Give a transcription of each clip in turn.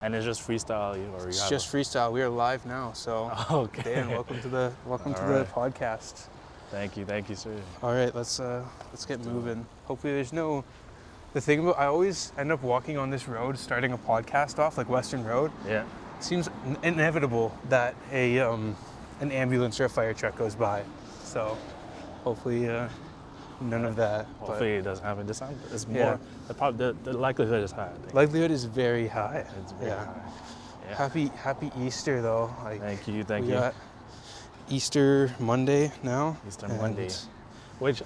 And it's just freestyle, or It's just freestyle. We are live now, so okay. Dan, welcome to the podcast. Thank you, sir. All right, let's get moving. Hopefully, the thing about I always end up walking on this road, starting a podcast off like Western Road. Yeah. It seems inevitable that an ambulance or a fire truck goes by. So hopefully, none of that. Hopefully, it doesn't happen this time. It's more. The likelihood is high. I think. Likelihood is very high. It's very high. Yeah. Happy Easter though. Thank you. We got Easter Monday now. Monday. Which, do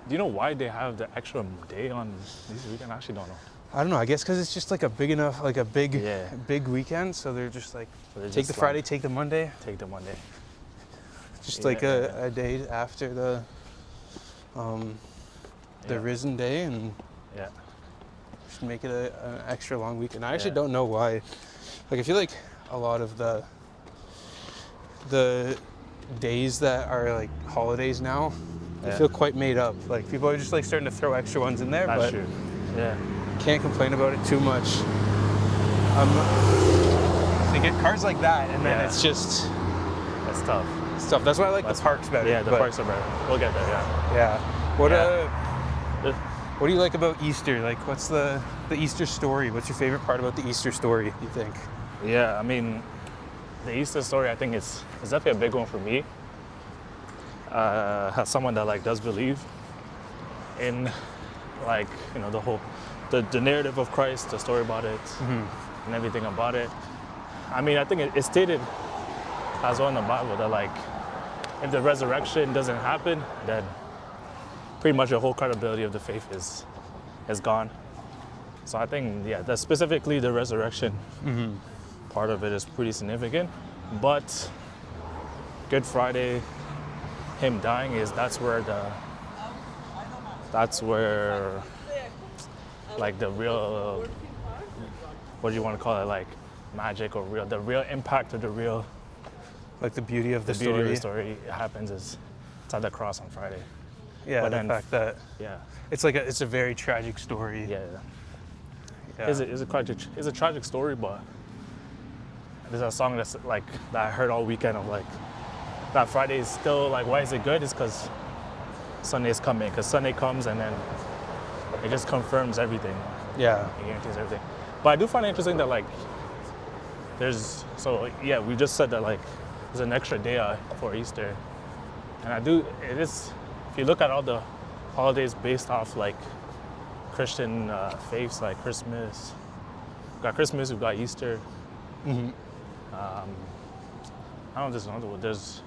you know why they have the extra day on this weekend? I actually don't know. I don't know. I guess because it's just like a big enough, like a big weekend. So they're just like, take the Friday, take the Monday. Take the Monday. Just like a day after the Risen Day, and just make it an extra long weekend. I actually don't know why. Like, I feel like a lot of the days that are like holidays now, they feel quite made up. Like, people are just like starting to throw extra ones in there. That's but true. Yeah. Can't complain about it too much. They get cars like that, and then it's just... It's tough. It's tough. That's why I like the parks better. Yeah, the parks are better. We'll get there, Yeah. What do you like about Easter? Like, what's the Easter story? What's your favorite part about the Easter story, you think? Yeah, I mean, the Easter story, I think it's definitely a big one for me. As someone that like does believe in, like, you know, the narrative of Christ, the story about it, and everything about it. I mean, I think it's stated as well in the Bible that, like, if the resurrection doesn't happen, then pretty much the whole credibility of the faith is gone. So I think, that specifically the resurrection part of it is pretty significant. But Good Friday, him dying, that's where like the real, what do you want to call it, like magic or the real impact of the real, like the beauty of the story. Beauty of the story happens is it's at the cross on Friday. Yeah, but the fact that it's a very tragic story. Yeah. It's a tragic story, but there's a song that's like that I heard all weekend of like that Friday is still like, why is it good? It's because Sunday is coming. Because Sunday comes and then it just confirms everything. Yeah. It guarantees everything. But I do find it interesting that like we just said that like there's an extra day for Easter, and it is. If you look at all the holidays based off like Christian faiths, like Christmas, we've got Easter. I don't know. There's another one. Those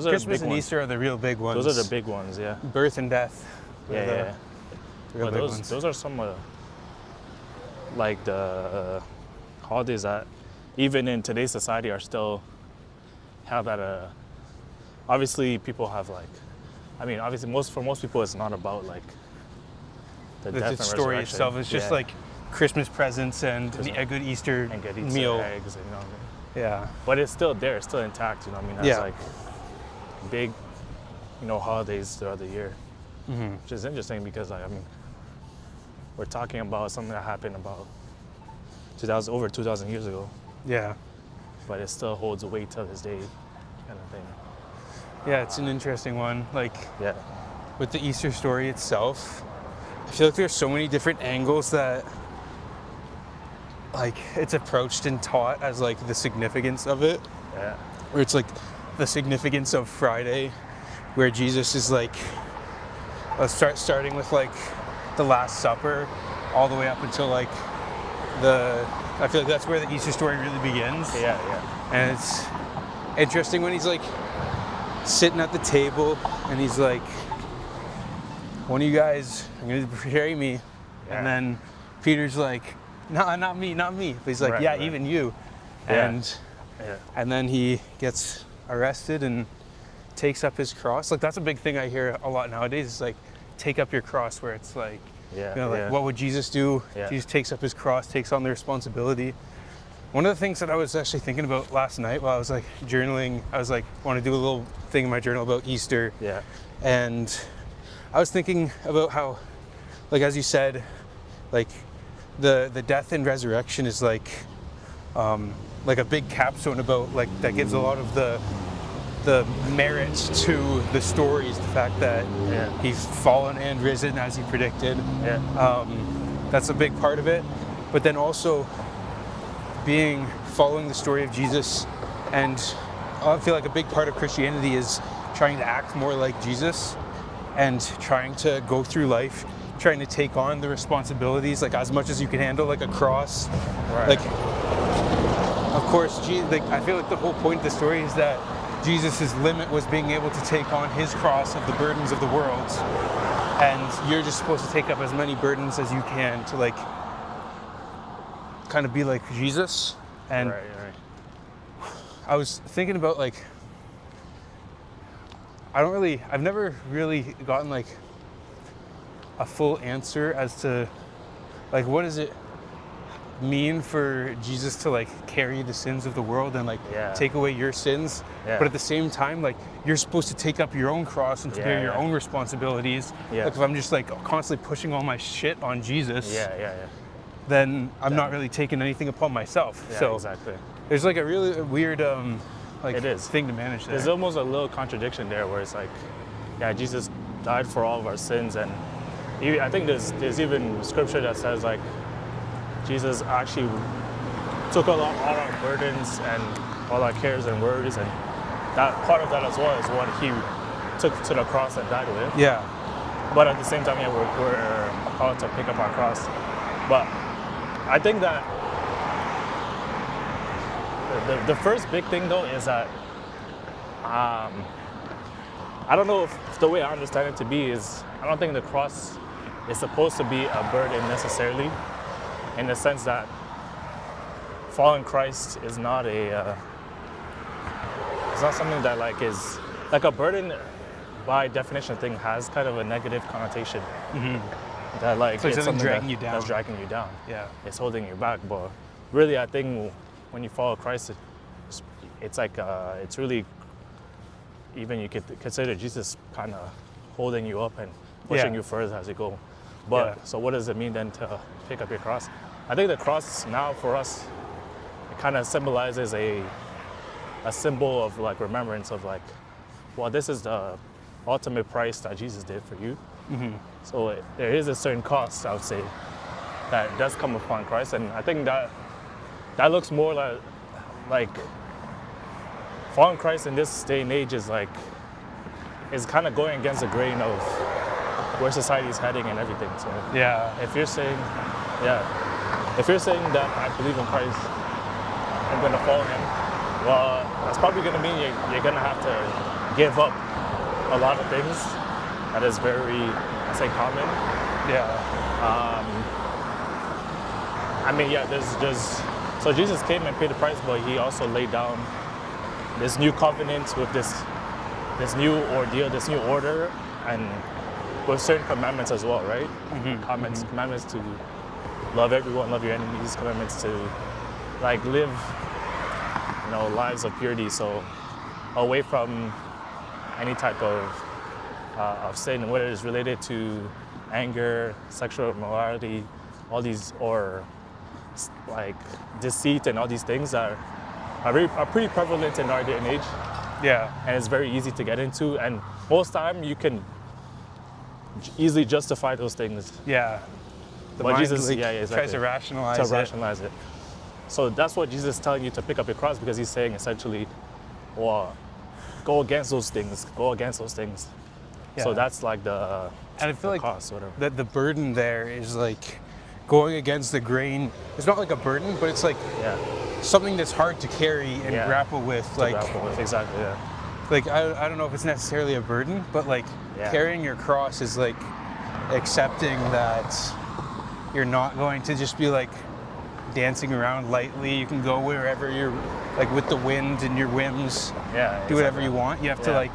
are Christmas the big and ones. Easter are the real big ones. Those are the big ones, yeah. Birth and death. Yeah. Real big ones. Those are some like the holidays that even in today's society are still have that. Obviously, people have like, I mean, obviously for most people it's not about like the death and story resurrection. itself. It's just like Christmas presents and a good Easter meal. Eggs, you know what I mean? Yeah. But it's still there. It's still intact. You know what I mean? That's like big, holidays throughout the year, which is interesting because I mean, we're talking about something that happened about over 2,000 years ago. Yeah. But it still holds weight to this day, kind of thing. Yeah, it's an interesting one. Like, with the Easter story itself, I feel like there's so many different angles that, like, it's approached and taught as, like, the significance of it. Yeah. Where it's, like, the significance of Friday, where Jesus is, like, starting with, like, the Last Supper, all the way up until, like, I feel like that's where the Easter story really begins. Yeah. And it's interesting when he's, like, sitting at the table and he's like, one of you guys are going to betray me. And then Peter's like, no, not me. But he's like, even you. And then he gets arrested and takes up his cross. Like, that's a big thing I hear a lot nowadays. It's like, take up your cross, where it's like, what would Jesus do? Yeah. Jesus takes up his cross, takes on the responsibility. One of the things that I was actually thinking about last night while I was like journaling, I was like, want to do a little thing in my journal about Easter. Yeah. And I was thinking about how, like, as you said, like, the death and resurrection is like a big capstone about like that gives a lot of the merits to the stories, the fact that he's fallen and risen as he predicted. That's a big part of it. But then also following the story of Jesus, and I feel like a big part of Christianity is trying to act more like Jesus and trying to go through life, trying to take on the responsibilities like as much as you can handle, like a cross. Right. Like, of course, I feel like the whole point of the story is that Jesus' limit was being able to take on his cross of the burdens of the world, and you're just supposed to take up as many burdens as you can to like kind of be like Jesus. And Right. I was thinking about like, I've never really gotten like a full answer as to like what does it mean for Jesus to like carry the sins of the world and like take away your sins, but at the same time like you're supposed to take up your own cross and to bear your own responsibilities. Like if I'm just like constantly pushing all my shit on Jesus, then I'm not really taking anything upon myself. So exactly. There's like a really weird It is. thing to manage there. There's almost a little contradiction there where it's like, Jesus died for all of our sins, and I think there's even scripture that says like Jesus actually took all our burdens and all our cares and worries, and that part of that as well is what he took to the cross and died with. But at the same time, we're called to pick up our cross. But I think that the first big thing though is that I don't know if the way I understand it to be is I don't think the cross is supposed to be a burden necessarily, in the sense that following Christ is not it's not something that like is like a burden by definition thing has kind of a negative connotation. That like so it's something dragging you down. That's dragging you down. It's holding you back. But really, I think when you follow Christ, it's like it's really, even you could consider Jesus kind of holding you up and pushing you further as you go. But so what does it mean then to pick up your cross? I think the cross now for us, it kind of symbolizes a symbol of like remembrance of like, well, this is the ultimate price that Jesus did for you. So there is a certain cost, I would say, that does come upon Christ, and I think that looks more like following Christ in this day and age is kind of going against the grain of where society is heading and everything. So if you're saying that I believe in Christ, I'm going to follow him, well, that's probably going to mean you're going to have to give up a lot of things that is very, I say, common. So Jesus came and paid the price, but he also laid down this new covenant with this new ordeal, this new order, and with certain commandments as well, right? Commandments to love everyone, love your enemies, commandments to like live, lives of purity, so away from any type of sin, whether it's related to anger, sexual immorality, all these, or like deceit and all these things are pretty prevalent in our day and age. And it's very easy to get into, and most time you can easily justify those things. The mind Jesus tries to rationalize it. So that's what Jesus is telling you, to pick up your cross, because he's saying essentially, well, go against those things. So that's like the and I feel like cost, whatever. The burden there is like going against the grain. It's not like a burden, but it's like something that's hard to carry and grapple with. Exactly. Like I don't know if it's necessarily a burden, but like carrying your cross is like accepting that you're not going to just be like dancing around lightly. You can go wherever you're, like with the wind and your whims. Do whatever you want. You have to like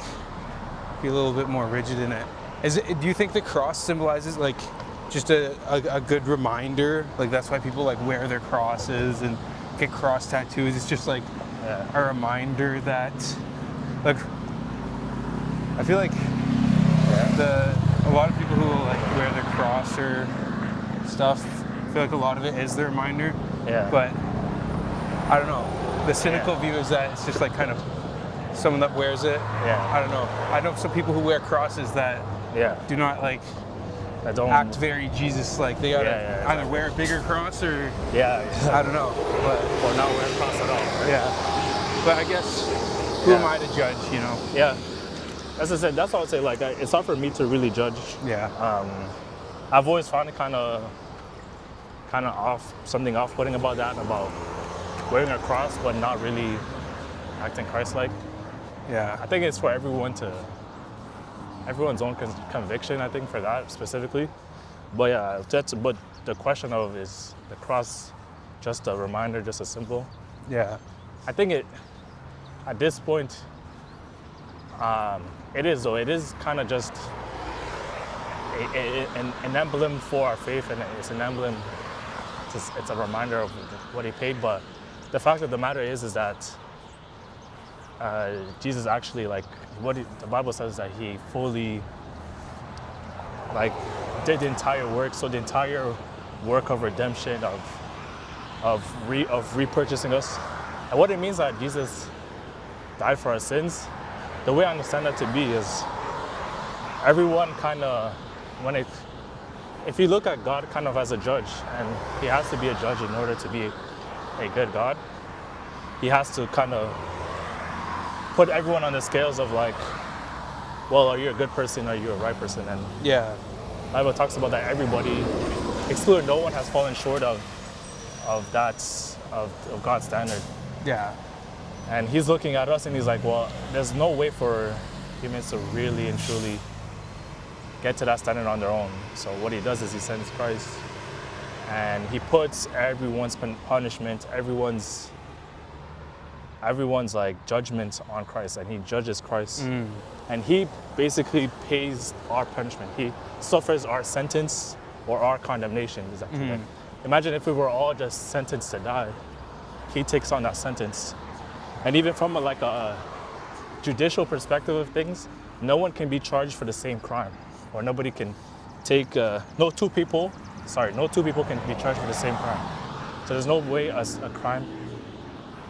be a little bit more rigid in it. Do you think the cross symbolizes like just a good reminder? Like that's why people like wear their crosses and get cross tattoos. It's just like a reminder that, like, I feel like a lot of people who will like wear their cross or stuff I feel like a lot of it is the reminder. Yeah. But I don't know. The cynical view is that it's just like kind of someone that wears it. Yeah. I don't know. I know some people who wear crosses that do not like I don't act very Jesus-like. They gotta exactly. either wear a bigger cross or exactly. I don't know. But or not wear a cross at all. Right? yeah. But I guess who am I to judge? You know. Yeah. As I said, that's what I would say. Like, it's hard for me to really judge. Yeah. I've always found it kind of off-putting about that, about wearing a cross but not really acting Christ-like. Yeah. I think it's for everyone's own conviction, I think, for that specifically. But yeah, but the question of, is the cross just a reminder, just a symbol? Yeah. I think at this point, it is, though. It is kind of just an emblem for our faith, and it's an emblem, it's a reminder of what he paid. But the fact of the matter is that Jesus actually, like, the Bible says that he fully, like, did the entire work. So the entire work of redemption, of repurchasing us. And what it means that Jesus died for our sins, the way I understand that to be is everyone kind of, if you look at God kind of as a judge, and he has to be a judge in order to be a good God, he has to kind of put everyone on the scales of, like, well, are you a good person, are you a right person? And Yeah. the Bible talks about that everybody, excluding no one, has fallen short of God's standard. Yeah. And he's looking at us and he's like, well, there's no way for humans to really and truly get to that standard on their own. So what he does is he sends Christ, and he puts everyone's punishment, everyone's like judgment on Christ, and he judges Christ. And he basically pays our punishment. He suffers our sentence or our condemnation. Imagine if we were all just sentenced to die. He takes on that sentence. And even from a judicial perspective of things, no one can be charged for the same crime, or nobody can no two people can be charged for the same crime. So there's no way a crime,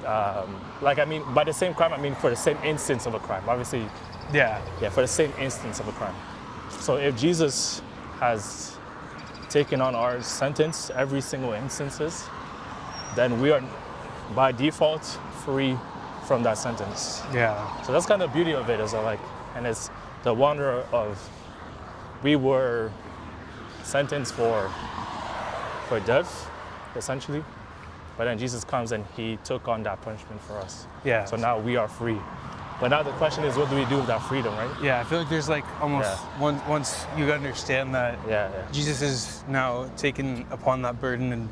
by the same crime, I mean for the same instance of a crime. Obviously, for the same instance of a crime. So if Jesus has taken on our sentence every single instances, then we are by default free from that sentence. Yeah. So that's kind of the beauty of it, is like, and it's the wonder of, we were sentenced for death, essentially, but then Jesus comes and he took on that punishment for us. Yeah. So now we are free. But now the question is, what do we do with that freedom, right? Yeah, I feel like there's like almost once you understand that Jesus has now taken upon that burden and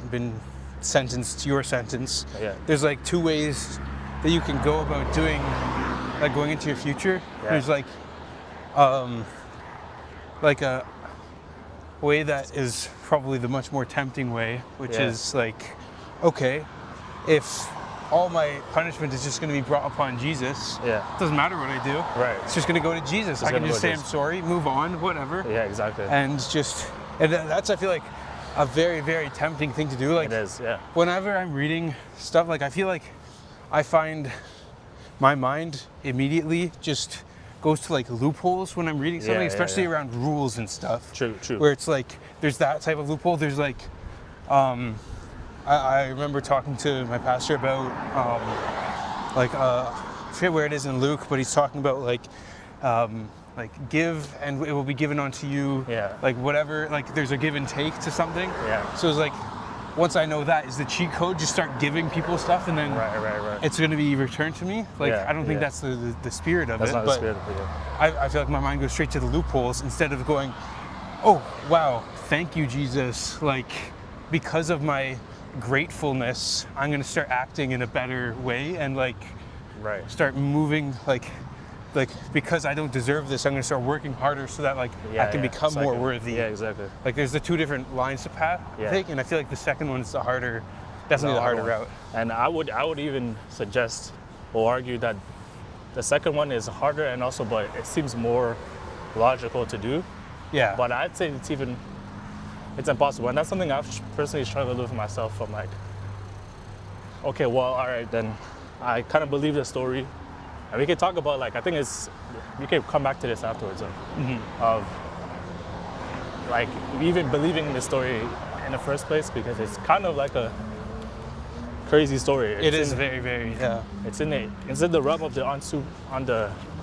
been sentenced to your sentence. There's like two ways that you can go about doing, like, going into your future. There's like a way that is probably the much more tempting way, which is like, okay, if all my punishment is just going to be brought upon Jesus, it doesn't matter what I do. Right. It's just going to go to Jesus. I can just say I'm sorry, move on, whatever. Yeah, exactly. And that's, I feel like, a very, very tempting thing to do. Like, it is, whenever I'm reading stuff, like, I feel like I find my mind immediately just goes to like loopholes when I'm reading something, especially around rules and stuff. True. Where it's like, there's that type of loophole. There's like, I remember talking to my pastor about, I forget where it is in Luke, but he's talking about like give and it will be given unto you. Like whatever, like there's a give and take to something. So it's like, once I know that is the cheat code, just start giving people stuff, and then it's going to be returned to me. Like, I don't think that's the spirit of it. That's not the spirit of it. I feel like my mind goes straight to the loopholes instead of going, oh, wow, thank you, Jesus. Like, because of my gratefulness, I'm going to start acting in a better way and start moving like because I don't deserve this, I'm going to start working harder so that I can become more worthy. Yeah, exactly. Like there's the two different lines to take, and I feel like the second one is definitely the harder route. And I would even suggest or argue that the second one is harder, and also, but it seems more logical to do. Yeah. But I'd say it's even it's impossible. And that's something I've personally struggled with myself. I'm like, okay, well, all right, then I kind of believe the story. And we can talk about, like, I think we can come back to this afterwards of like, even believing in the story in the first place, because it's kind of like a crazy story. It is very, very, yeah. It's in the realm of the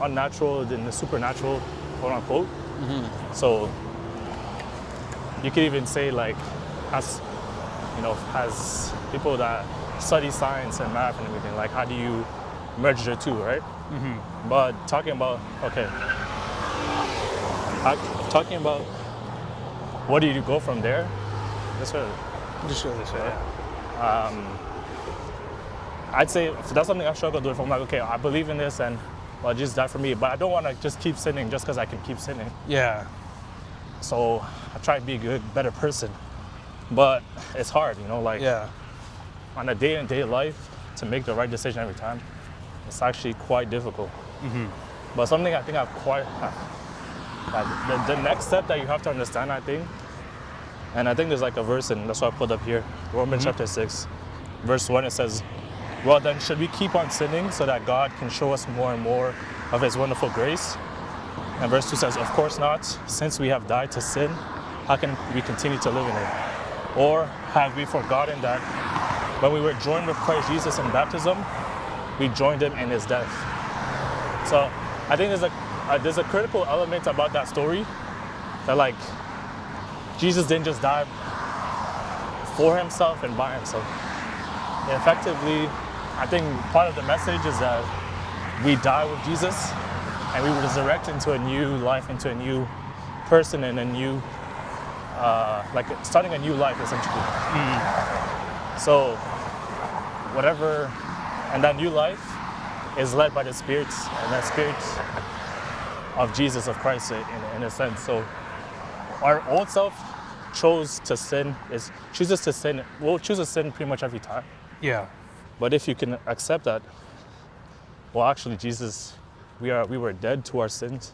unnatural, in the supernatural, quote unquote. So you could even say, like, as people that study science and math and everything, like, how do you merge the two, right? But talking about what do you go from there? Just show this way. I'd say that's something I've struggled with. I'm like, okay, I believe in this, and well, Jesus died for me, but I don't want to just keep sinning just because I can keep sinning. Yeah. So I try to be a good, better person, but it's hard, like on a day-to-day life to make the right decision every time. It's actually quite difficult. But something I think the next step that you have to understand, I think, and I think there's like a verse, and that's what I put up here, Romans chapter 6, verse 1, it says, well then, should we keep on sinning so that God can show us more and more of his wonderful grace? And verse 2 says, of course not. Since we have died to sin, how can we continue to live in it? Or have we forgotten that when we were joined with Christ Jesus in baptism, we joined him in his death? So I think there's a critical element about that story, that, like, Jesus didn't just die for himself and by himself. Effectively, I think part of the message is that we die with Jesus and we resurrect into a new life, into a new person, and a new, starting a new life, essentially. So whatever, and that new life is led by the Spirit, and that Spirit of Jesus, of Christ, in a sense. So our old self chooses to sin will choose to sin pretty much every time. Yeah. But if you can accept that, well, actually, Jesus, we were dead to our sins.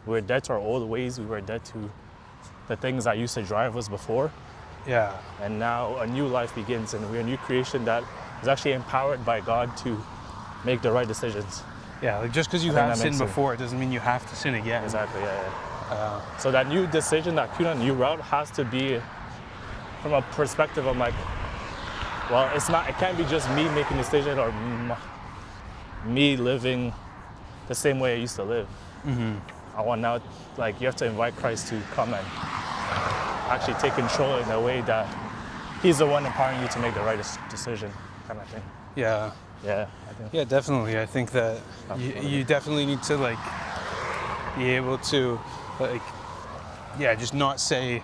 We were dead to our old ways. We were dead to the things that used to drive us before. Yeah. And now a new life begins, and we're a new creation that is actually empowered by God to make the right decisions. Yeah, like, just because you have sinned before, it doesn't mean you have to sin again. Exactly, yeah. So that new decision, that new route has to be from a perspective of, like, well, it can't be just me making a decision or me living the same way I used to live. I want now, like, you have to invite Christ to come and actually take control in a way that he's the one empowering you to make the right decision, kind of thing. Yeah. Yeah, I think. Yeah, definitely. I think that you definitely need to, like, be able to, like, just not say,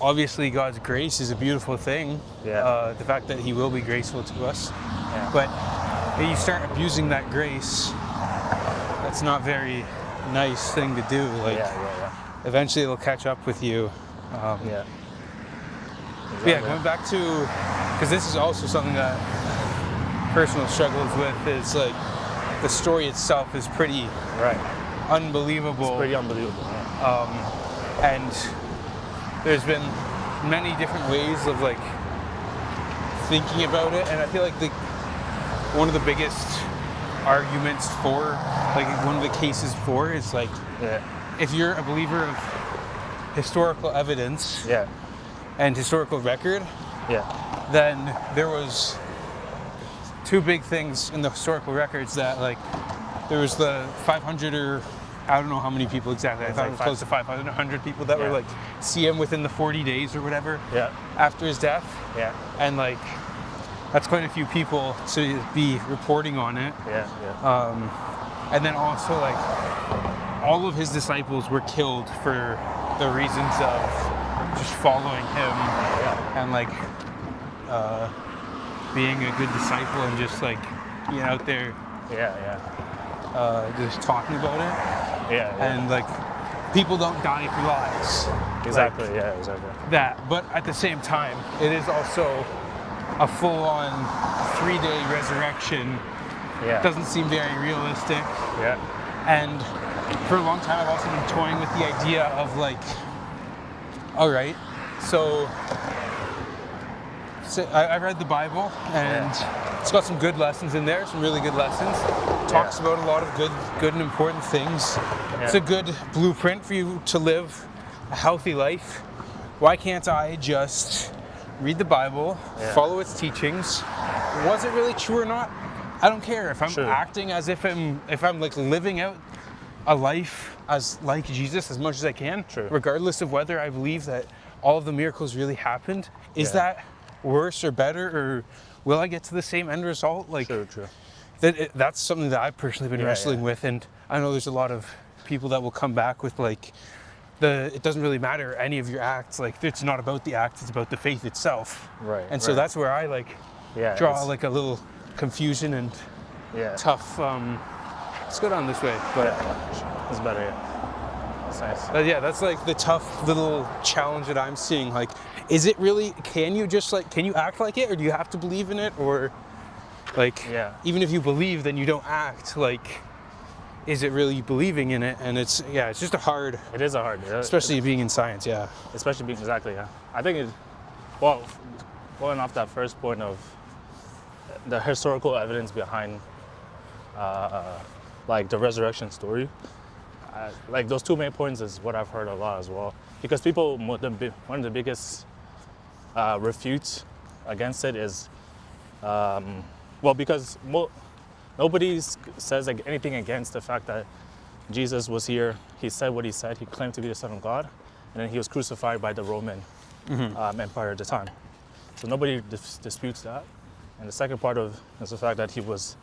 obviously God's grace is a beautiful thing. Yeah. The fact that he will be graceful to us. Yeah. But if you start abusing that grace, that's not a very nice thing to do. Like, eventually it'll catch up with you. Exactly. Yeah, going back to, because this is also something that personal struggles with, is, like, the story itself is pretty unbelievable. It's pretty unbelievable. Yeah. And there's been many different ways of, like, thinking about it, and I feel like one of the biggest arguments for, like, one of the cases for is, like, if you're a believer of historical evidence and historical record, then there was two big things in the historical records that, like, there was the 500 or I don't know how many people exactly. I thought it was close to 500, 100 people that were, like, see him within the 40 days or whatever after his death. Yeah. And, like, that's quite a few people to be reporting on it. And then also, like, all of his disciples were killed for the reasons of just following him and, like, being a good disciple and just, like, being out there just talking about it. And, like, people don't die for lies. Exactly, like, exactly. That, but at the same time, it is also a full-on 3-day resurrection. Doesn't seem very realistic. And for a long time, I've also been toying with the idea of, like, All right. So I read the Bible, and it's got some good lessons in there, some really good lessons. Talks about a lot of good and important things. It's a good blueprint for you to live a healthy life. Why can't I just read the Bible, follow its teachings? Was it really true or not? I don't care if I'm acting as if I'm like living out a life as like Jesus as much as I can, regardless of whether I believe that all of the miracles really happened. Is that worse or better, or will I get to the same end result? Like, that's something that I've personally been wrestling with, and I know there's a lot of people that will come back with like, it doesn't really matter any of your acts. Like, it's not about the act; it's about the faith itself. Right. And so that's where I like draw like a little confusion and tough. Let's go down this way, but it's better. That's nice. That's like the tough little challenge that I'm seeing. Like, is it really? Can you act like it, or do you have to believe in it, or like even if you believe, then you don't act like? Is it really believing in it? And it's just a hard. It is a hard, especially being in science. Especially being I think going off that first point of the historical evidence behind like the resurrection story, like those two main points is what I've heard a lot as well. Because people, one of the biggest refutes against it is, because nobody says like anything against the fact that Jesus was here. He said what he said. He claimed to be the Son of God, and then he was crucified by the Roman Empire at the time. So nobody disputes that. And the second part of is the fact that he was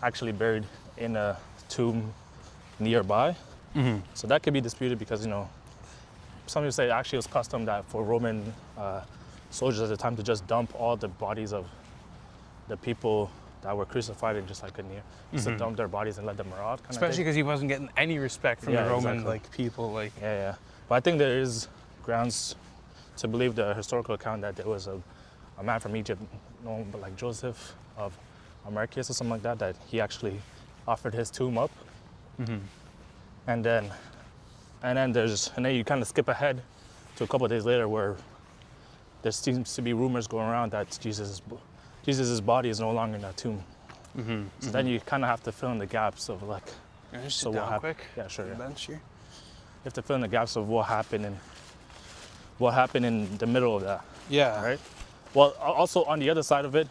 actually buried in a tomb nearby. So that could be disputed because, some people say actually it was custom that for Roman soldiers at the time to just dump all the bodies of the people that were crucified in just like just to dump their bodies and let them rot. Especially because he wasn't getting any respect from the Roman people. But I think there is grounds to believe the historical account that there was a man from Egypt, known like Joseph of Americus or something like that, that he actually offered his tomb up. And then you kind of skip ahead to a couple of days later where there seems to be rumors going around that Jesus' body is no longer in that tomb. So then you kind of have to fill in the gaps of like, so what happened? Yeah, sure. Bench here. You have to fill in the gaps of what happened in the middle of that. Yeah. Right. Well, also on the other side of it,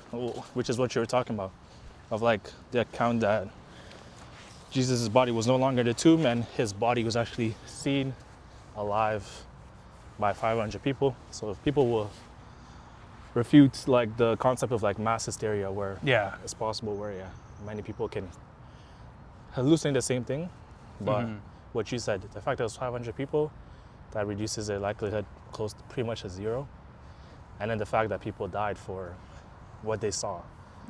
which is what you were talking about, of like the account that Jesus' body was no longer in the tomb and his body was actually seen alive by 500 people. So if people will refute like the concept of like mass hysteria where it's possible where many people can hallucinate the same thing, but what you said, the fact that it was 500 people, that reduces their likelihood close to pretty much to zero. And then the fact that people died for what they saw.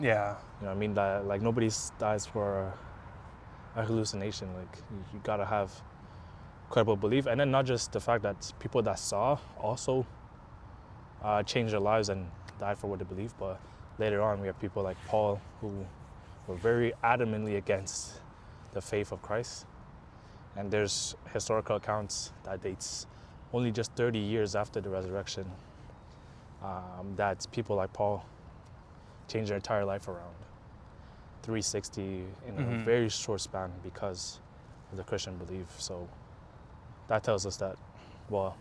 Yeah. You know what I mean? That, like, nobody dies for a hallucination. Like, you gotta have credible belief. And then not just the fact that people that saw also changed their lives and died for what they believe, but later on we have people like Paul who were very adamantly against the faith of Christ. And there's historical accounts that dates only just 30 years after the resurrection that people like Paul changed their entire life around 360 in a very short span because of the Christian belief. So that tells us that, well,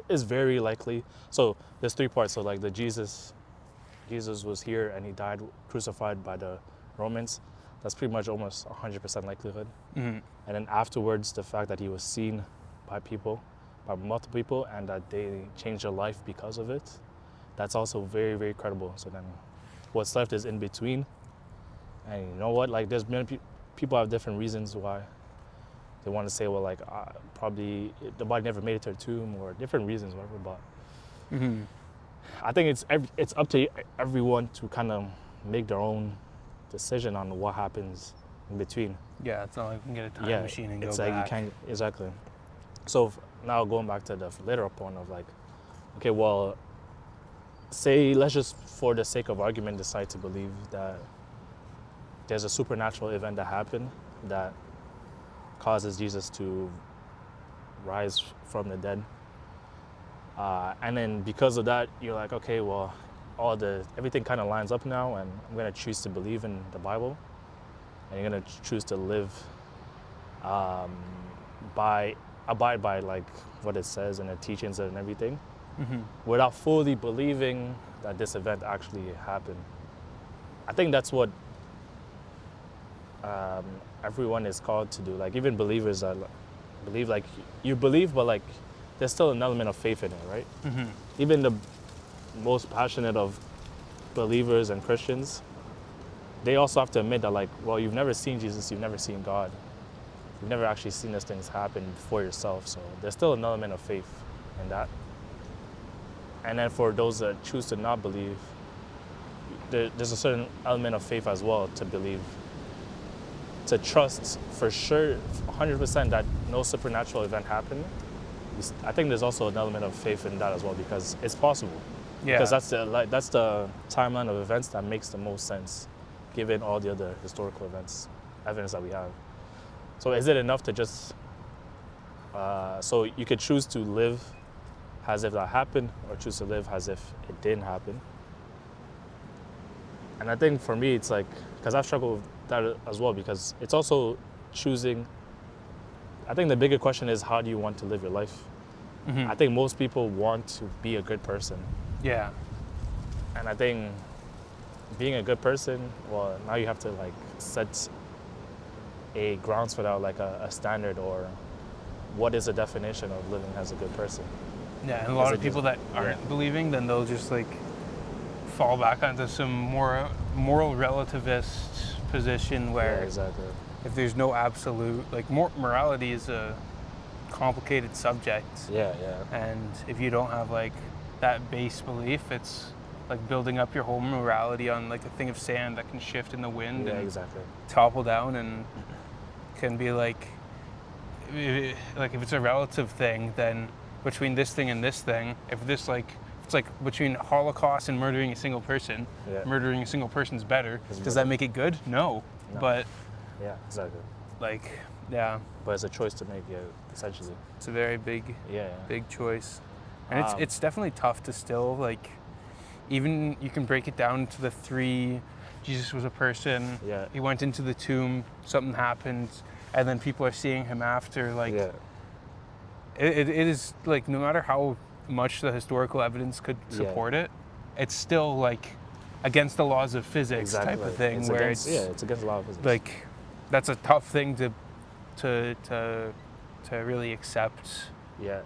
it's very likely. So there's three parts. So like the Jesus was here and he died crucified by the Romans. That's pretty much almost 100% likelihood. And then afterwards, the fact that he was seen by people, by multiple people, and that they changed their life because of it, that's also very, very credible. So then what's left is in between. And you know what? Like, there's many people have different reasons why they want to say, well, like, probably the body never made it to a tomb, or different reasons, whatever. But I think it's up to everyone to kind of make their own decision on what happens in between. Yeah, it's not like we can get a time machine and go back. Like you can't, exactly. So now going back to the later point of like, okay, well, say let's just for the sake of argument decide to believe that there's a supernatural event that happened that causes Jesus to rise from the dead. And then because of that, you're like, okay, well, everything kind of lines up now, and I'm gonna choose to believe in the Bible, and you're gonna choose to live abide by like what it says and the teachings and everything, without fully believing that this event actually happened. I think that's what everyone is called to do. Like even believers are believe, like you believe, but like there's still an element of faith in it, right? Even the most passionate of believers and Christians, they also have to admit that, like, well, you've never seen Jesus, you've never seen God, you've never actually seen these things happen for yourself. So there's still an element of faith in that. And then for those that choose to not believe, there's a certain element of faith as well to believe, to trust for sure, 100% that no supernatural event happened. I think there's also an element of faith in that as well, because it's possible. Yeah. Because that's the timeline of events that makes the most sense, given all the other historical evidence that we have. So is it enough to just, so you could choose to live as if that happened, or choose to live as if it didn't happen? And I think for me, it's like, because I've struggled with that as well, because it's also choosing. I think the bigger question is, how do you want to live your life? I think most people want to be a good person. Yeah. And I think being a good person, well, now you have to like set a grounds for that, like a standard, or what is the definition of living as a good person? Yeah, and a lot of people that aren't believing, then they'll just like fall back onto some more moral relativist position where exactly. If there's no absolute, like morality is a complicated subject. Yeah. And if you don't have like that base belief, it's like building up your whole morality on like a thing of sand that can shift in the wind and exactly. topple down, and can be like if it's a relative thing, then between this thing and this thing, if it's like between Holocaust and murdering a single person, murdering a single person's better. Does that make it good? No. But yeah, exactly. like, yeah. But it's a choice to make, essentially. It's a very big choice. And it's definitely tough to still, like, even you can break it down to the three. Jesus was a person. Yeah. He went into the tomb, something happened, and then people are seeing him after. Like, it is, like, no matter how much the historical evidence could support it, it's still, like, against the laws of physics type of thing. It's against the law of physics. Like, that's a tough thing to really accept. Yeah.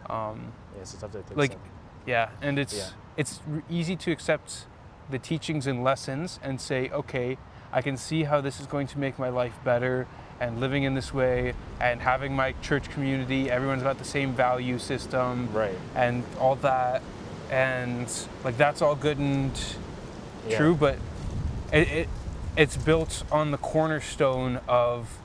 It's a tough thing to like, accept. Yeah, and it's easy to accept the teachings and lessons and say, okay, I can see how this is going to make my life better, and living in this way and having my church community, everyone's got the same value system, right, and all that, and like that's all good and true, but it's built on the cornerstone of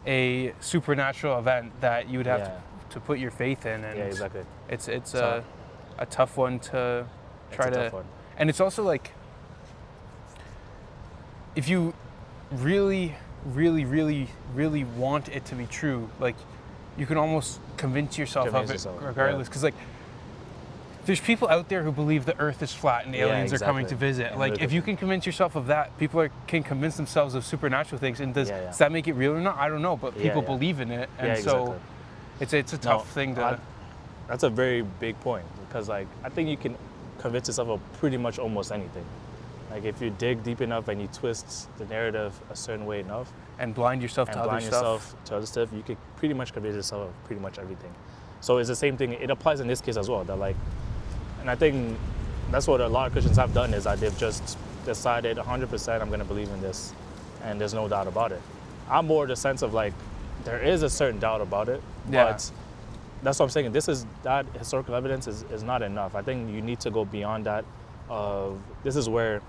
a supernatural event that you would have to put your faith in, and exactly. It's a tough one to try to, and it's also like, if you really want it to be true, like, you can almost convince yourself of it regardless, because like, there's people out there who believe the earth is flat and aliens are coming to visit. And like, if you can convince yourself of that, people can convince themselves of supernatural things, and does that make it real or not? I don't know, but people believe in it, and so it's a tough thing to... That's a very big point, because like, I think you can convince yourself of pretty much almost anything. Like, if you dig deep enough and you twist the narrative a certain way enough, and blind yourself to other stuff, you could pretty much convince yourself of pretty much everything. So it's the same thing. It applies in this case as well. That like, and I think that's what a lot of Christians have done, is that they've just decided 100% I'm going to believe in this, and there's no doubt about it. I'm more the sense of like, there is a certain doubt about it, but that's what I'm saying. That historical evidence is not enough. I think you need to go beyond that. This is where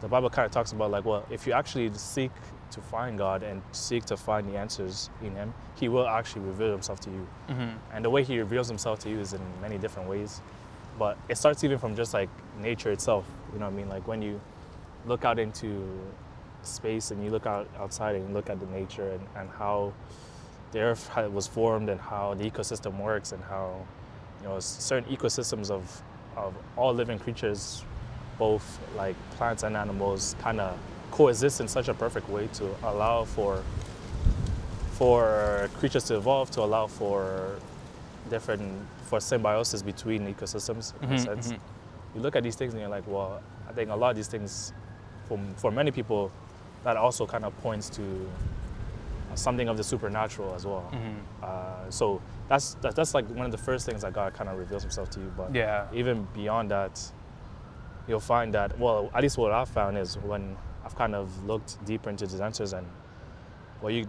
the Bible kind of talks about, like, well, if you actually seek to find God and seek to find the answers in Him, He will actually reveal Himself to you. And the way He reveals Himself to you is in many different ways. But it starts even from just like nature itself. You know what I mean? Like, when you look out into space and you look outside and you look at the nature and how the earth was formed and how the ecosystem works, and how, you know, certain ecosystems of of all living creatures, both like plants and animals, kind of coexist in such a perfect way to allow for creatures to evolve, to allow for symbiosis between ecosystems in a sense. You look at these things and you're like, well, I think a lot of these things, for many people, that also kind of points to something of the supernatural as well. So that's like one of the first things that God kind of reveals himself to you. But even beyond that, you'll find that, well, at least what I've found is when I've kind of looked deeper into these answers, and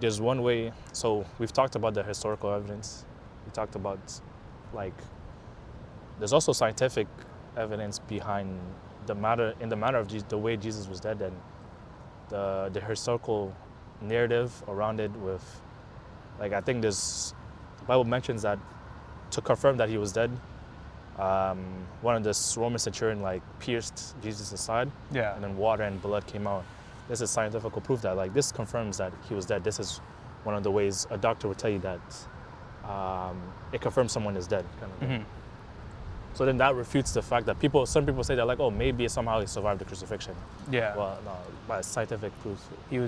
there's one way. So we've talked about the historical evidence. We talked about there's also scientific evidence behind the matter of the way Jesus was dead, and the historical narrative around it with, I think the Bible mentions that to confirm that he was dead, one of the Roman centurion pierced Jesus' side, and then water and blood came out. This is scientific proof that this confirms that he was dead. This is one of the ways a doctor would tell you that it confirms someone is dead, kind of thing. So then that refutes the fact that some people say that maybe somehow he survived the crucifixion. Well, no, by scientific proof, he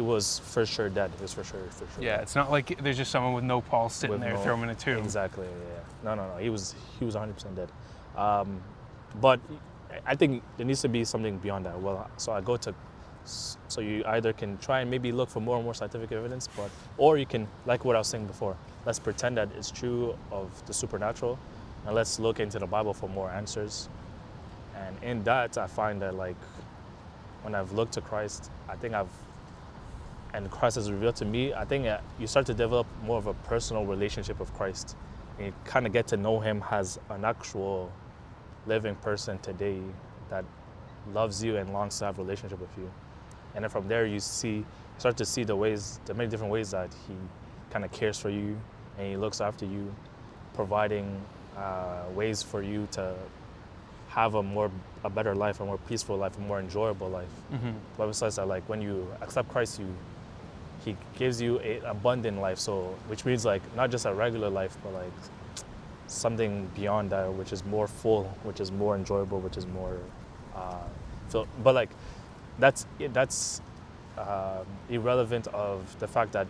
was for sure dead. He was for sure. Yeah, dead. it's not like there's just someone with no pulse sitting there, throw him in a tomb. Exactly. Yeah. No. He was 100% dead. But I think there needs to be something beyond that. Well, so you either can try and maybe look for more and more scientific evidence, or you can, like what I was saying before, let's pretend that it's true of the supernatural, and let's look into the Bible for more answers. And in that, I find that when I've looked to Christ, and Christ has revealed to me, I think you start to develop more of a personal relationship with Christ. And you kind of get to know him as an actual living person today that loves you and longs to have a relationship with you. And then from there, you start to see the many different ways that he kind of cares for you and he looks after you, providing ways for you to have a better life, a more peaceful life, a more enjoyable life. The Bible says that when you accept Christ, he gives you an abundant life. So, which means not just a regular life, but something beyond that, which is more full, which is more enjoyable, which is more filled. But that's irrelevant of the fact that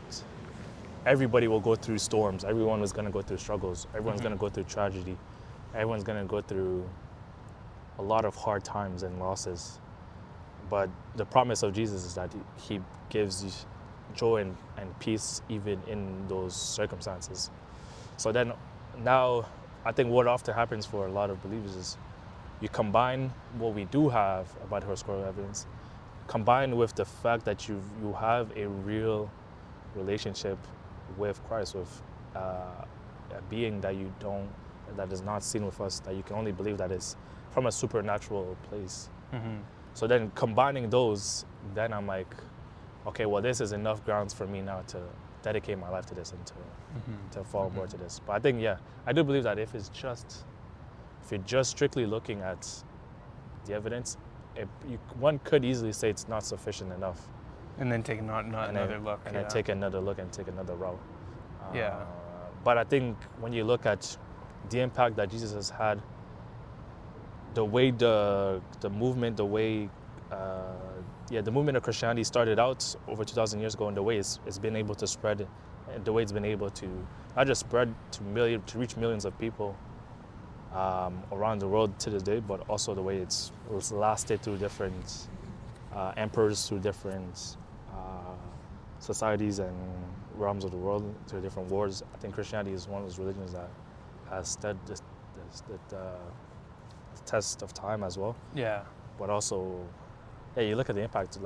everybody will go through storms. Everyone is going to go through struggles. Everyone's going to go through tragedy. Everyone's going to go through a lot of hard times and losses. But the promise of Jesus is that he gives you joy and peace even in those circumstances. So then now, I think what often happens for a lot of believers is you combine what we do have about historical evidence, combined with the fact that you have a real relationship with Christ, with a being that is not seen with us, that you can only believe that is from a supernatural place. So then combining those, then I'm like, okay, well, this is enough grounds for me now to dedicate my life to this and to follow more to this. But I think, I do believe that if you're just strictly looking at the evidence, one could easily say it's not sufficient enough. And then take another look. And then take another look and take another route. Yeah. But I think when you look at the impact that Jesus has had, the way the movement, the movement of Christianity started out over 2,000 years ago, and the way it's been able to spread, and the way it's been able to not just spread to reach millions of people around the world to this day, but also the way it's lasted through different emperors, through different societies and realms of the world, through different wars. I think Christianity is one of those religions that has stood the test of time as well. Yeah. But also, you look at the impact,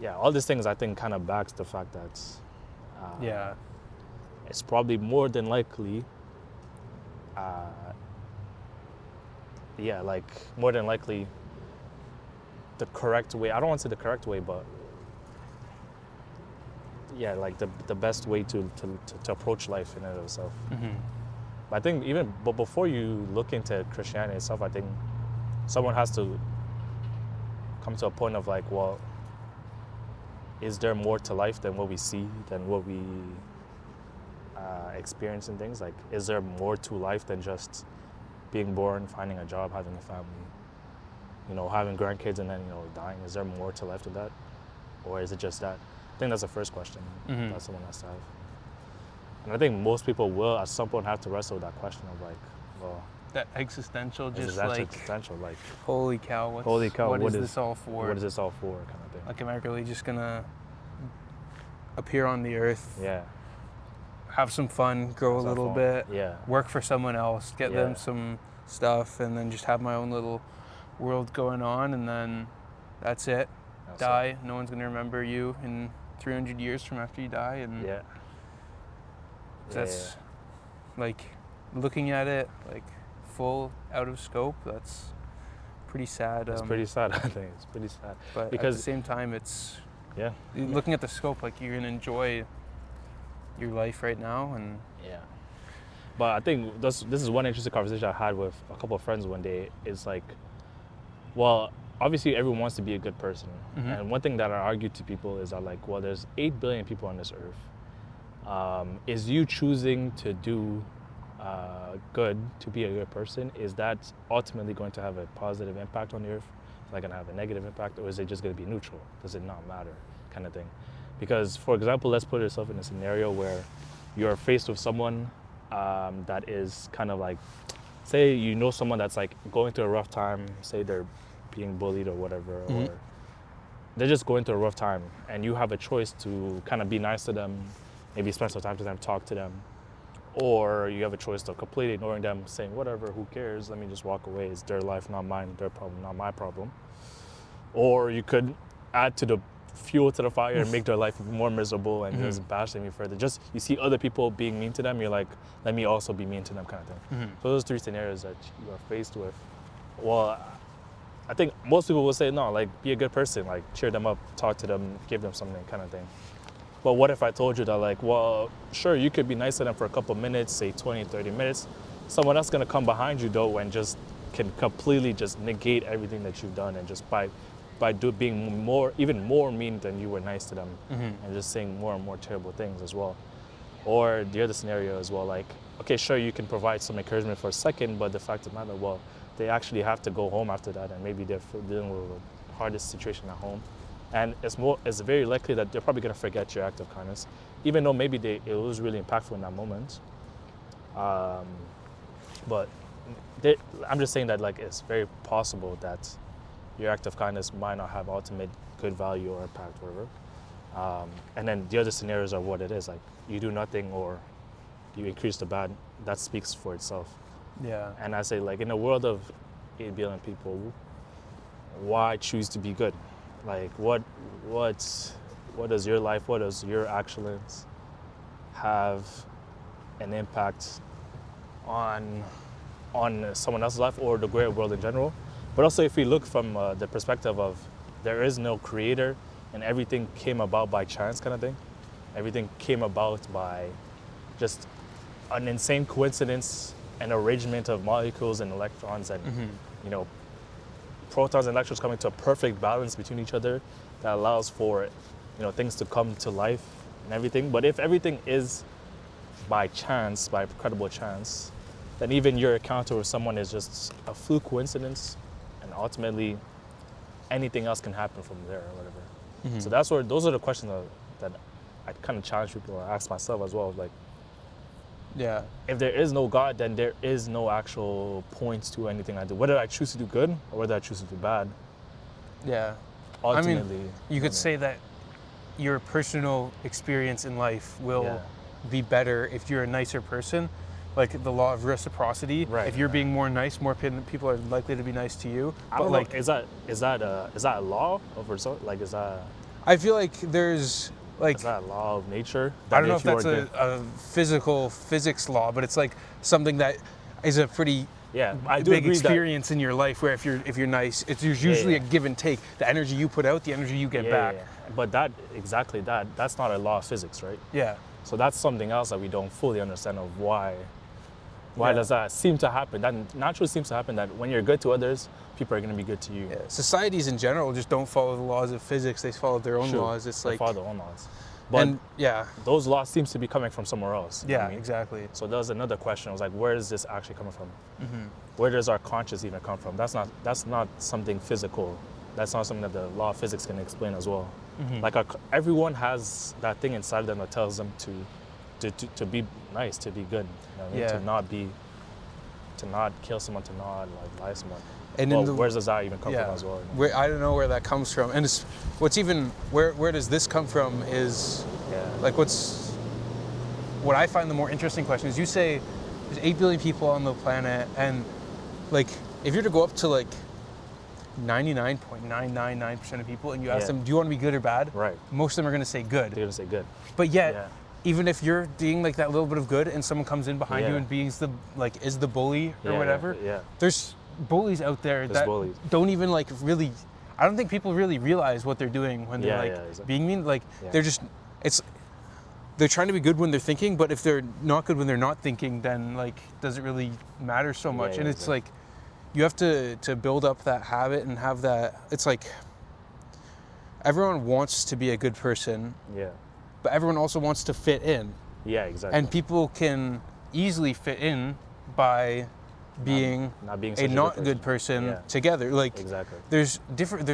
all these things I think kind of backs the fact that it's probably more than likely, the correct way. I don't want to say the correct way, but the best way to approach life in and of itself. But I think but before you look into Christianity itself, I think someone has to come to a point of well, is there more to life than what we see, than what we experience in things? Is there more to life than just being born, finding a job, having a family, having grandkids, and then dying? Is there more to life to that, or is it just that? I think that's the first question that someone has to have. And I think most people will at some point have to wrestle with that question of like, well, that existential, existential, like, holy cow, what is this all for? What is this all for, kind of thing. Like, am I really just gonna appear on the earth? Yeah. Have some fun, grow a little bit. Yeah. Work for someone else, get them some stuff, and then just have my own little world going on, and then that's it. Die. No one's gonna remember you in 300 years from after you die, and that's like looking at it like full out of scope. That's pretty sad. It's pretty sad. I think it's pretty sad. But because at the same time, it's looking at the scope, like you're gonna enjoy your life right now, and But I think this is one interesting conversation I had with a couple of friends one day. Is like, well, obviously everyone wants to be a good person, and one thing that I argue to people is that, like, well, there's 8 billion people on this earth. Is you choosing to do good, to be a good person, is that ultimately going to have a positive impact on the earth? Is that going to have a negative impact, or is it just going to be neutral? Does it not matter, kind of thing? Because, for example, let's put yourself in a scenario where you're faced with someone that is kind of like, say someone that's like going through a rough time, say they're being bullied or whatever, or they're just going through a rough time, and you have a choice to kind of be nice to them, maybe spend some time to them, talk to them, or you have a choice of completely ignoring them, saying, whatever, who cares, let me just walk away, it's their life, not mine, their problem, not my problem. Or you could add to the fuel to the fire and make their life more miserable and just bash them even further. Just, you see other people being mean to them, you're like, let me also be mean to them, kind of thing. So those 3 scenarios that you are faced with, well, I think most people will say, no, like, be a good person, like, cheer them up, talk to them, give them something, kind of thing. But what if I told you that, like, well, sure, you could be nice to them for a couple minutes, say 20, 30 minutes. Someone else going to come behind you, though, and just can completely just negate everything that you've done, and just by being even more mean than you were nice to them, and just saying more and more terrible things as well. Or the other scenario as well, like, okay, sure, you can provide some encouragement for a second, but the fact of the matter, well, they actually have to go home after that, and maybe they're dealing with the hardest situation at home. And it's very likely that they're probably going to forget your act of kindness, even though maybe it was really impactful in that moment. But I'm just saying that, like, it's very possible that your act of kindness might not have ultimate good value or impact, whatever. And then the other scenarios are what it is, like, you do nothing or you increase the bad. That speaks for itself. Yeah. And I say, like, in a world of 8 billion people, why choose to be good? Like, what does your life, what does your actions have an impact on someone else's life or the greater world in general? But also, if we look from the perspective of there is no creator and everything came about by chance, kind of thing. Everything came about by just an insane coincidence, an arrangement of molecules and electrons and protons and electrons coming to a perfect balance between each other that allows for things to come to life and everything. But if everything is by chance, by incredible chance, then even your encounter with someone is just a fluke coincidence, and ultimately anything else can happen from there or whatever. So those are the questions that I kind of challenge people, or ask myself as well, like, yeah, if there is no God, then there is no actual point to anything I do. Whether I choose to do good or whether I choose to do bad. Yeah. Ultimately, I mean, you could say that your personal experience in life will be better if you're a nicer person. Like the law of reciprocity. Right. If you're being more nice, more people are likely to be nice to you. I don't know. Is that a law of result? Like, is that? I feel like there's like. Is that a law of nature? I don't know if that's a physical physics law, but it's like something that is a pretty I do big agree experience in your life. Where if you're nice, there's usually a give and take. The energy you put out, the energy you get back. Yeah. But that's not a law of physics, right? Yeah. So that's something else that we don't fully understand of why does that seem to happen? That naturally seems to happen, that when you're good to others, people are going to be good to you. Yeah. Societies in general just don't follow the laws of physics. They follow their own laws. It's they like follow their own laws. But and yeah, those laws seems to be coming from somewhere else. You know yeah, what I mean? exactly. So that was another question. I was like, where is this actually coming from? Mm-hmm. Where does our conscious even come from? That's not something physical. That's not something that the law of physics can explain as well. Mm-hmm. Like everyone has that thing inside them that tells them to be nice, to be good, you know what I mean? Yeah. to not kill someone, to not like lie to someone. And Well, in where does that even come from as well? You know? I don't know where that comes from. And it's, what's even, where does this come from is, Yeah. like what I find the more interesting question is, you say there's 8 billion people on the planet, and like, if you were to go up to like 99.999% of people and you ask Yeah. them, do you want to be good or bad? Right. Most of them are going to say good. They're gonna say good. But yet, Yeah. even if you're doing like that little bit of good and someone comes in behind you Yeah. and is the bully or Yeah, whatever, Yeah. there's bullies out there There's that bullies. don't even like really, I don't think people really realize what they're doing when they're Yeah, exactly. being mean. Like Yeah. they're trying to be good when they're thinking, but if they're not good when they're not thinking, then like, does it really matter so much? Yeah, And it's exactly. like, you have to build up that habit and have that, it's like, everyone wants to be a good person, Yeah. but everyone also wants to fit in. Yeah, exactly. And people can easily fit in by being not being a such not good person Yeah. together. Like Exactly. there's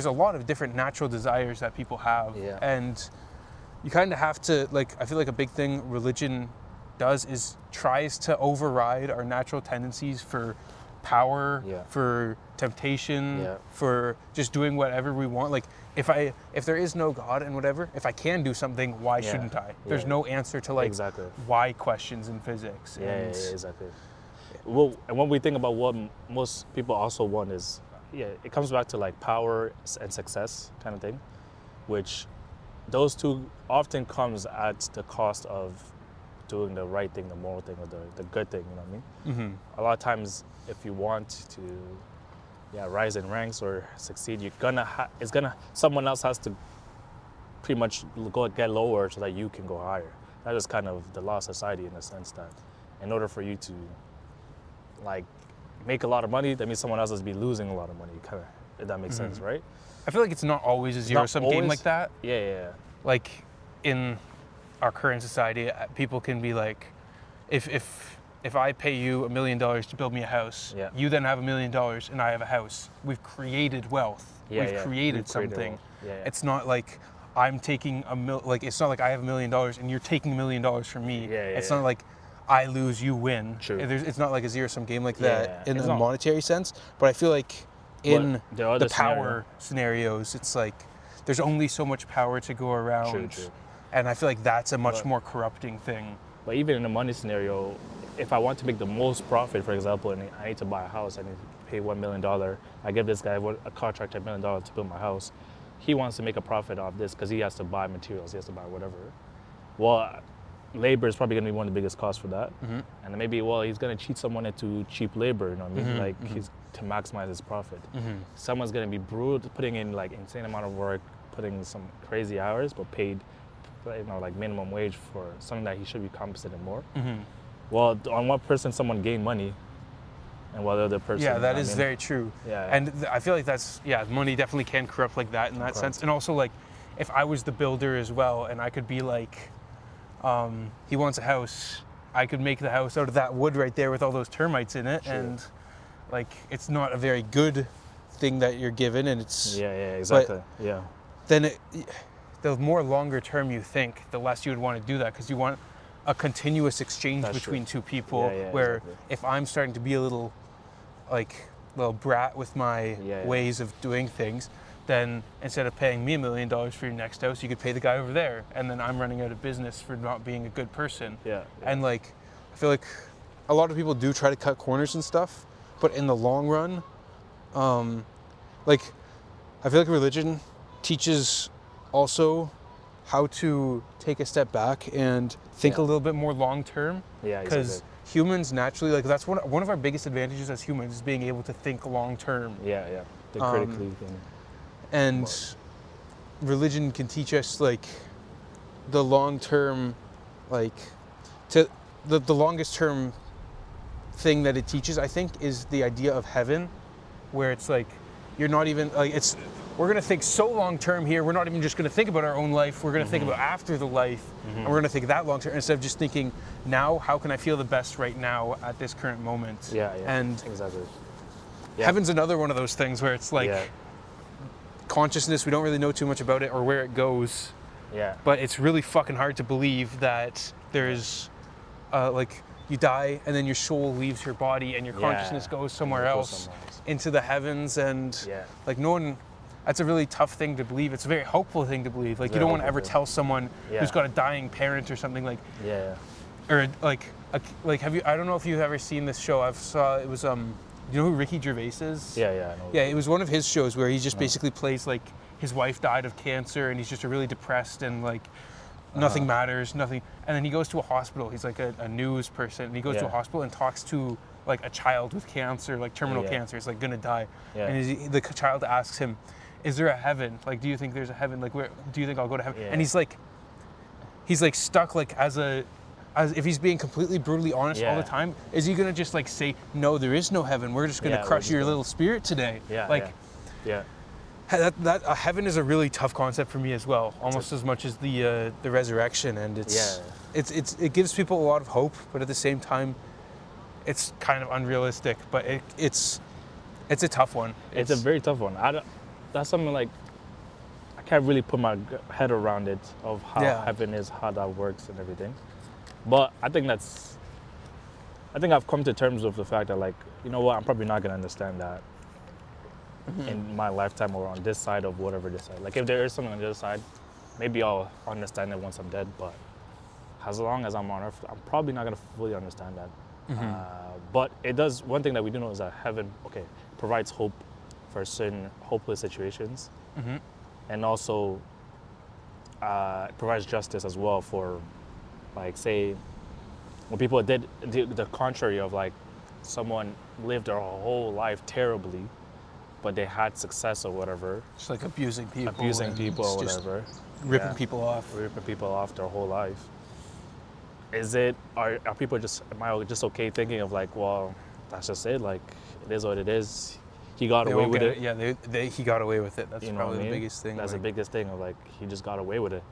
a lot of different natural desires that people have. Yeah. And you kind of have to, like, I feel like a big thing religion does is tries to override our natural tendencies for power, Yeah. for temptation, Yeah. for just doing whatever we want. Like if there is no God and whatever, if I can do something, why Yeah. shouldn't I? There's Yeah. no answer to like Exactly. why questions in physics. Yeah, And exactly. Well, and when we think about what most people also want is, it comes back to like power and success kind of thing, which those two often comes at the cost of doing the right thing, the moral thing, or the good thing, you know what I mean? Mm-hmm. A lot of times, if you want to, rise in ranks or succeed, someone else has to pretty much go get lower so that you can go higher. That is kind of the law of society in the sense that in order for you to like make a lot of money, that means someone else has to be losing a lot of money, kind of, if that makes sense, right? I feel like it's not always a Not zero-sum game always. like that. Yeah. Like in our current society, people can be like, if I pay you $1 million to build me a house, Yeah. you then have $1 million and I have a house. We've created wealth. Yeah, We've yeah. created We've created something. wealth. Yeah. It's not like I'm taking it's not like I have $1 million and you're taking $1 million from me. Yeah, it's yeah. not like I lose, you win. True. It's not like a zero-sum game like Yeah, that yeah. in It's a not. monetary sense. But I feel like in But there are other the power scenarios, it's like there's only so much power to go around. True. And I feel like that's a much But- more corrupting thing. But even in a money scenario, if I want to make the most profit, for example, and I need to buy a house, I need to pay $1 million. I give this guy a contract $1 million to build my house. He wants to make a profit off this because he has to buy materials, he has to buy whatever. Well, labor is probably going to be one of the biggest costs for that. Mm-hmm. And then maybe, he's going to cheat someone into cheap labor, you know what I mean? He's to maximize his profit. Mm-hmm. Someone's going to be brutal, putting in like insane amount of work, putting some crazy hours, but paid, like minimum wage for something that he should be compensated more. Mm-hmm. Well, on one person, someone gained money, and while the other person, Yeah, that is very true. Yeah. And I feel like money definitely can corrupt like that in that sense. And also, like, if I was the builder as well, and I could be like, he wants a house, I could make the house out of that wood right there with all those termites in it, Sure. and like, it's not a very good thing that you're given, and it's Yeah, exactly. Yeah. then the more longer term you think, the less you would want to do that, because you want a continuous exchange That's between true. two people, Yeah, where exactly. if I'm starting to be a little brat with my Yeah. ways of doing things, then instead of paying me $1 million for your next house, you could pay the guy over there, and then I'm running out of business for not being a good person. Yeah. And like, I feel like a lot of people do try to cut corners and stuff, but in the long run, I feel like religion teaches also how to take a step back and think a little bit more long term. Yeah, Because exactly. humans naturally, like, that's one of our biggest advantages as humans, is being able to think long term. Yeah. The critically thing. And religion can teach us like the long term, like to the longest term thing that it teaches, I think, is the idea of heaven, where it's like you're not even like, it's we're going to think so long term here. We're not even just going to think about our own life. We're going to think about after the life, and we're going to think that long term instead of just thinking now. How can I feel the best right now at this current moment? Yeah. And Exactly. heaven's another one of those things where it's like consciousness. We don't really know too much about it or where it goes. Yeah. But it's really fucking hard to believe that there's like you die and then your soul leaves your body and your consciousness goes somewhere else into the heavens, and like no one. That's a really tough thing to believe. It's a very hopeful thing to believe. Like you don't want to ever tell someone who's got a dying parent or something like. Yeah. Or like have you? I don't know if you've ever seen this show. It was you know who Ricky Gervais is? Yeah, I know. Yeah, it was one of his shows where he just basically plays like his wife died of cancer and he's just a really depressed and like nothing matters, nothing. And then he goes to a hospital. He's like a news person, and he goes to a hospital and talks to like a child with cancer, like terminal cancer. He's like gonna die, and the child asks him, "Is there a heaven? Like, do you think there's a heaven? Like, where do you think I'll go to heaven?" And he's like stuck like as if he's being completely brutally honest all the time. Is he gonna just like say, "No, there is no heaven. We're just gonna crush your little spirit today"? That heaven is a really tough concept for me as well, almost as much as the resurrection, and it gives people a lot of hope, but at the same time, it's kind of unrealistic. But it's a tough one. It's a very tough one. That's something like I can't really put my head around it of how heaven is, how that works, and everything. But I think I've come to terms with the fact that like, you know what, I'm probably not gonna understand that. In my lifetime or on this side of whatever this side. Like if there is something on the other side, maybe I'll understand it once I'm dead, but as long as I'm on earth, I'm probably not gonna fully understand that. But it does, one thing that we do know is that heaven, provides hope for certain hopeless situations. And also it provides justice as well for like say, when people did the contrary of like someone lived their whole life terribly, but they had success or whatever. Just like abusing people or whatever. Ripping people off. Ripping people off their whole life. Are people am I just okay thinking of like, well, that's just it, like, it is what it is. He got away with it. Yeah, he got away with it. That's probably the biggest thing. That's the biggest thing of like, he just got away with it.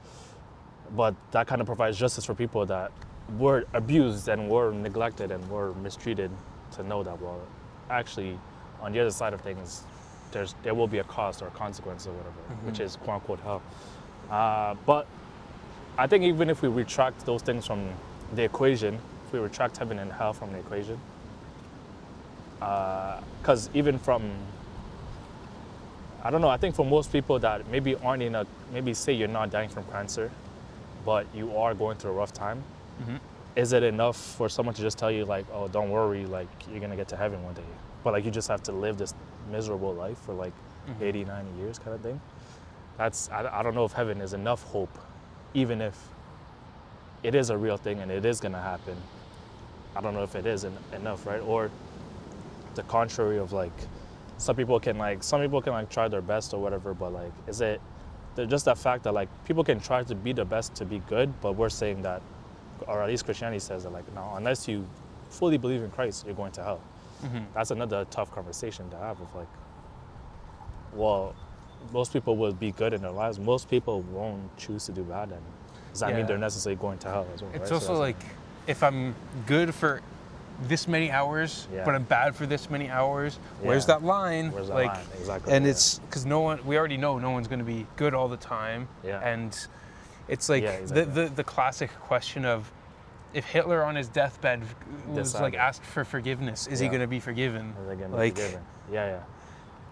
But that kind of provides justice for people that were abused and were neglected and were mistreated, to know that, well, actually, on the other side of things, there will be a cost or a consequence or whatever, which is quote unquote hell. But I think even if we retract those things from the equation, if we retract heaven and hell from the equation, because even from, I don't know, I think for most people that maybe aren't maybe say you're not dying from cancer, but you are going through a rough time, is it enough for someone to just tell you like, oh, don't worry, like you're gonna get to heaven one day, but like you just have to live this miserable life for like 80, 90 years kind of thing? I don't know if heaven is enough hope, even if it is a real thing and it is gonna happen. I don't know if it is enough, right? Or the contrary of like, some people can try their best or whatever, but like, is it just that fact that like people can try to be their best to be good, but we're saying that, or at least Christianity says that like, no, unless you fully believe in Christ, you're going to hell. That's another tough conversation to have of like, well, most people will be good in their lives. Most people won't choose to do bad, and does that mean they're necessarily going to hell as well? It's right? also like, if I'm good for this many hours, but I'm bad for this many hours, where's that line? Where's that like, line? Exactly. And it's because we already know no one's going to be good all the time. And it's like the classic question of, if Hitler on his deathbed was like asked for forgiveness, is he going to be forgiven? Is he gonna like, be forgiven? Yeah.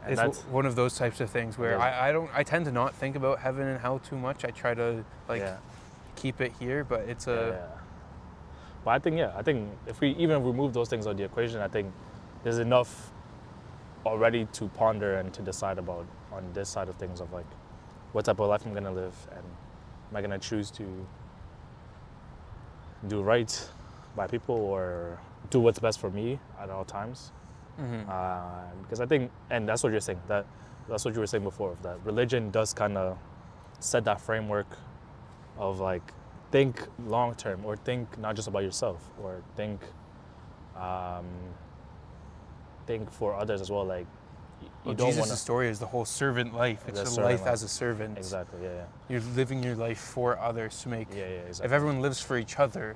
And it's one of those types of things where I tend to not think about heaven and hell too much. I try to keep it here, but it's But I think if we even remove those things out of the equation, I think there's enough already to ponder and to decide about on this side of things of like, what type of life I'm gonna live, and am I gonna choose to do right by people or do what's best for me at all times? Because I think, and that's what you're saying, that's what you were saying before, that religion does kind of set that framework of like, think long term, or think not just about yourself, or think for others as well. Like, you don't Jesus' want story is the whole servant life. It's a life as a servant. Exactly. Yeah. You're living your life for others to make. Yeah. Exactly. If everyone lives for each other,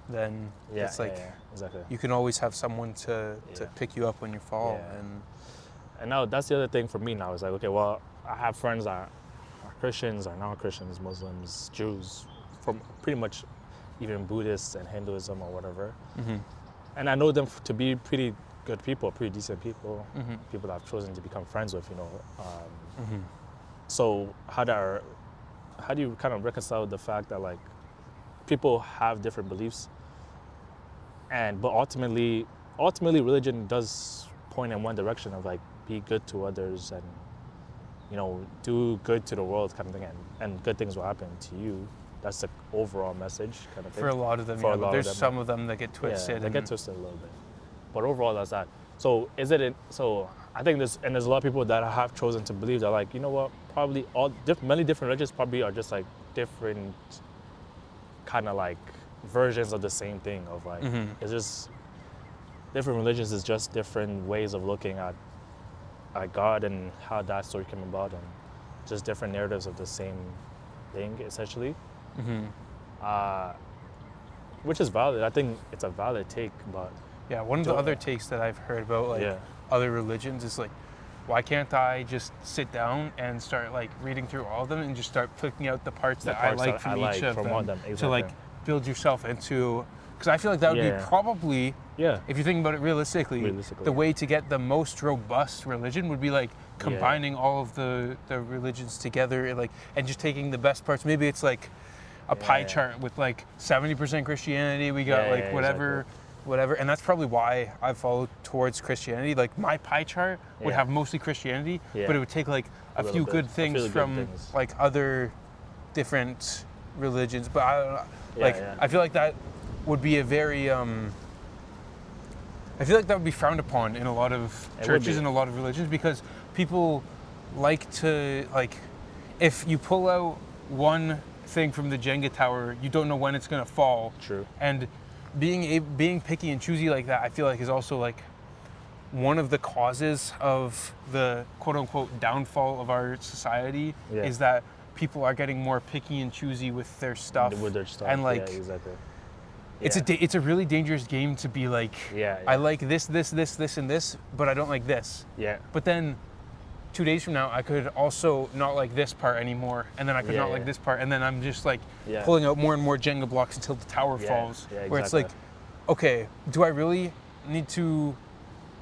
then it's like exactly. you can always have someone to pick you up when you fall. Yeah. And now that's the other thing for me now. Is like, okay, well, I have friends that are Christians, are non-Christians, Muslims, Jews, from pretty much even Buddhists and Hinduism or whatever. Mm-hmm. And I know them to be pretty good people, pretty decent people, mm-hmm. people that I've chosen to become friends with, Mm-hmm. So how do you kind of reconcile the fact that like people have different beliefs, but ultimately religion does point in one direction of like be good to others and do good to the world kind of thing, and good things will happen to you. That's the overall message kind of thing. For a lot of them, but there's some of them that get twisted. Yeah, they get twisted a little bit. But overall, that's that. So I think there's a lot of people that have chosen to believe that, like, you know what, probably many different religions probably are just like different kind of like versions of the same thing of like, mm-hmm. it's just different religions is just different ways of looking at God and how that story came about, and just different narratives of the same thing essentially. Mm-hmm. Which is valid. I think it's a valid take, but yeah, one of the other takes that I've heard about like other religions is like, why can't I just sit down and start like reading through all of them and just start picking out the parts that I like from each of them exactly. to like build yourself into, because I feel like that would be probably, if you think about it realistically, the way to get the most robust religion would be like combining all of the religions together, like, and just taking the best parts. Maybe it's like a pie chart with like 70% Christianity, we got like whatever, and that's probably why I follow towards Christianity. Like my pie chart would have mostly Christianity, but it would take like a few good things from like other different religions. But I don't know, I feel like that would be a very I feel like that would be frowned upon in a lot of churches and a lot of religions, because people like to, like, if you pull out one thing from the Jenga tower, you don't know when it's going to fall. True. And being picky and choosy like that, I feel like is also like one of the causes of the quote unquote downfall of our society, is that people are getting more picky and choosy with their stuff. And like, exactly. It's a really dangerous game to be like, I like this, and this, but I don't like this. Yeah. But then 2 days from now, I could also not like this part anymore, and then I could not like this part, and then I'm just like pulling out more and more Jenga blocks until the tower falls. Yeah, exactly. Where it's like, okay, do I really need to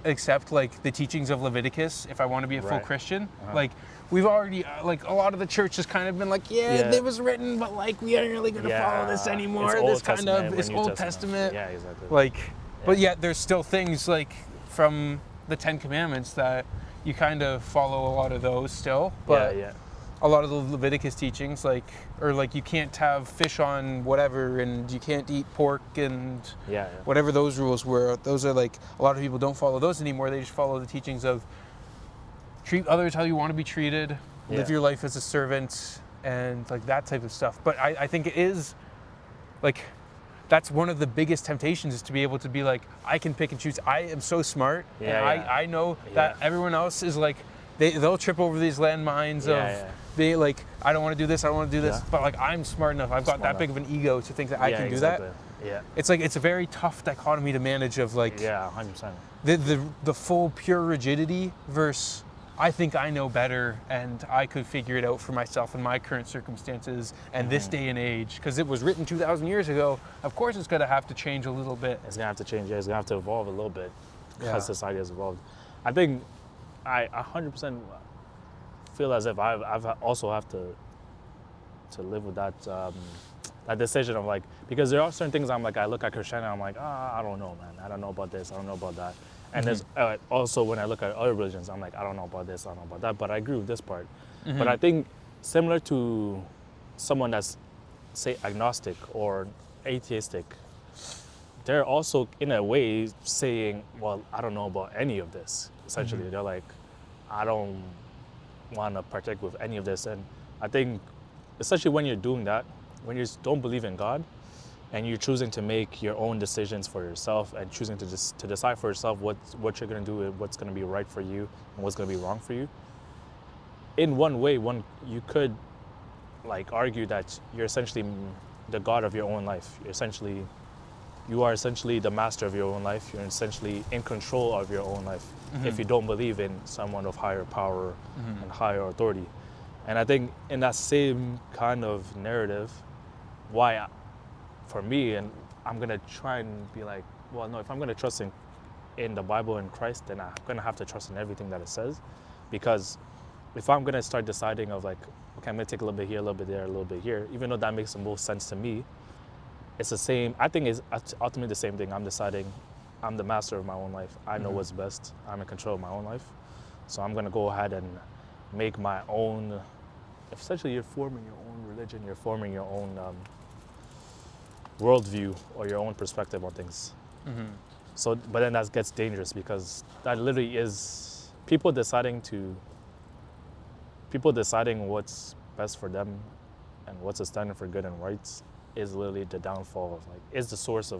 accept like the teachings of Leviticus if I want to be a full Christian? Uh-huh. Like, we've already like a lot of the church has kind of been like, it was written, but like we aren't really gonna follow this anymore. It's Old Testament. Yeah, exactly. Like, but yet there's still things like from the 10 Commandments that you kind of follow a lot of those still. But a lot of the Leviticus teachings, like, or like you can't have fish on whatever, and you can't eat pork, and whatever those rules were. Those are like, a lot of people don't follow those anymore. They just follow the teachings of treat others how you want to be treated, live your life as a servant, and like that type of stuff. But I think it is like, that's one of the biggest temptations, is to be able to be like, I can pick and choose. I am so smart, and I know that everyone else is like, they'll trip over these landmines of being like, I don't want to do this, I don't want to do this, but like, I'm smart enough. I've got that big of an ego to think that I can do that. Yeah. It's like, it's a very tough dichotomy to manage of like, 100%. The full pure rigidity versus, I think I know better and I could figure it out for myself in my current circumstances and this day and age, because it was written 2,000 years ago. Of course it's going to have to change a little bit. It's going to have to change, it's going to have to evolve a little bit because society has evolved. I think I 100% feel as if I've also have to live with that that decision of like, because there are certain things I'm like, I look at Christianity, I'm like, I don't know, man. I don't know about this, I don't know about that. And there's also when I look at other religions, I'm like, I don't know about this, I don't know about that, but I agree with this part. But I think similar to someone that's, say, agnostic or atheistic, they're also in a way saying, well, I don't know about any of this. Essentially, they're like, I don't want to partake with any of this. And I think, especially when you're doing that, when you don't believe in God, and you're choosing to make your own decisions for yourself and choosing to decide for yourself what you're going to do, what's going to be right for you and what's going to be wrong for you. In one way, you could like argue that you're essentially the god of your own life. You are essentially the master of your own life. You're essentially in control of your own life if you don't believe in someone of higher power and higher authority. And I think in that same kind of narrative, for me, and I'm gonna try and be like, well, no, if I'm gonna trust in the Bible and Christ, then I'm gonna have to trust in everything that it says, because if I'm gonna start deciding of like, okay, I'm gonna take a little bit here, a little bit there, a little bit here, even though that makes the most sense to me, it's the same. I think it's ultimately the same thing. I'm deciding, I'm the master of my own life. I know what's best. I'm in control of my own life, so I'm gonna go ahead and make my own. Essentially, you're forming your own religion. You're forming your own worldview or your own perspective on things. So, but then that gets dangerous, because that literally is people deciding what's best for them and what's a standard for good and rights is literally the downfall of it's the source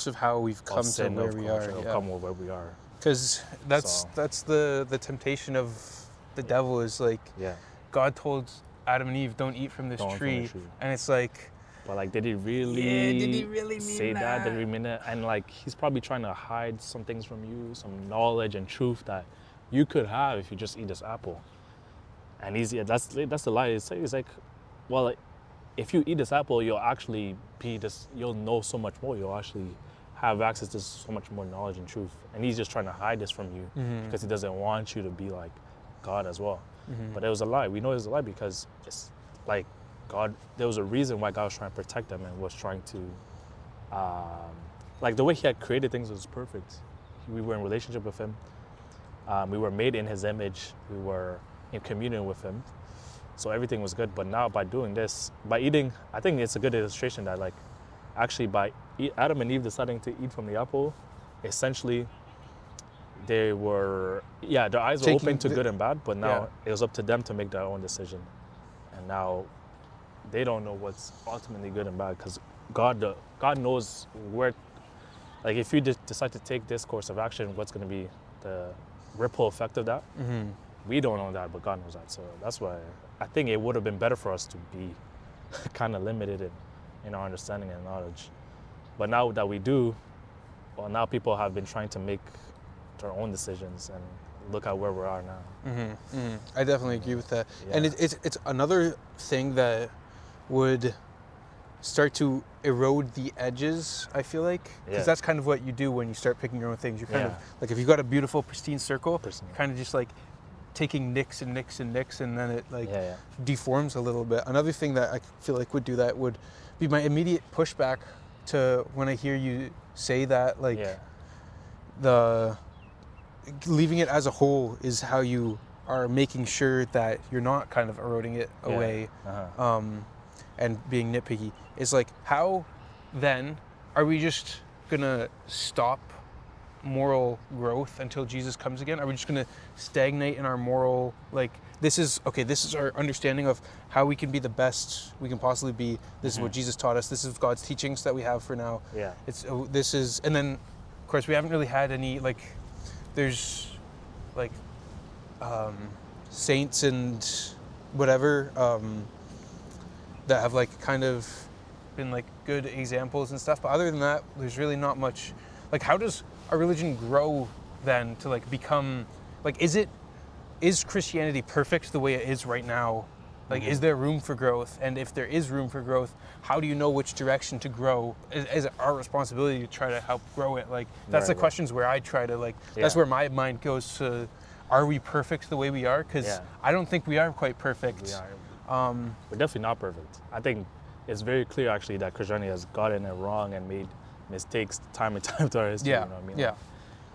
of how we've come to where we are. Come where we are. Because that's the temptation of the devil is like, God told Adam and Eve, don't eat from this tree. And it's like, but like, did he really say that? Did he really mean that? And like, he's probably trying to hide some things from you, some knowledge and truth that you could have if you just eat this apple. And that's the lie. It's like, well, if you eat this apple, you'll actually you'll know so much more. You'll actually have access to so much more knowledge and truth. And he's just trying to hide this from you because he doesn't want you to be like God as well. But it was a lie. We know it was a lie because it's like God, there was a reason why God was trying to protect them and was trying to, like the way he had created things was perfect. We were in relationship with him. We were made in his image. We were in communion with him. So everything was good. But now by doing this, by eating, I think it's a good illustration that like, actually by Adam and Eve deciding to eat from the apple, essentially they were, their eyes were open to good and bad, but now it was up to them to make their own decision. And now they don't know what's ultimately good and bad, because God knows where, like if you decide to take this course of action, what's going to be the ripple effect of that. We don't know that, but God knows that. So that's why I think it would have been better for us to be kind of limited in our understanding and knowledge. But now that we do, well, now people have been trying to make their own decisions and look at where we are now. I definitely agree with that. And it's another thing that would start to erode the edges, I feel like. Because that's kind of what you do when you start picking your own things. You're kind of, like if you've got a beautiful, pristine circle, you're kind of just like taking nicks and nicks and nicks, and then it like deforms a little bit. Another thing that I feel like would do that would be my immediate pushback to when I hear you say that, like the leaving it as a whole is how you are making sure that you're not kind of eroding it away and being nitpicky. It's like, how then are we just gonna stop moral growth until Jesus comes again? Are we just gonna stagnate in our moral, like, this is our understanding of how we can be the best we can possibly be. This is what Jesus taught us. This is God's teachings that we have for now. And then of course we haven't really had any, like, there's like saints and whatever that have like kind of been like good examples and stuff, but other than that there's really not much. Like, how does our religion grow then to like become, like, is Christianity perfect the way it is right now? Like, is there room for growth? And if there is room for growth, how do you know which direction to grow? Is it our responsibility to try to help grow it? Like, that's the questions where I try to, like, that's where my mind goes to, are we perfect the way we are? Because I don't think we are quite perfect. We are. We're definitely not perfect. I think it's very clear, actually, that Christianity has gotten it wrong and made mistakes time and time throughout history. You know what I mean? Like,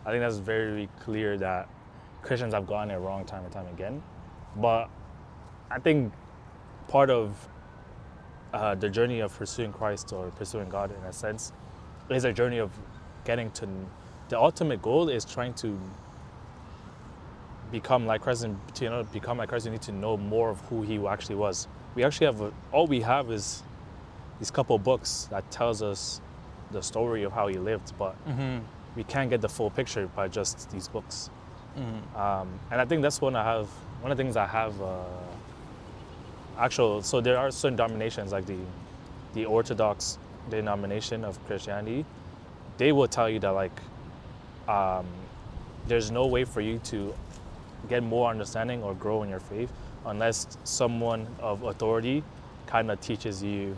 I think that's very clear that Christians have gotten it wrong time and time again. But I think part of the journey of pursuing Christ or pursuing God, in a sense, is a journey of getting to, the ultimate goal is trying to become like Christ, and to become like Christ, you need to know more of who he actually was. We actually have all we have is these couple books that tells us the story of how he lived, but we can't get the full picture by just these books. And I think that's one of the things I have so there are certain denominations like the Orthodox denomination of Christianity. They will tell you that like there's no way for you to get more understanding or grow in your faith unless someone of authority kind of teaches you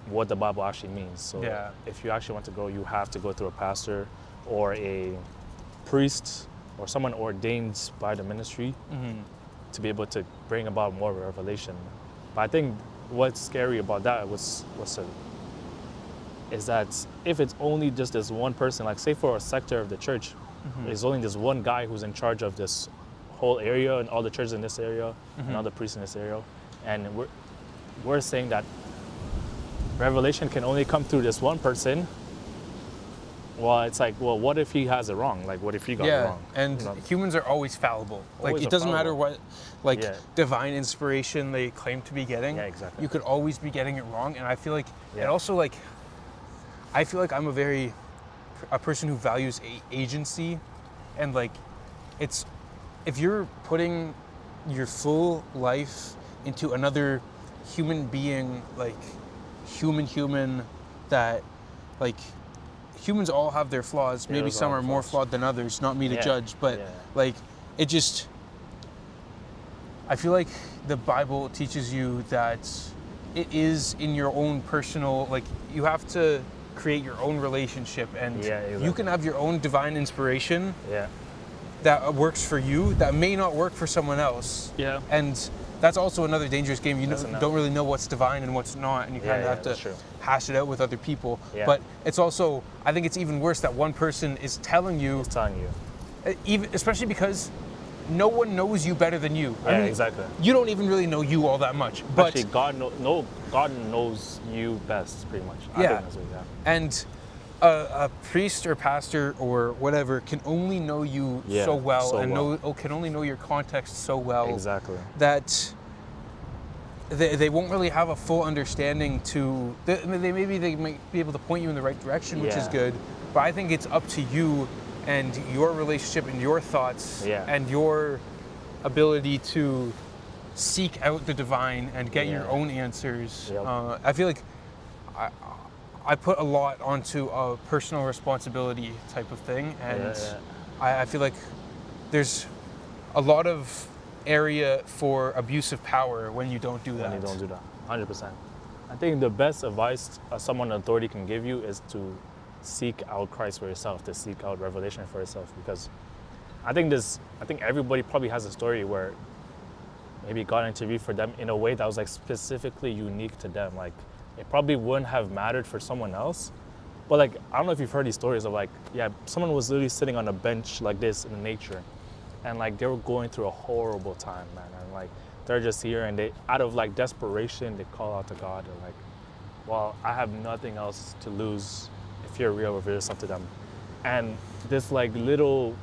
what the Bible actually means. So if you actually want to grow, you have to go through a pastor or a priest or someone ordained by the ministry to be able to bring about more revelation. But I think what's scary about that is that if it's only just this one person, like say for a sector of the church, there's only this one guy who's in charge of this whole area and all the churches in this area and all the priests in this area, and we're saying that revelation can only come through this one person. Well, it's like, well, what if he has it wrong? Like, what if he got it wrong? And humans are always fallible. Like, it doesn't matter what, divine inspiration they claim to be getting. Yeah, exactly. You could always be getting it wrong. And I feel like, it also, like, I feel like I'm a person who values agency. And, like, if you're putting your full life into another human being, like, human, that, like, humans all have their flaws. Maybe some are more flawed than others. Not me to judge, but like I feel like the Bible teaches you that it is in your own personal, like you have to create your own relationship, and you can have your own divine inspiration that works for you that may not work for someone else. Yeah. And that's also another dangerous game. You don't really know what's divine and what's not, and you kind of have to hash it out with other people. Yeah. But it's also, I think it's even worse that one person is telling you. Even, especially because no one knows you better than you. Yeah, I mean, exactly. You don't even really know you all that much. But actually, God knows you best, pretty much. And a priest or pastor or whatever can only know you so well, can only know your context so well. Exactly. That they won't really have a full understanding to. They might be able to point you in the right direction, which is good. But I think it's up to you and your relationship and your thoughts and your ability to seek out the divine and get your own answers. Yep. I feel like I put a lot onto a personal responsibility type of thing, and I feel like there's a lot of area for abuse of power when you don't do that. When you don't do that, 100%. I think the best advice someone in authority can give you is to seek out Christ for yourself, to seek out revelation for yourself, because I think everybody probably has a story where maybe God intervened for them in a way that was like specifically unique to them. Like, it probably wouldn't have mattered for someone else. But like, I don't know if you've heard these stories of like, someone was literally sitting on a bench like this in nature, and like they were going through a horrible time, man. And like, they're just here, and they, out of like desperation, they call out to God. They're like, well, I have nothing else to lose. If you're real, reveal yourself to them. And this like little,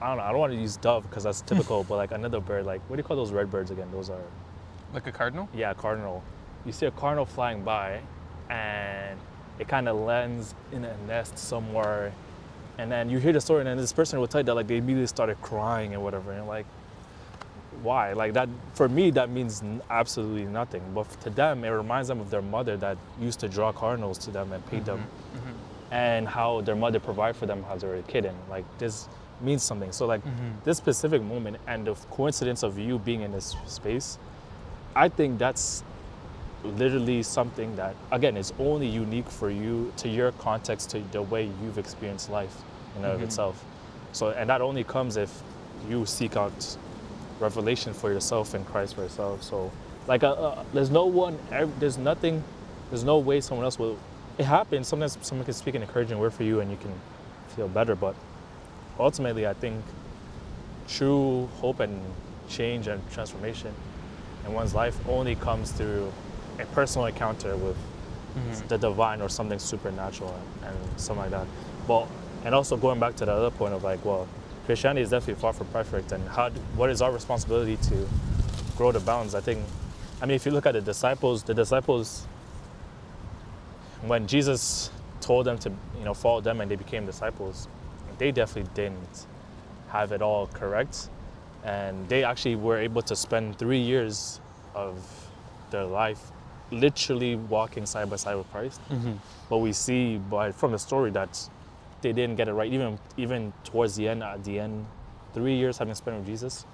I don't want to use dove because that's typical, but like another bird, like, what do you call those red birds again? Those are... Like a cardinal? Yeah, a cardinal. You see a cardinal flying by, and it kind of lands in a nest somewhere, and then you hear the story, and then this person will tell you that like they immediately started crying and whatever, and like, why? Like that, for me, that means absolutely nothing. But to them, it reminds them of their mother that used to draw cardinals to them and paint them, and how their mother provided for them as they were a kid, and like this means something. So like this specific moment and the coincidence of you being in this space, I think that's literally something that, again, is only unique for you, to your context, to the way you've experienced life in and of itself. So, and that only comes if you seek out revelation for yourself and Christ for yourself. So like there's no way someone else will. It happens sometimes. Someone can speak an encouraging word for you and you can feel better, but ultimately I think true hope and change and transformation in one's life only comes through a personal encounter with the divine or something supernatural and something like that. But, and also going back to the other point of like, well, Christianity is definitely far from perfect, and what is our responsibility to grow the bounds? I think I mean, if you look at the disciples, when Jesus told them to, follow them and they became disciples, they definitely didn't have it all correct. And they actually were able to spend 3 years of their life literally walking side by side with Christ. But we see from the story that they didn't get it right. Even towards the end, at the end, 3 years having spent with Jesus,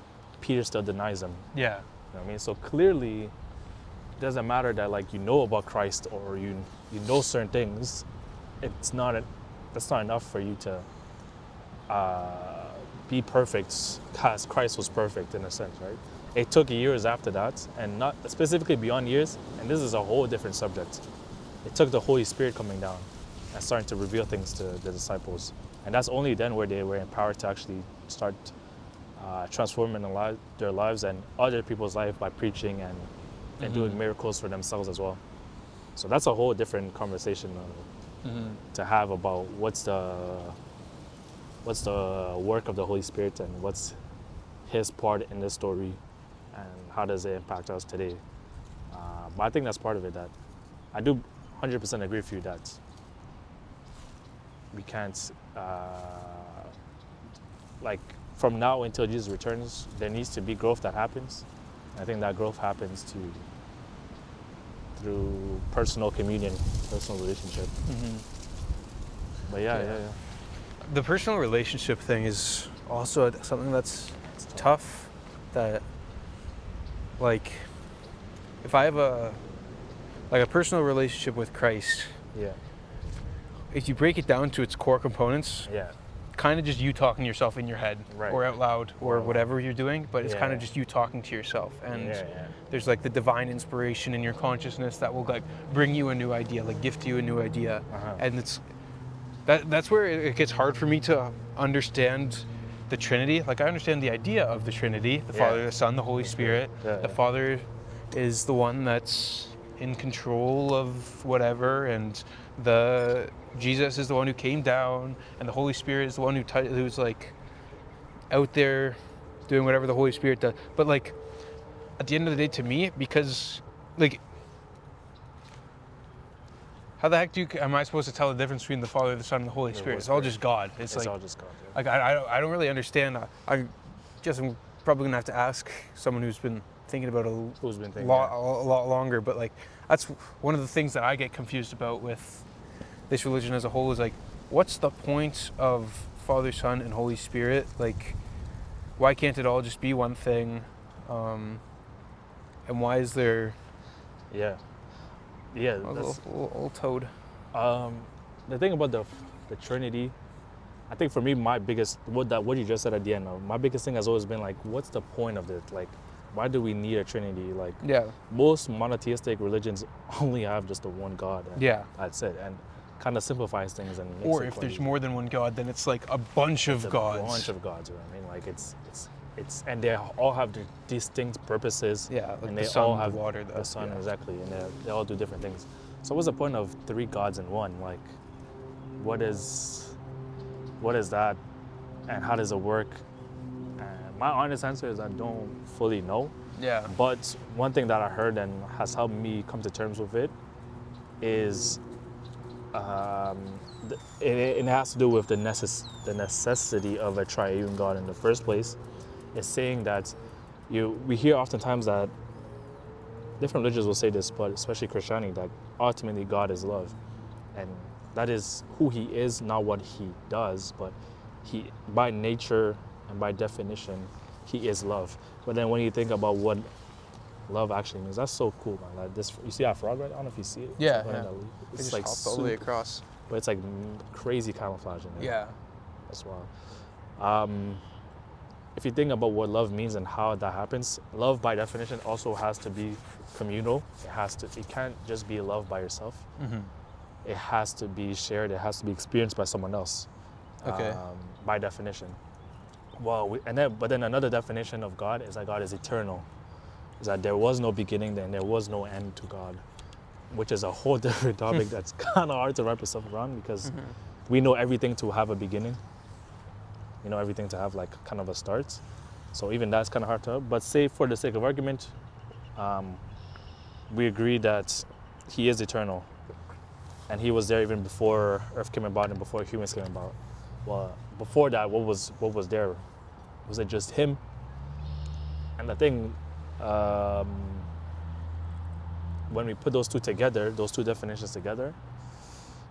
Peter still denies him. Yeah. You know what I mean? So clearly, it doesn't matter that about Christ or you know certain things. That's not enough for you to be perfect, as Christ was perfect in a sense, right? It took years after that, and not specifically beyond years, and this is a whole different subject. It took the Holy Spirit coming down and starting to reveal things to the disciples. And that's only then where they were empowered to actually start transforming their lives and other people's life by preaching and doing miracles for themselves as well. So that's a whole different conversation to have about what's the work of the Holy Spirit and what's his part in this story and how does it impact us today. But I think that's part of it, that I do 100% agree with you that we can't, from now until Jesus returns, there needs to be growth that happens. I think that growth happens through personal communion, personal relationship. But yeah. The personal relationship thing is also something that's tough. That, if I have a personal relationship with Christ, if you break it down to its core components, kind of just you talking to yourself in your head, or out loud, or whatever you're doing, but it's kind of just you talking to yourself, and there's the divine inspiration in your consciousness that will bring you a new idea, gift you a new idea, and that's where it gets hard for me to understand the Trinity. I understand the idea of the Trinity, the Father, the Son, the Holy Spirit. The Father is the one that's in control of whatever, and Jesus is the one who came down, and the Holy Spirit is the one who's out there doing whatever the Holy Spirit does. But at the end of the day, to me, because how the heck am I supposed to tell the difference between the Father, the Son, and the Holy Spirit? It's all just God. It's all just God. I don't really understand. I guess I'm probably gonna have to ask someone who's been thinking about it a lot longer. But that's one of the things that I get confused about with this religion as a whole is what's the point of Father, Son, and Holy Spirit? Why can't it all just be one thing? And why is there? Yeah, that's old toad. The thing about the Trinity, I think for me, my biggest what you just said at the end, my biggest thing has always been what's the point of it? Why do we need a Trinity? Most monotheistic religions only have just the one God. And that's it. And kind of simplifies things and makes or if there's more than one God, then it's a bunch of gods. A bunch of gods, you know what I mean? It's and they all have distinct purposes. And the they sun, all have the water, the sun, exactly, and they all do different things. So what's the point of 3 gods in one? What is that, and how does it work? And my honest answer is I don't fully know. But one thing that I heard and has helped me come to terms with it is it has to do with the necessity of a triune God in the first place. It's saying that we hear oftentimes that different religions will say this, but especially Christianity, that ultimately God is love. And that is who he is, not what he does, but he, by nature and by definition, he is love. But then when you think about what love actually means, that's so cool, man. You see that frog right? I don't know if you see it. It's hopped all the way across. But it's crazy camouflage in there. That's wild. If you think about what love means and how that happens, love by definition also has to be communal. It can't just be love by yourself. It has to be shared. It has to be experienced by someone else. By definition. But then another definition of God is that God is eternal. Is that there was no beginning, then there was no end to God, which is a whole different topic that's kind of hard to wrap yourself around, because we know everything to have a beginning. We know everything to have kind of a start. So even that's kind of hard to, but say for the sake of argument, we agree that he is eternal, and he was there even before Earth came about and before humans came about. Well, before that, what was there? Was it just him? And the thing, when we put those two together, those two definitions together,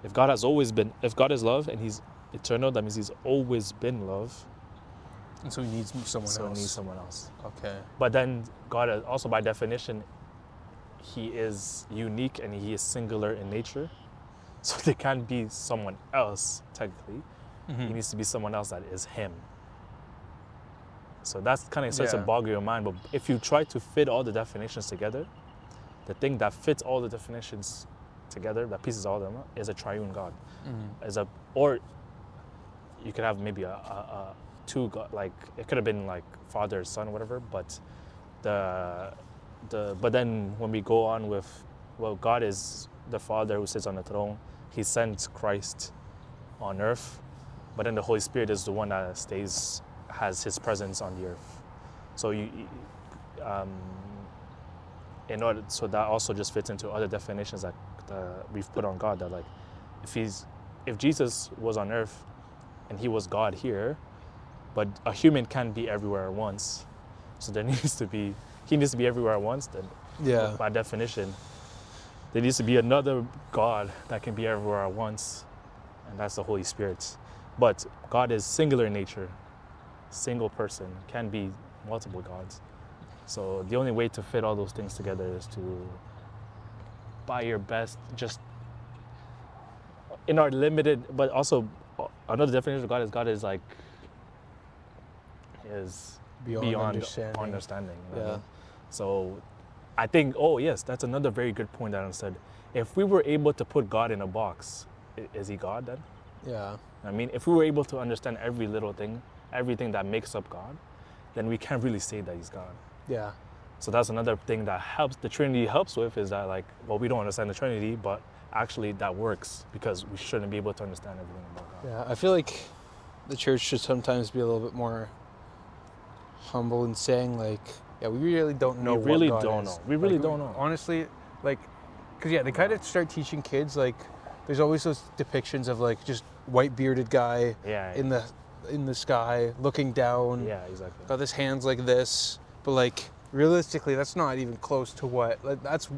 if God is love and he's eternal, that means he's always been love. And so he needs someone else. So he needs someone else. Okay. But then God is also, by definition, he is unique and he is singular in nature. So there can't be someone else, technically. Mm-hmm. He needs to be someone else that is him. So that's kind of starts to bog your mind. But if you try to fit all the definitions together, the thing that fits all the definitions together, that pieces all of them up, is a triune God. Mm-hmm. Or you could have maybe a two God, like it could have been like Father, Son, whatever. But but then when we go on with, well, God is the Father who sits on the throne. He sent Christ on earth, but then the Holy Spirit is the one that has his presence on the earth. So so that also just fits into other definitions that we've put on God. That like, if Jesus was on earth and he was God here, but a human can't be everywhere at once, so he needs to be everywhere at once. Then, by definition, there needs to be another God that can be everywhere at once, and that's the Holy Spirit. But God is singular in nature, single person, can be multiple gods. So the only way to fit all those things together is to, by your best, just in our limited, but also another definition of God is like, is beyond understanding. You know? So I think, that's another very good point that I said. If we were able to put God in a box, is he God then? Yeah. I mean, if we were able to understand every little thing, everything that makes up God, then we can't really say that he's God. Yeah. So that's another thing that the Trinity helps with, is that like, well, we don't understand the Trinity, but actually that works because we shouldn't be able to understand everything about God. Yeah, I feel like the church should sometimes be a little bit more humble in saying like, we really don't know what God is. We really don't know. Honestly, like, because they kind of start teaching kids, like, there's always those depictions of like just white bearded guy in the sky looking down. Yeah, exactly. Got his hands like this, but like realistically, that's not even close to what. Like, that's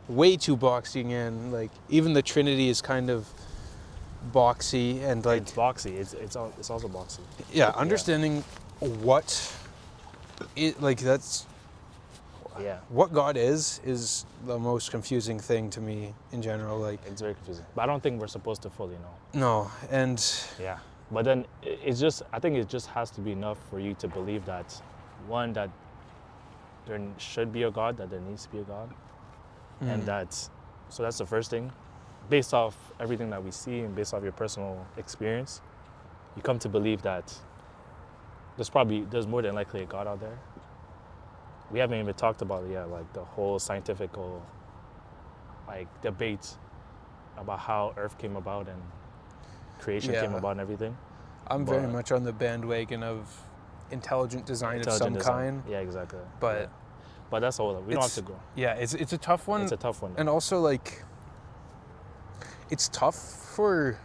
way too boxing in. Like even the Trinity is kind of boxy and like it's boxy. It's also boxy. Yeah, understanding what it like that's. Yeah. What God is the most confusing thing to me in general. Like it's very confusing, but I don't think we're supposed to fully know. No, and yeah, but then I think it just has to be enough for you to believe that, one, that there should be a God, that there needs to be a God, and so that's the first thing. Based off everything that we see and based off your personal experience, you come to believe that there's more than likely a God out there. We haven't even talked about it yet, like the whole scientific like debate about how Earth came about and creation came about and everything. I'm very much on the bandwagon of intelligent design of some kind. Yeah, exactly. But that's all. We don't have to go. Yeah, it's a tough one. It's a tough one. And also like it's tough for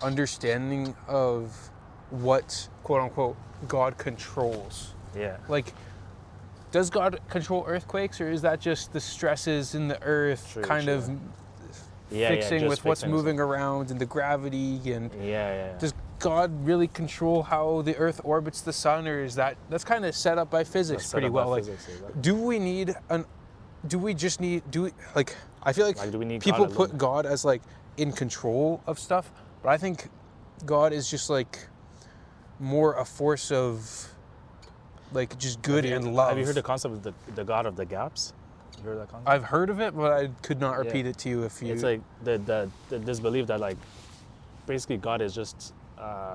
understanding of what quote unquote God controls. Yeah. Like, does God control earthquakes, or is that just the stresses in the earth fixing with what's moving around and the gravity and does God really control how the earth orbits the sun, or is that's kind of set up by physics pretty well? Like, do we I feel like people put God as like in control of stuff, but I think God is just like more a force of like just good and love. Have you heard the concept of the God of the gaps? You heard that concept? I've heard of it, but I could not repeat it to you if you... It's like this belief that like basically God is just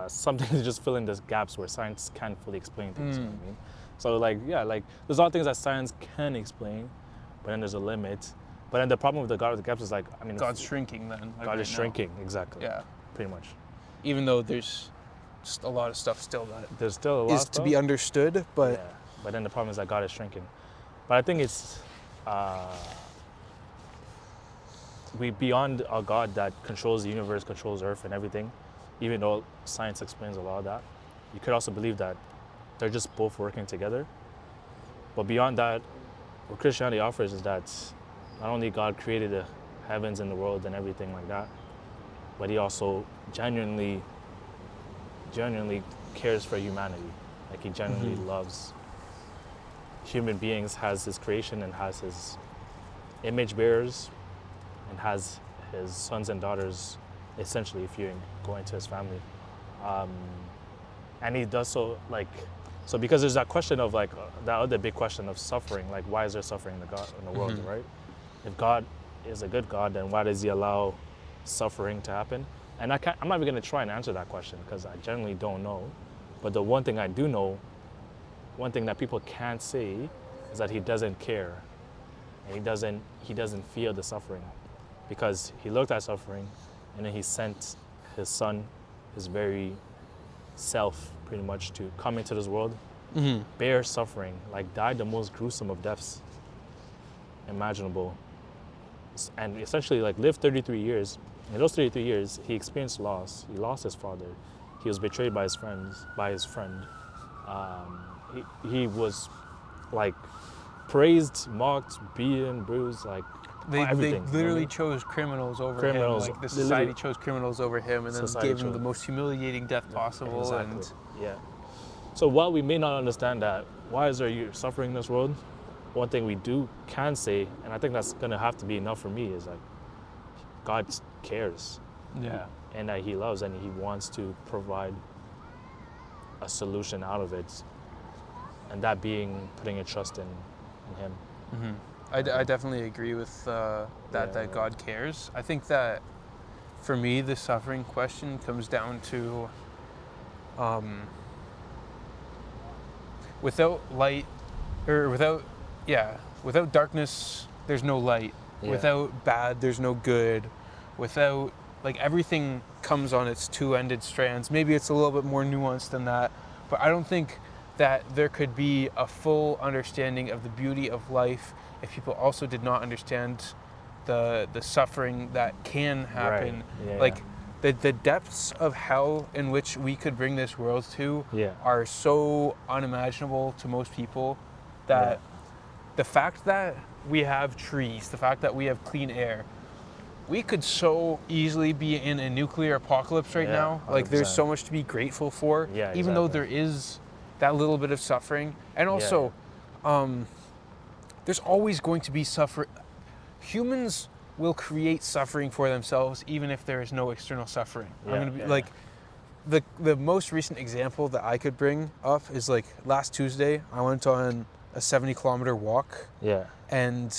something to just fill in these gaps where science can't fully explain things. You know what I mean? So like there's a lot of things that science can explain, but then there's a limit. But then the problem with the God of the gaps is like, I mean, God's shrinking then. Like God is shrinking, exactly. Yeah. Pretty much. Even though there's just a lot of stuff still that there's still a lot is to be understood, but but then the problem is that God is shrinking. But I think it's we beyond a God that controls the universe, controls Earth and everything, even though science explains a lot of that, you could also believe that they're just both working together. But beyond that, what Christianity offers is that not only God created the heavens and the world and everything like that, but he also genuinely cares for humanity. Like he genuinely loves human beings, has his creation and has his image bearers and has his sons and daughters, essentially, if you go into his family. And he does so because there's that question of that other big question of suffering, like why is there suffering in the world, right? If God is a good God, then why does he allow suffering to happen? And I'm not even going to try and answer that question because I generally don't know. But the one thing I do know, one thing that people can't say is that he doesn't care. And he doesn't feel the suffering because he looked at suffering and then he sent his son, his very self, pretty much, to come into this world, bear suffering, died the most gruesome of deaths imaginable, and essentially lived 33 years. In those 33 years, he experienced loss. He lost his father. He was betrayed by his friend. He was praised, mocked, beaten, bruised, everything. They literally chose criminals over him. The society chose criminals over him and then gave him the most humiliating death possible. Exactly. So while we may not understand that, why is there suffering in this world? One thing we can say, and I think that's going to have to be enough for me, is God cares. Yeah. And that he loves and he wants to provide a solution out of it. And that being putting your trust in him. Mm-hmm. I definitely agree with that God cares. I think that for me, the suffering question comes down to without darkness, there's no light. Yeah. Without bad, there's no good. Without, everything comes on its two-ended strands. Maybe it's a little bit more nuanced than that, but I don't think that there could be a full understanding of the beauty of life if people also did not understand the suffering that can happen. Right. Yeah. The depths of hell in which we could bring this world to are so unimaginable to most people that the fact that we have trees, the fact that we have clean air, we could so easily be in a nuclear apocalypse right now. 100%. There's so much to be grateful for, even though there is that little bit of suffering. And also, there's always going to be suffering. Humans will create suffering for themselves even if there is no external suffering. The most recent example that I could bring up is last Tuesday, I went on a 70-kilometer walk. Yeah. And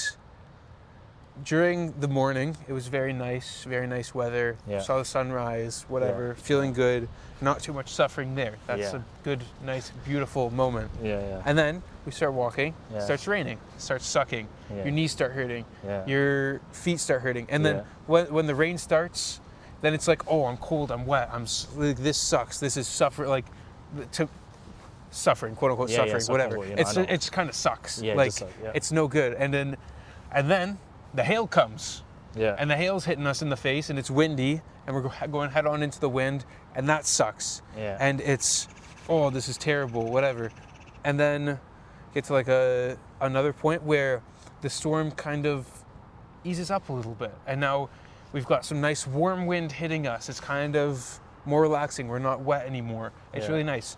during the morning, it was very nice weather. Yeah. Saw the sunrise, whatever, feeling good. Not too much suffering there. That's a good, nice, beautiful moment. Yeah. And then we start walking. It starts raining. It starts sucking. Yeah. Your knees start hurting. Yeah. Your feet start hurting. And then when the rain starts, then it's oh, I'm cold. I'm wet. This sucks. This is suffering. Suffering, quote unquote, suffering, whatever. It's kind of sucks. Yeah, it's no good. And then the hail comes. Yeah. And the hail's hitting us in the face, and it's windy, and we're going head on into the wind, and that sucks. Yeah. And it's, this is terrible, whatever. And then get to another point where the storm kind of eases up a little bit, and now we've got some nice warm wind hitting us. It's kind of more relaxing. We're not wet anymore. It's really nice.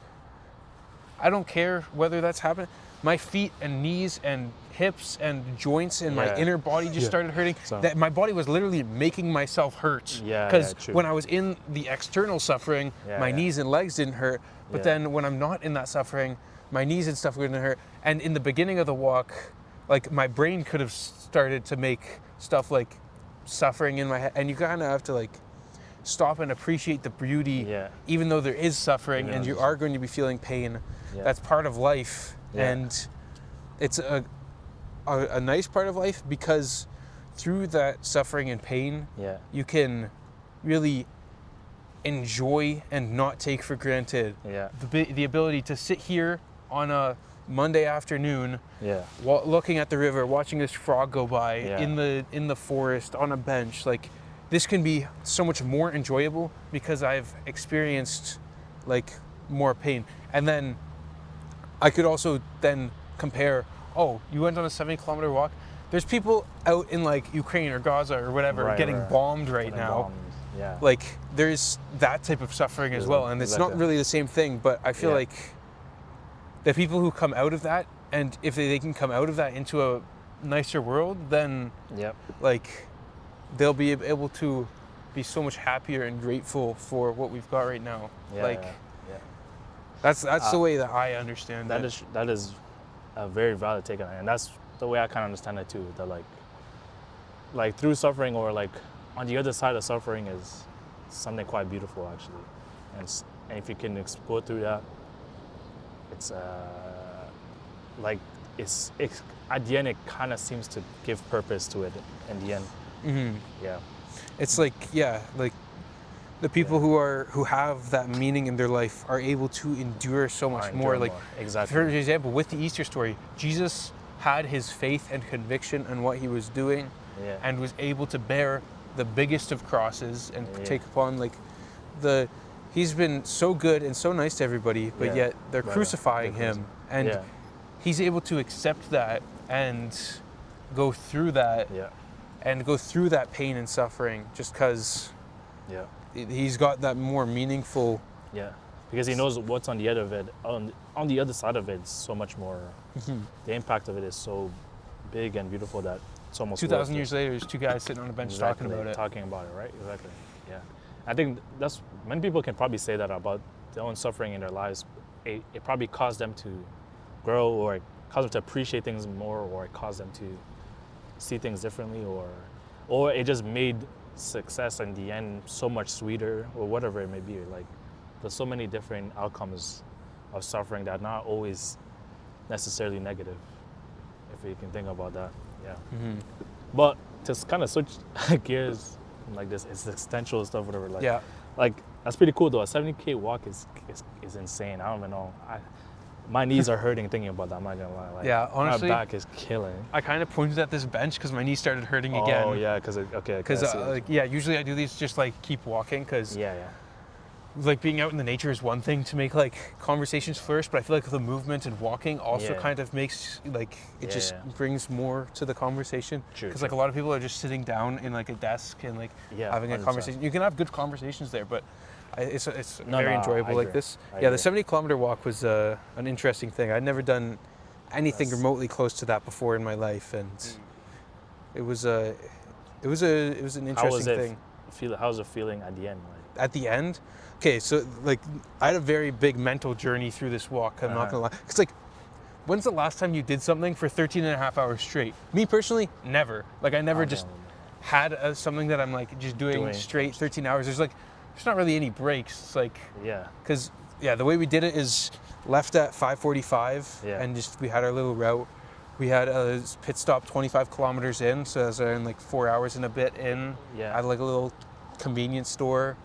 I don't care whether that's happening. My feet and knees and hips and joints in my inner body just started hurting. That my body was literally making myself hurt. Because when I was in the external suffering, my knees and legs didn't hurt. But then when I'm not in that suffering, my knees and stuff didn't hurt. And in the beginning of the walk, my brain could have started to make stuff suffering in my head. And you kind of have to stop and appreciate the beauty, even though there is suffering and you are going to be feeling pain. That's part of life. And it's a nice part of life because through that suffering and pain, you can really enjoy and not take for granted the ability to sit here on a Monday afternoon, looking at the river, watching this frog go by in the forest on a bench. Like, this can be so much more enjoyable because I've experienced like more pain. And then I could also then compare, oh, you went on a 70-kilometer walk. There's people out in like Ukraine or Gaza or whatever getting bombed right now. Bombed. Yeah. Like, there's that type of suffering as well. And it's not really the same thing, but I feel like the people who come out of that, and if they can come out of that into a nicer world, then like they'll be able to be so much happier and grateful for what we've got right now. That's the way that I understand it. That is a very valid take on it, and that's the way I kind of understand it too. That like through suffering, or like on the other side of suffering, is something quite beautiful actually, and if you can go through that, it's it's at the end it kind of seems to give purpose to it in the end. Mm-hmm. Yeah, it's like the people who have that meaning in their life are able to endure so much more. Like, exactly. For example, with the Easter story, Jesus had his faith and conviction on what he was doing, and was able to bear the biggest of crosses and take upon like he's been so good and so nice to everybody, but yet they're crucifying him, and he's able to accept that and go through that and go through that pain and suffering just because he's got that more meaningful because he knows what's on the other of it, on the other side of it. It's so much more the impact of it is so big and beautiful that it's almost 2,000 years later, there's two guys sitting on a bench talking about it, right? Exactly. I think that's many people can probably say that about their own suffering in their lives. It probably caused them to grow, or it caused them to appreciate things more, or it caused them to see things differently, or it just made success in the end so much sweeter, or whatever it may be. Like, there's so many different outcomes of suffering that are not always necessarily negative, if you can think about that. But to kind of switch gears, like this existential stuff, whatever. Like that's pretty cool though. A 70K walk is insane. I don't even know. My knees are hurting thinking about that. I'm not gonna lie. Like, honestly, my back is killing. I kind of pointed at this bench because my knees started hurting again. Oh yeah, because usually I do these just like keep walking because like being out in the nature is one thing to make like conversations flourish, but I feel like the movement and walking also kind of makes like it just brings more to the conversation. Because like a lot of people are just sitting down in like a desk and like having 100%. A conversation. You can have good conversations there, but it's very enjoyable like this. The 70-kilometer walk was an interesting thing. I'd never done anything remotely close to that before in my life, and it was an interesting thing. How was it feeling at the end? Like? At the end? Okay, so like I had a very big mental journey through this walk. I'm not gonna lie. It's like, when's the last time you did something for 13 and a half hours straight? Me personally, never. Like I never just had something that I'm like just doing straight 13 hours. There's not really any breaks. It's like because the way we did it is left at 5:45 and just we had our little route. We had a pit stop 25 kilometers in, so that's in like 4 hours and a bit in. I had like a little convenience store.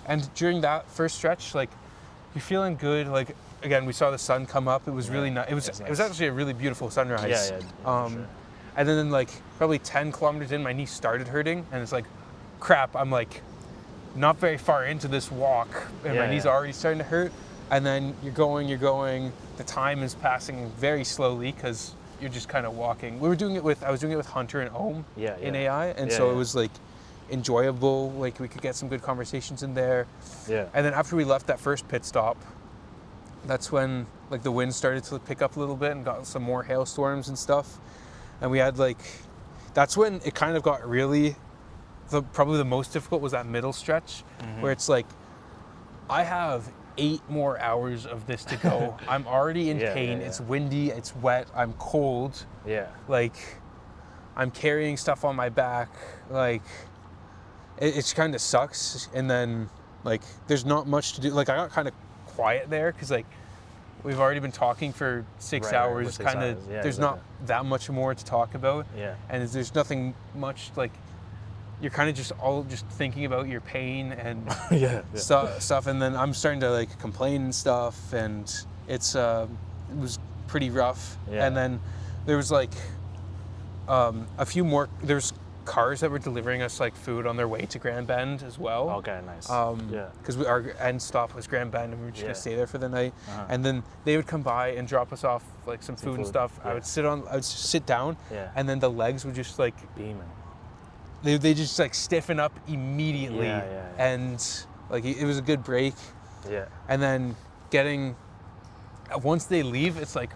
And during that first stretch, like you're feeling good. Like again, we saw the sun come up. It was really nice. It was actually a really beautiful sunrise. Sure. And then like probably 10 kilometers in, my knee started hurting, and it's like, crap. I'm like not very far into this walk, and my knee's already starting to hurt. And then you're going. The time is passing very slowly because you're just kind of walking. I was doing it with Hunter and Owen in AI, and so it was like enjoyable. Like we could get some good conversations in there. And then after we left that first pit stop, that's when like the wind started to pick up a little bit and got some more hailstorms and stuff. And we had that's when it kind of got really. Probably the most difficult was that middle stretch where it's like, I have 8 more hours of this to go. I'm already in pain. It's windy. It's wet. I'm cold. Like, I'm carrying stuff on my back. Like, it kind of sucks. And then, like, there's not much to do. Like, I got kind of quiet there because, like, we've already been talking for 6 hours. There's not that much more to talk about. And there's nothing much, like, you're kind of just all just thinking about your pain and stuff, and then I'm starting to like complain and stuff, and it was pretty rough. Yeah. And then there was like a few more. There's cars that were delivering us like food on their way to Grand Bend as well. Okay, nice. Because our end stop was Grand Bend, and we were just gonna stay there for the night. Uh-huh. And then they would come by and drop us off like some food and stuff. Yeah. I would sit down, Yeah. and then the legs would just like Beaming. they just like stiffen up immediately. Yeah. And like it was a good break. Yeah. And then once they leave, it's like,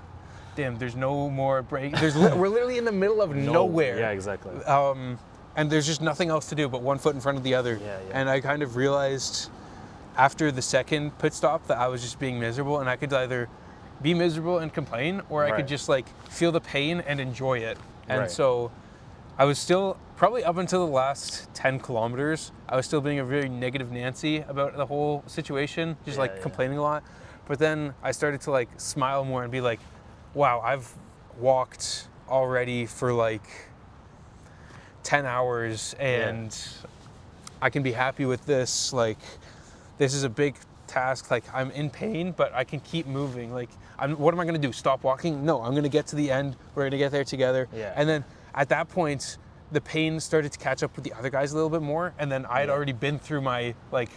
damn, there's no more break. We're literally in the middle of nowhere. Yeah, exactly. And there's just nothing else to do but one foot in front of the other. Yeah. And I kind of realized after the second pit stop that I was just being miserable, and I could either be miserable and complain, or I could just like feel the pain and enjoy it. And so I was still, probably up until the last 10 kilometers, I was still being a very negative Nancy about the whole situation, just complaining a lot. But then I started to like smile more and be like, wow, I've walked already for like 10 hours and I can be happy with this. Like, this is a big task. Like, I'm in pain, but I can keep moving. Like, what am I going to do? Stop walking? No, I'm going to get to the end. We're going to get there together. Yeah. And then at that point, the pain started to catch up with the other guys a little bit more. And then I had already been through my like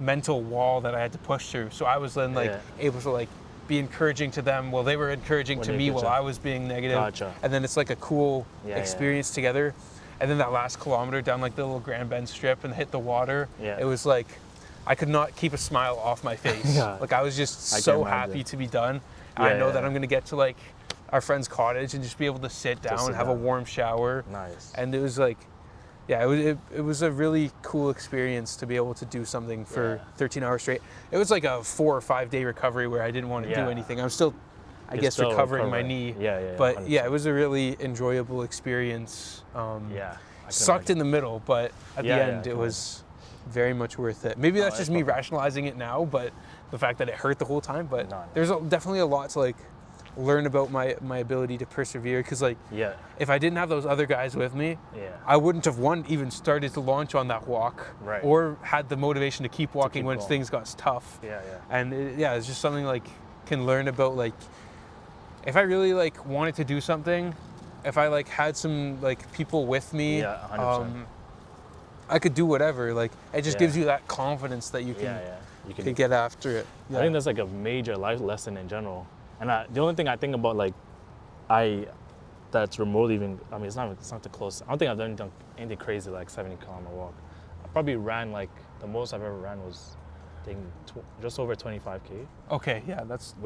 mental wall that I had to push through. So I was then like able to like be encouraging to them while they were encouraging to me while I was being negative. Gotcha. And then it's like a cool experience together. And then that last kilometer down like the little Grand Bend strip and hit the water, it was like I could not keep a smile off my face. Like I was just so happy to be done. And I know that I'm gonna get to like our friend's cottage and just be able to sit down, have a warm shower. Nice. And it was like, it was a really cool experience to be able to do something for 13 hours straight. It was like a 4 or 5 day recovery where I didn't want to do anything. I'm still, I guess, recovering my knee. But 100%. yeah, it was a really enjoyable experience. Sucked in the middle, but at the end it was very much worth it. Maybe that's just me rationalizing it now, but the fact that it hurt the whole time. But there's definitely a lot to like learn about my ability to persevere, because like if I didn't have those other guys with me, I wouldn't have even started to launch on that walk, or had the motivation to keep walking when things got tough. And it's just something like can learn about, like if I really like wanted to do something, if I like had some like people with me, 100%. I could do whatever. Like it just gives you that confidence that you can get after it. I think that's like a major life lesson in general. And the only thing I think about, like, that's remotely even, I mean, it's not too close. I don't think I've done anything crazy like 70-kilometer walk. I probably ran like, the most I've ever ran was, I think, just over 25K. Okay, yeah, that's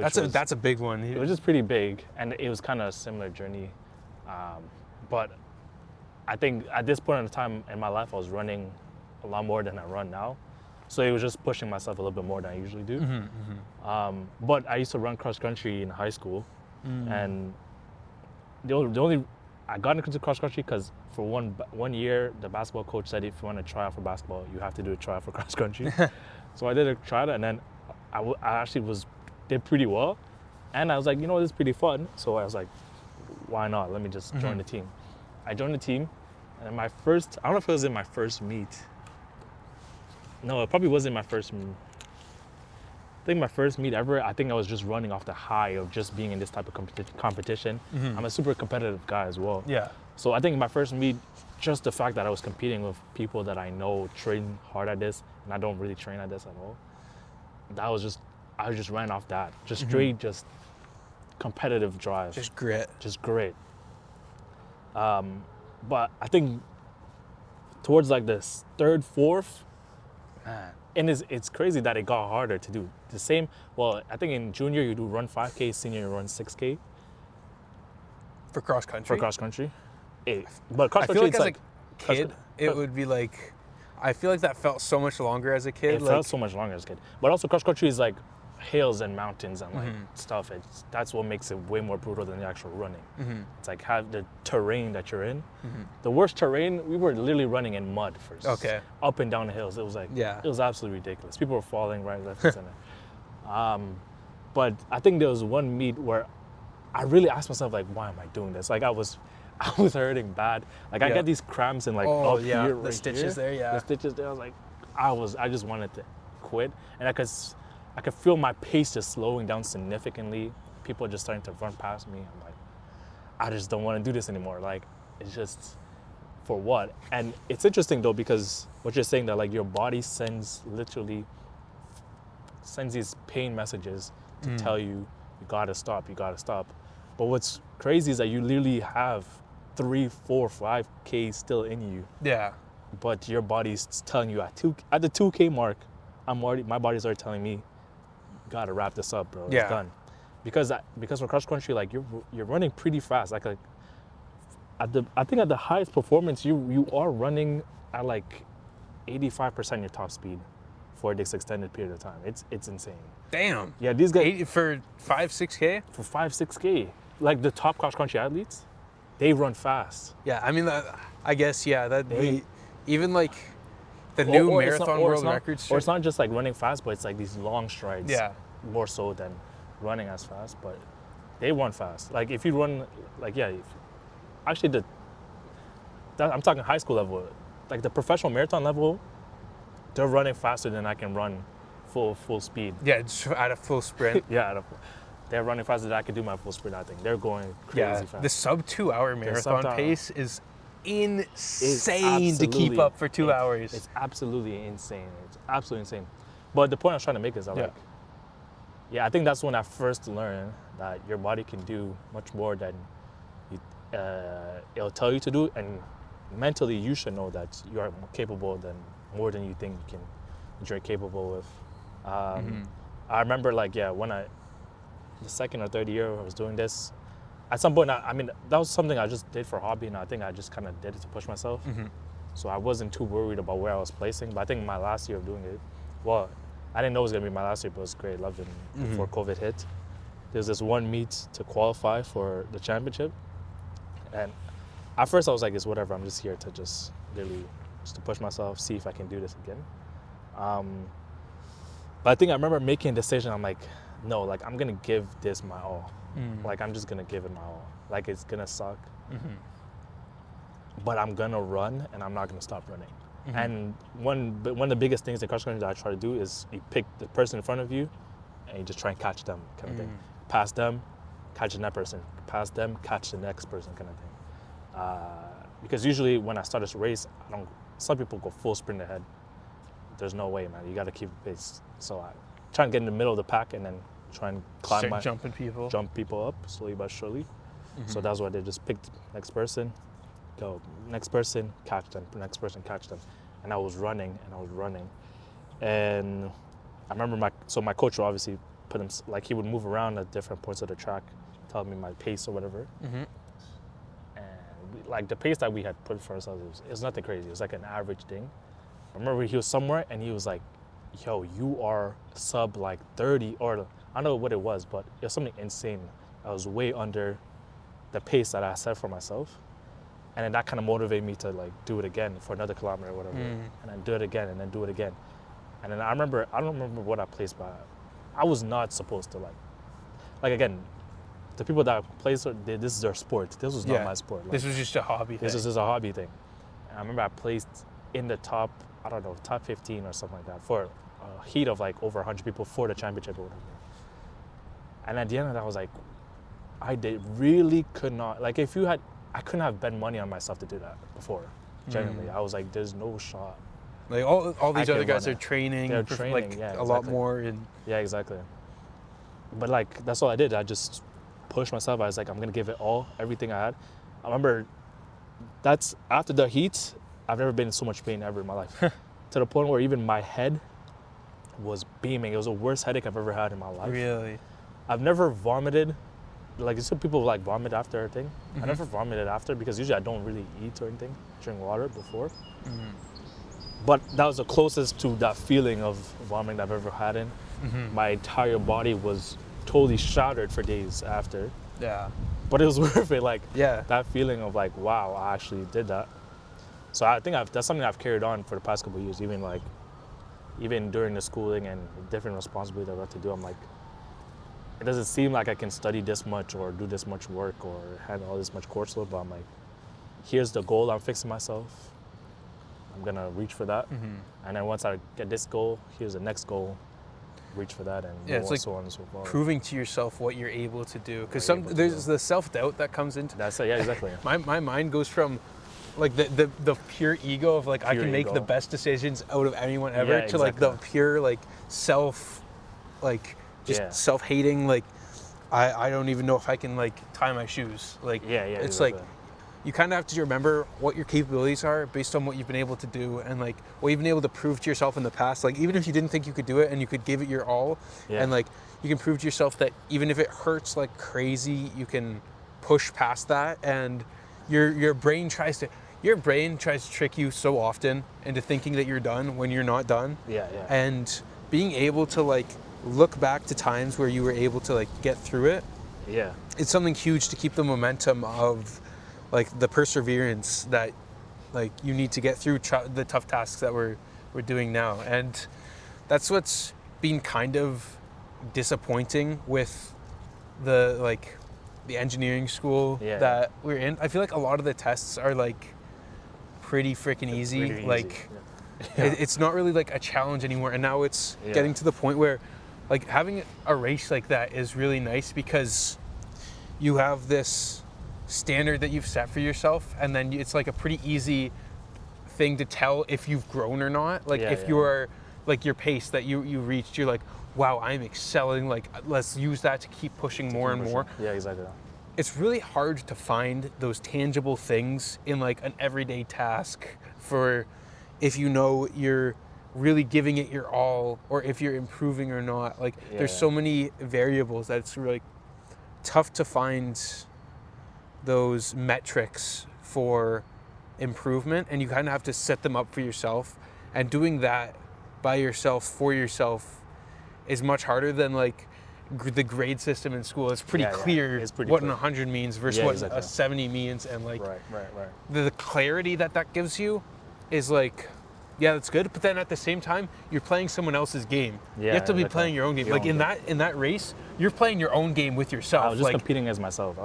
a big one. It was just pretty big, and it was kind of a similar journey. But I think at this point in time in my life, I was running a lot more than I run now. So it was just pushing myself a little bit more than I usually do. But I used to run cross country in high school, and the only I got into cross country because for one year the basketball coach said if you want to try out for basketball, you have to do a try out for cross country. So I did a try out, and then I actually did pretty well, and I was like, you know, this is pretty fun. So I was like, why not? Let me just join the team. I joined the team, and I don't know if it was in my first meet. No, it probably wasn't my first meet. I think my first meet ever, I think I was just running off the high of just being in this type of competition. I'm a super competitive guy as well. So I think my first meet, just the fact that I was competing with people that I know train hard at this, and I don't really train at this at all, I just ran off that. Just straight, just competitive drive. Just grit. Just great. But I think towards like this third, fourth, man, and it's crazy that it got harder to do. The same, well, I think in junior you do run 5K, senior you run 6K. For cross country? But cross country, it's like as a kid, it would be like, I feel like that felt so much longer as a kid. It felt so much longer as a kid. But also cross country is like hills and mountains and like stuff. That's what makes it way more brutal than the actual running. It's like have the terrain that you're in. The worst terrain, we were literally running in mud first. Up and down the hills. It was like, it was absolutely ridiculous. People were falling right, left, and center. But I think there was one meet where I really asked myself, like, why am I doing this? Like I was hurting bad. Like I get these cramps and like here, the stitches there. The stitches there. I was like, I just wanted to quit, and I could feel my pace just slowing down significantly. people are just starting to run past me. I'm like, I just don't want to do this anymore. Like, it's just, for what? And it's interesting though, because what you're saying, that like your body literally sends these pain messages to tell you, you gotta stop. But what's crazy is that you literally have 3, 4, 5K still in you. Yeah. But your body's telling you at the 2K mark, my body's already telling me, you gotta wrap this up, bro. Yeah. It's done. Because for cross country, like you're running pretty fast. Like I think at the highest performance, you are running at like 85% your top speed for this extended period of time. It's insane. Damn. Yeah, these guys For 5-6K? for 5-6K, like the top cross country athletes, they run fast. Yeah, I mean, I guess, yeah, even like the new marathon world records. Or it's not just like running fast, but it's like these long strides. Yeah. More so than running as fast, but they run fast. Like if you run, like actually I'm talking high school level. Like the professional marathon level, they're running faster than I can run full speed. Yeah, just at a full sprint. They're running faster than I can do my full sprint. I think they're going crazy fast. The sub 2 hour marathon pace is insane to keep up for 2 hours. It's absolutely insane. But the point I was trying to make is that I think that's when I first learned that your body can do much more than it'll tell you to do, and mentally you should know that you are capable than more than you think you're capable with. I remember when the second or third year I was doing this, at some point, I mean, that was something I just did for hobby, and I think I just kind of did it to push myself. So I wasn't too worried about where I was placing. But I think my last year of doing it, well, I didn't know it was going to be my last year, but it was great. I loved it before COVID hit. There's this one meet to qualify for the championship. And at first I was like, it's whatever, I'm just here to just really just to push myself, see if I can do this again. But I think I remember making a decision. I'm like, no, like I'm going to give this my all. Like I'm just going to give it my all. Like it's going to suck. But I'm going to run, and I'm not going to stop running. And one of the biggest things in cross country that I try to do is you pick the person in front of you and you just try and catch them, kind of thing. Pass them, catch the next person. Pass them, catch the next person, kind of thing. Because usually when I start a race, some people go full sprint ahead. There's no way, man. You got to keep the pace. So I try and get in the middle of the pack and then try and jump people up slowly but surely. So that's what I did. Just pick the next person, go, next person, catch them, next person, catch them. And I was running. And I remember my coach would obviously put him, like he would move around at different points of the track, tell me my pace or whatever. And like the pace that we had put for ourselves, it was nothing crazy. It was like an average thing. I remember he was somewhere and he was like, yo, you are sub like 30, or I don't know what it was, but it was something insane. I was way under the pace that I set for myself. And then that kind of motivated me to like do it again for another kilometer or whatever. And then do it again and then do it again. And then I don't remember what I placed, but I was not supposed to like again, the people that play, this is their sport. This was not my sport. Like, this was just a hobby thing. This was just a hobby thing. And I remember I placed in the top 15 or something like that for a heat of like over 100 people for the championship or whatever. And at the end of that, I was like, really could not, like I couldn't have bet money on myself to do that before. Genuinely, I was like, there's no shot. Like all these other guys are training. They're training, like yeah, a lot more. Yeah, exactly. But like, that's all I did. I just pushed myself. I was like, I'm gonna give it all, everything I had. I remember that's after the heat, I've never been in so much pain ever in my life. To the point where even my head was beaming. It was the worst headache I've ever had in my life. Really? I've never vomited. Like, you see people like vomit after a thing. I never vomited after because usually I don't really eat or anything, drink water before. But that was the closest to that feeling of vomiting that I've ever had in. My entire body was totally shattered for days after. Yeah. But it was worth it. Like, yeah, that feeling of like, wow, I actually did that. So I think that's something I've carried on for the past couple of years. Even during the schooling and different responsibilities I got to do, I'm like, it doesn't seem like I can study this much or do this much work or handle all this much coursework, but I'm like, here's the goal I'm fixing myself. I'm gonna reach for that. And then once I get this goal, here's the next goal. reach for that, and it's like so on and so forth. proving to yourself what you're able to do. Because there's the self-doubt that comes into that's it. Yeah, exactly. my mind goes from like the pure ego of like I can make the best decisions out of anyone ever to like the pure like self, like just self-hating, like I don't even know if I can like tie my shoes. Like it's like you kind of have to remember what your capabilities are based on what you've been able to do and like what you've been able to prove to yourself in the past. Like even if you didn't think you could do it and you could give it your all, and like you can prove to yourself that even if it hurts like crazy, you can push past that. And your brain tries to trick you so often into thinking that you're done when you're not done. And being able to like look back to times where you were able to like get through it, it's something huge to keep the momentum of like the perseverance that like you need to get through the tough tasks that we're doing now. And that's what's been kind of disappointing with the engineering school that we're in. I feel like a lot of the tests are like pretty freaking easy. Like it's not really like a challenge anymore. And now it's getting to the point where like having a race like that is really nice because you have this standard that you've set for yourself, and then it's like a pretty easy thing to tell if you've grown or not. Like if you are like your pace that you reached, you're like, wow, I'm excelling, like let's use that to keep pushing more and more. Yeah, exactly. It's really hard to find those tangible things in like an everyday task for if you know you're really giving it your all or if you're improving or not. Like there's so many variables that it's really tough to find those metrics for improvement, and you kind of have to set them up for yourself. And doing that by yourself for yourself is much harder than like the grade system in school. It's pretty clear what an 100 means versus what a 70 means, and like the clarity that gives you is like, that's good. But then at the same time, you're playing someone else's game. You have to be playing your own game. Like in that race, you're playing your own game with yourself. I was just competing as myself.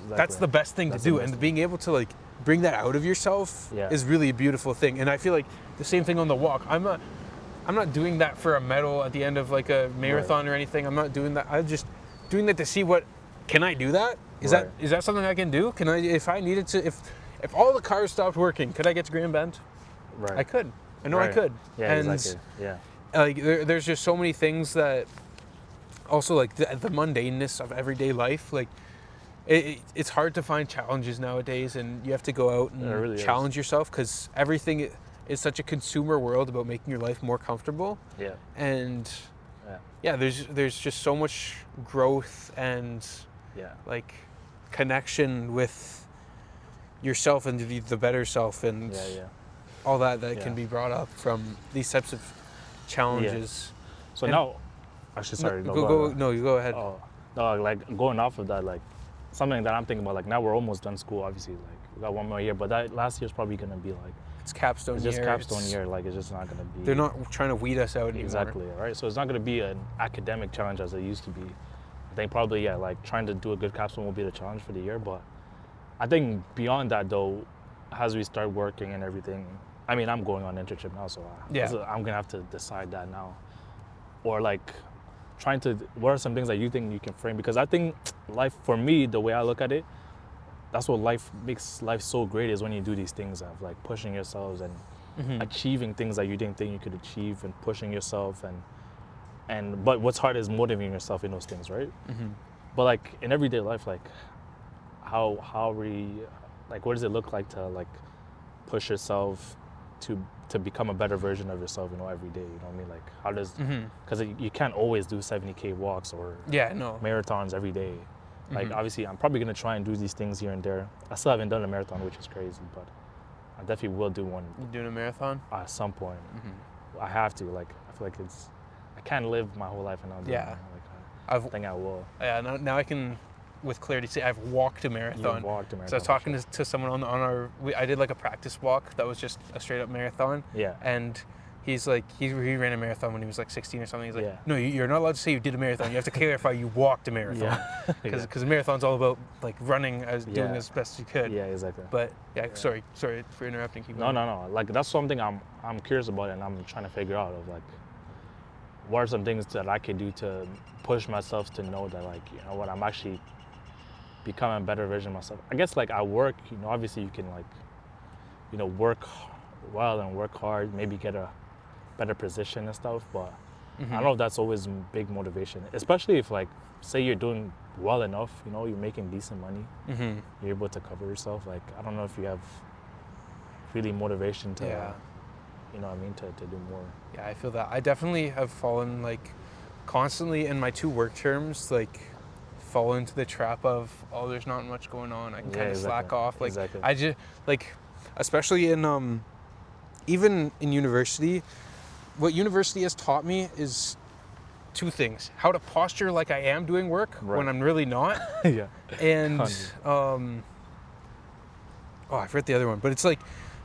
That's the best thing to do. And being able to like bring that out of yourself is really a beautiful thing. And I feel like the same thing on the walk. I'm not doing that for a medal at the end of like a marathon or anything. I'm not doing that. I'm just doing that to see can I do that? Is that something I can do? Can I, if I needed to, if all the cars stopped working, could I get to Grand Bend? I could. I know I could. Like there's just so many things that also like the mundaneness of everyday life. Like it's hard to find challenges nowadays, and you have to go out and challenge yourself because everything is such a consumer world about making your life more comfortable. And there's just so much growth and like connection with yourself and the better self and all that can be brought up from these types of challenges. So now, actually, sorry. You go ahead. Oh, no, like going off of that, like something that I'm thinking about, like now we're almost done school, obviously, like we got one more year, but that last year's probably going to be like, it's capstone year. It's just capstone year, like it's just not going to be. They're not trying to weed us out anymore. Exactly, right? So it's not going to be an academic challenge as it used to be. I think probably, like trying to do a good capstone will be the challenge for the year, but I think beyond that though, as we start working and everything, I mean, I'm going on internship now, so I'm going to have to decide that now. Or like what are some things that you think you can frame? Because I think life, for me, the way I look at it, that's what makes life so great is when you do these things of like pushing yourselves and achieving things that you didn't think you could achieve and pushing yourself but what's hard is motivating yourself in those things, right? But like in everyday life, like how what does it look like to like push yourself to become a better version of yourself, every day, you know what I mean? Like how does, because you can't always do 70K walks or marathons every day. Like obviously I'm probably going to try and do these things here and there. I still haven't done a marathon, which is crazy, but I definitely will do one. You doing a marathon? At some point. I have to, like I feel like I can't live my whole life and not do it. Like, I think I will. Yeah, now I can with clarity say I've walked a marathon. You've walked a marathon. So I was talking to someone I did like a practice walk that was just a straight up marathon. And he's like, he ran a marathon when he was like 16 or something. He's like, no, you're not allowed to say you did a marathon. You have to clarify you walked a marathon. Because a marathon's all about like running doing as best as you could. Yeah, exactly. But sorry for interrupting. Keep going. No. Like that's something I'm curious about and I'm trying to figure out of like, what are some things that I can do to push myself to know that, like, you know what, I'm actually becoming a better version of myself. I guess, like, at work, you know, obviously you can, like, you know, work well and work hard, maybe get a better position and stuff, but I don't know if that's always big motivation, especially if, like, say you're doing well enough, you know, you're making decent money, you're able to cover yourself. Like, I don't know if you have really motivation to, you know what I mean, to do more. Yeah, I feel that. I definitely have fallen, like, constantly in my 2 work terms, like, fall into the trap of, oh, there's not much going on. I can kind of slack off. Like, I just, like, especially in, even in university, what university has taught me is 2 things: how to posture like I am doing work when I'm really not. And I forget the other one, but it's like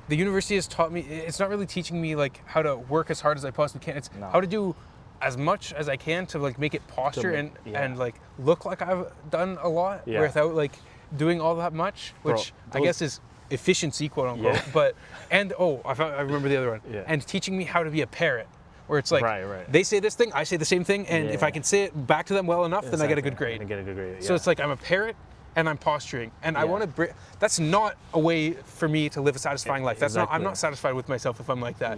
the university has taught me, it's not really teaching me like how to work as hard as I possibly can. It's how to do as much as I can to like make it posture and like look like I've done a lot without like doing all that much, which I guess is efficiency, quote unquote. But I remember the other one. And teaching me how to be a parrot, where it's like they say this thing, I say the same thing, and if I can say it back to them well enough, then I get a good grade. So it's like I'm a parrot and I'm posturing, and I want to that's not a way for me to live a satisfying life. That's not, I'm not satisfied with myself if I'm like that.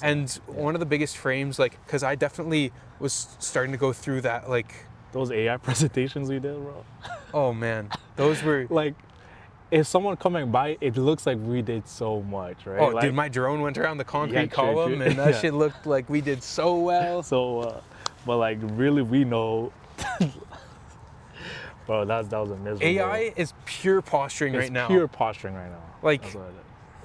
And one of the biggest frames, like, because I definitely was starting to go through that, like, those AI presentations we did, bro. Oh man, those were like, if someone coming by, it looks like we did so much, right? Oh, like, dude, my drone went around the concrete column, and that shit looked like we did so well. But like, really, we know. Bro, that was a miserable. AI is pure posturing right now. Pure posturing right now. Like,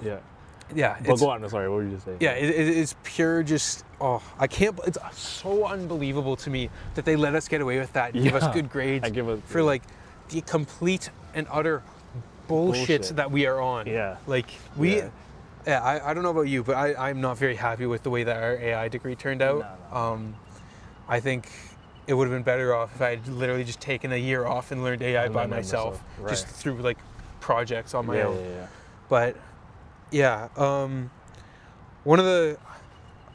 yeah. But go on. Sorry, what were you just saying? Yeah, it's pure. Just I can't. It's so unbelievable to me that they let us get away with that. And give us good grades for like the complete and utter bullshit that we are on. Like I don't know about you, but I'm not very happy with the way that our AI degree turned out. No. I think it would have been better off if I had literally just taken a year off and learned AI by myself, just through like projects on my own. But I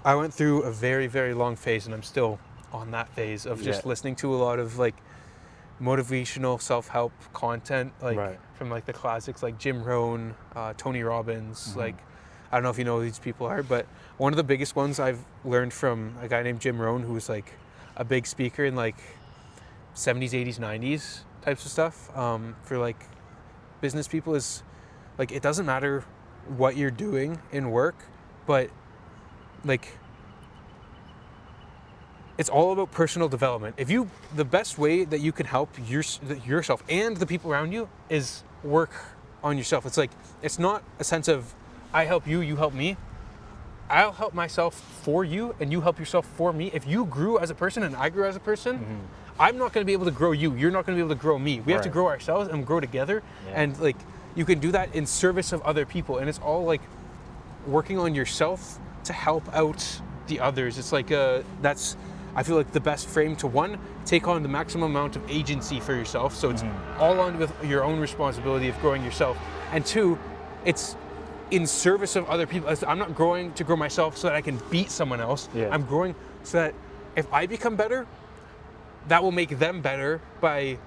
went through a very, very long phase, and I'm still on that phase of just listening to a lot of like motivational self-help content, like from like the classics like Jim Rohn, Tony Robbins. Like, I don't know if you know who these people are, but one of the biggest ones I've learned from a guy named Jim Rohn, who was like a big speaker in like 70s, 80s, 90s types of stuff, for like business people, is like, it doesn't matter what you're doing in work, but like, it's all about personal development. The best way that you can help yourself and the people around you is work on yourself. It's like, it's not a sense of I help you, you help me. I'll help myself for you, and you help yourself for me. If you grew as a person and I grew as a person, I'm not going to be able to grow you. You're not going to be able to grow me. We have to grow ourselves and grow together. And like, you can do that in service of other people. And it's all like working on yourself to help out the others. It's like, that's, I feel like, the best frame to, one, take on the maximum amount of agency for yourself. So it's all on with your own responsibility of growing yourself. And 2, it's in service of other people. I'm not growing to grow myself so that I can beat someone else. I'm growing so that if I become better, that will make them better by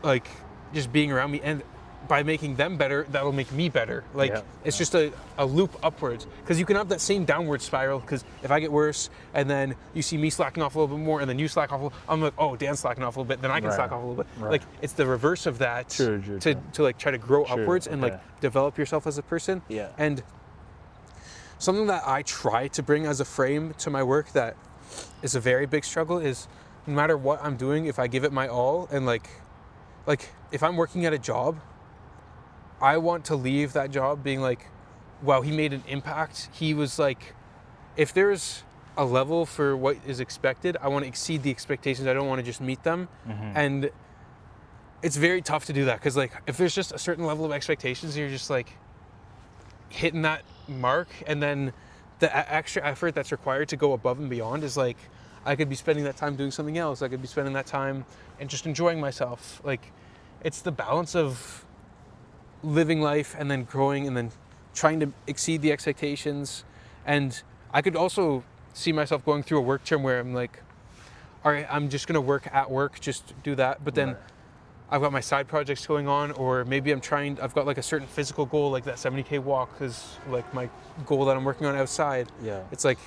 like just being around me, and by making them better, that'll make me better. Like, it's just a loop upwards, because you can have that same downward spiral, because if I get worse and then you see me slacking off a little bit more and then you slack off a little, I'm like, oh, Dan's slacking off a little bit, then I can slack off a little bit. Like, it's the reverse of that to like try to grow upwards and like develop yourself as a person. And something that I try to bring as a frame to my work that is a very big struggle is, no matter what I'm doing, if I give it my all, and like if I'm working at a job, I want to leave that job being like, wow, he made an impact. He was like, if there's a level for what is expected, I want to exceed the expectations. I don't want to just meet them. And it's very tough to do that, because like, if there's just a certain level of expectations, you're just like hitting that mark, and then the extra effort that's required to go above and beyond is like, I could be spending that time doing something else. I could be spending that time and just enjoying myself. Like, it's the balance of living life and then growing and then trying to exceed the expectations. And I could also see myself going through a work term where I'm like, all right, I'm just gonna work at work, just do that. But then Right. I've got my side projects going on, or maybe I've got like a certain physical goal, like that 70K walk is like my goal that I'm working on outside. Yeah. It's like,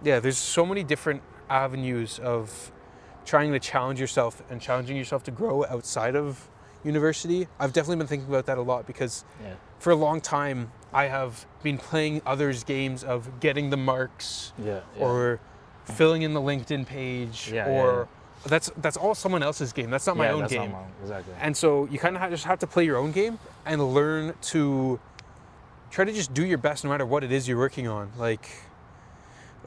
yeah, there's so many different avenues of trying to challenge yourself and challenging yourself to grow outside of university. I've definitely been thinking about that a lot because Yeah. for a long time, I have been playing others' games of getting the marks Yeah. or filling in the LinkedIn page, Yeah, or that's all someone else's game. That's not my own that's game. not mine. Exactly. And so you kind of just have to play your own game and learn to try to just do your best no matter what it is you're working on. Like,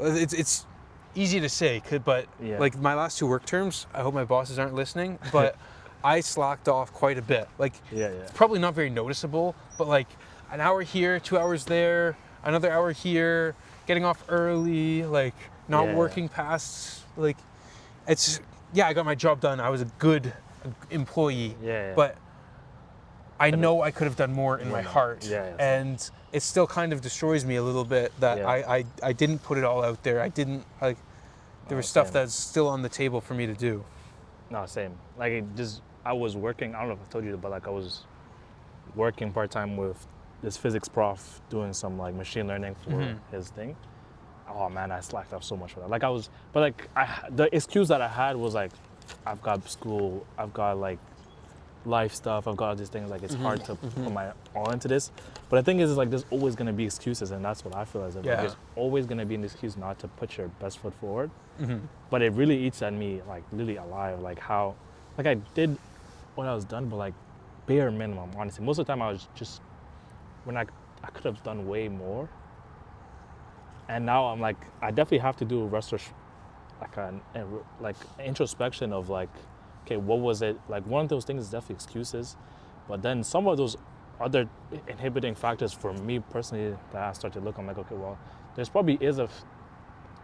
it's easy to say, but Yeah. like my last 2 work terms, I hope my bosses aren't listening, but I slacked off quite a bit. Like, Yeah. it's probably not very noticeable, but like an hour here, 2 hours there, another hour here, getting off early, like not Yeah. working past, like it's, yeah, I got my job done. I was a good employee, Yeah. but I know I could have done more in my heart. Yeah. And it still kind of destroys me a little bit that Yeah. I didn't put it all out there. I didn't, like, there was stuff same. that's still on the table for me to do. No, same. Like I was working. I don't know if I told you, but like I was working part time with this physics prof doing some like machine learning for his thing. Oh man, I slacked off so much for that. Like the excuse that I had was like, I've got school, I've got like life stuff, I've got all these things. Like it's hard to put my all into this. But the thing is like there's always gonna be excuses, and that's what I feel as if Yeah. there's always gonna be an excuse not to put your best foot forward. But it really eats at me like really alive. Like how, like I did what I was done, but like bare minimum. Honestly, most of the time I was just when I could have done way more. And now I'm like, I definitely have to do a like introspection of like, okay, what was it? Like one of those things is definitely excuses, but then some of those other inhibiting factors for me personally that I start to look, I'm like, okay, well, there's probably is a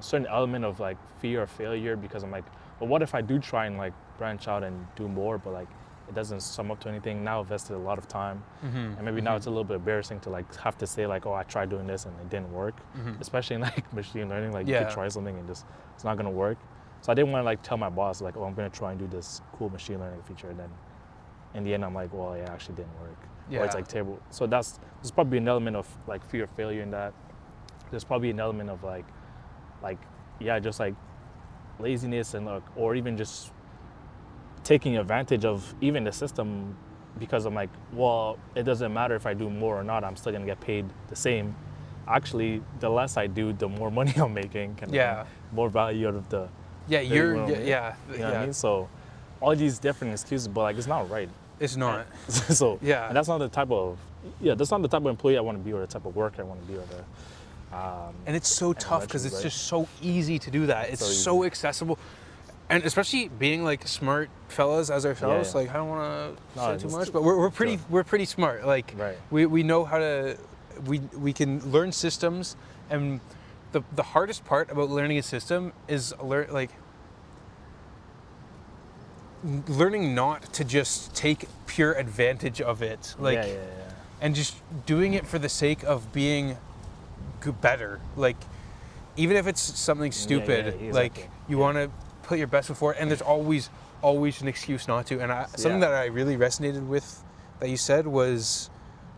certain element of like fear of failure because I'm like, well, what if I do try and like branch out and do more, but like it doesn't sum up to anything. Now I've invested a lot of time, and maybe now it's a little bit embarrassing to like have to say like, oh, I tried doing this and it didn't work, especially in like machine learning. Like you could try something and just it's not gonna work. So I didn't want to like tell my boss like, oh, I'm gonna try and do this cool machine learning feature, and then in the end I'm like, well, yeah, it actually didn't work. Or it's like terrible. So there's probably an element of like fear of failure in that. There's probably an element of like just like laziness and like, or even just taking advantage of even the system because I'm like, well, it doesn't matter if I do more or not, I'm still gonna get paid the same. Actually, the less I do, the more money I'm making, more value out of the you know what I mean? So all these different excuses, but like it's not right. It's not. So and that's not the type of employee I want to be, or the type of work I want to be, or and it's so tough because it's just so easy to do that. It's so accessible. And especially being like smart fellas as ourselves, like I don't want to say too much, but we're pretty smart. Like we know how to, we can learn systems, and the hardest part about learning a system is learning not to just take pure advantage of it, and just doing it for the sake of being better. Like even if it's something stupid, like you want to put your best foot forward, and there's always an excuse not to. And something that I really resonated with that you said was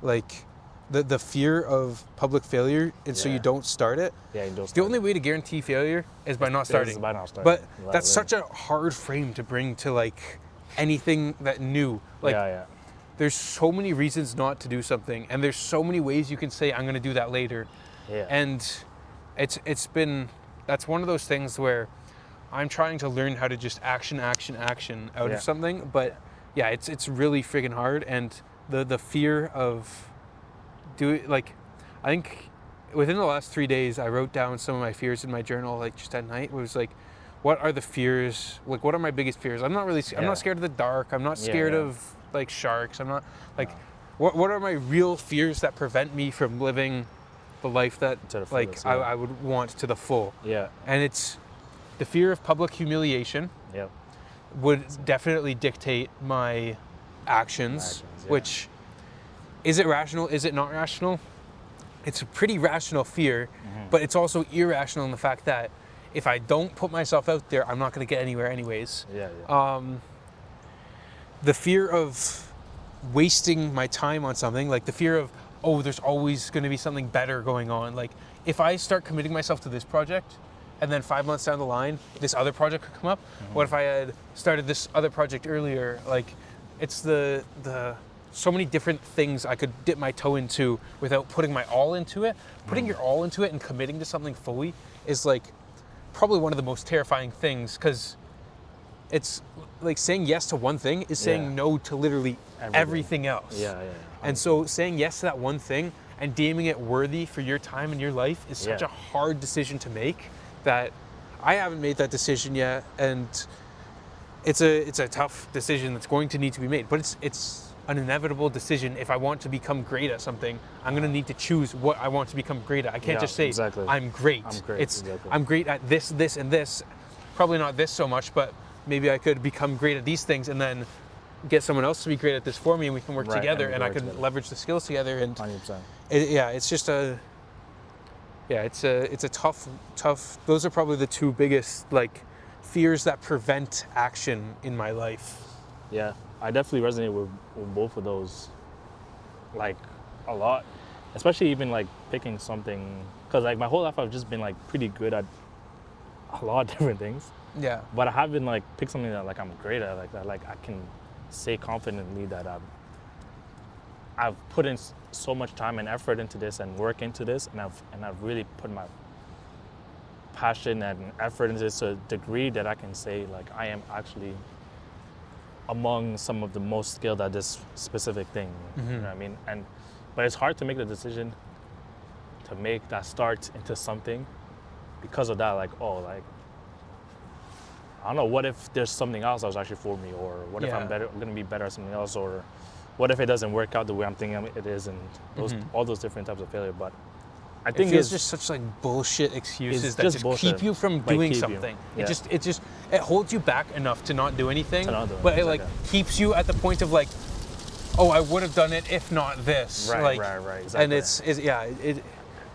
like the fear of public failure, and so you don't start it. Yeah, you don't start. The only way to guarantee failure is by not starting. But that's such a hard frame to bring to like anything that new. Like there's so many reasons not to do something, and there's so many ways you can say I'm going to do that later. And that's one of those things where I'm trying to learn how to just action out of something, but it's really friggin' hard, and the fear of I think within the last 3 days I wrote down some of my fears in my journal, like just at night. It was like, what are the fears? Like, what are my biggest fears? I'm not scared of the dark. I'm not scared of like sharks. I'm not like, what are my real fears that prevent me from living the life that fullest, I would want to the full? And it's the fear of public humiliation. Would definitely dictate my actions. Which, is it rational? Is it not rational? It's a pretty rational fear, but it's also irrational in the fact that if I don't put myself out there, I'm not going to get anywhere anyways. The fear of wasting my time on something, like the fear of, oh, there's always going to be something better going on. Like if I start committing myself to this project and then 5 months down the line, this other project could come up. What if I had started this other project earlier? Like it's the so many different things I could dip my toe into without putting my all into it. Putting your all into it and committing to something fully is like probably one of the most terrifying things, because it's like saying yes to one thing is saying no to literally everything else. And so saying yes to that one thing and deeming it worthy for your time and your life is such a hard decision to make that I haven't made that decision yet, and it's a tough decision that's going to need to be made. But it's an inevitable decision. If I want to become great at something, I'm going to need to choose what I want to become great at. I can't just say I'm great. I'm great at this, this, and this. Probably not this so much, but maybe I could become great at these things and then get someone else to be great at this for me, and we can work together, and I can leverage the skills together. And 100%. It's just it's a tough. Those are probably the two biggest like fears that prevent action in my life. Yeah, I definitely resonate with both of those, like a lot, especially even like picking something, because like my whole life I've just been like pretty good at a lot of different things. Yeah. But I haven't like picked something that like I'm great at, like that like I can say confidently that I've put in so much time and effort into this and work into this, and I've really put my passion and effort into this to a degree that I can say like I am actually among some of the most skilled at this specific thing. You know what I mean? But it's hard to make the decision to make that start into something because of that. Like, oh, like I don't know, what if there's something else that was actually for me, or what if I'm going to be better at something else, or what if it doesn't work out the way I'm thinking it is, and all those different types of failure. But I think it feels just such like bullshit excuses that just keep you from doing something. It just holds you back enough to not do anything, but it like keeps you at the point of like, oh, I would have done it if not this. Right, exactly. And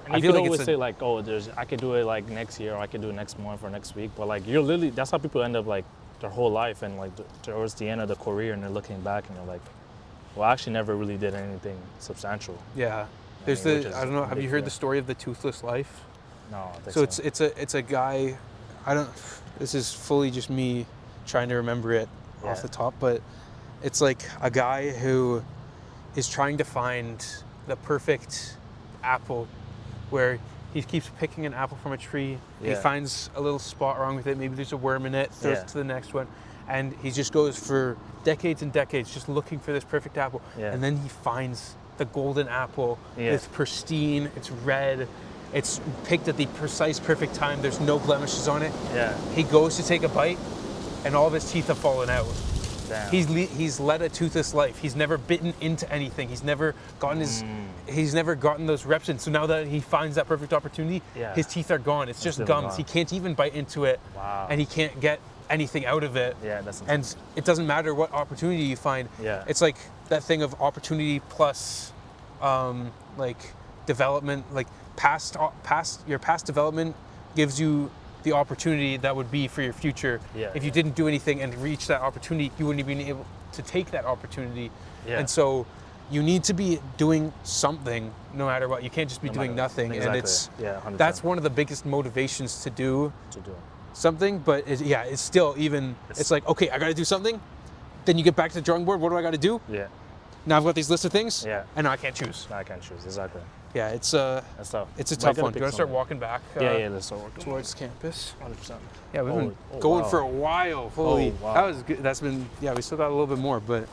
and you could always say like, oh, I could do it like next year, or I could do it next month or next week. But like you're literally, that's how people end up like their whole life, and like towards the end of the career, and they're looking back and they're like, well, I actually never really did anything substantial. Yeah. There's I don't know, have you heard the story of the toothless life? No, I think so. It's a guy, this is fully just me trying to remember it off the top, but it's like a guy who is trying to find the perfect apple, where he keeps picking an apple from a tree. He finds a little spot wrong with it. Maybe there's a worm in it, throws it to the next one. And he just goes for decades and decades just looking for this perfect apple. And then he finds the golden apple. It's pristine, it's red, it's picked at the precise perfect time. There's no blemishes on it. He goes to take a bite, and all of his teeth have fallen out. Damn. He's led a toothless life. He's never bitten into anything. He's never gotten he's never gotten those reps in. So now that he finds that perfect opportunity, his teeth are gone. It's just gums. He can't even bite into it. And he can't get anything out of it. And it doesn't matter what opportunity you find. It's like that thing of opportunity plus like development, like your past development gives you the opportunity that would be for your future. If you didn't do anything and reach that opportunity, you wouldn't have been able to take that opportunity. And so you need to be doing something no matter what. You can't just be doing nothing. Exactly. And it's 100%. That's one of the biggest motivations to do something. But it's still it's like, okay, I got to do something. Then you get back to the drawing board. What do I got to do? Now I've got these list of things. And now I can't choose. I can't choose, exactly. It's that's tough. It's a tough one. Do you want to start walking back? Let's start walking towards campus. 100%. Yeah, we've been going for a while. Holy, that was good. That's been we still got a little bit more, but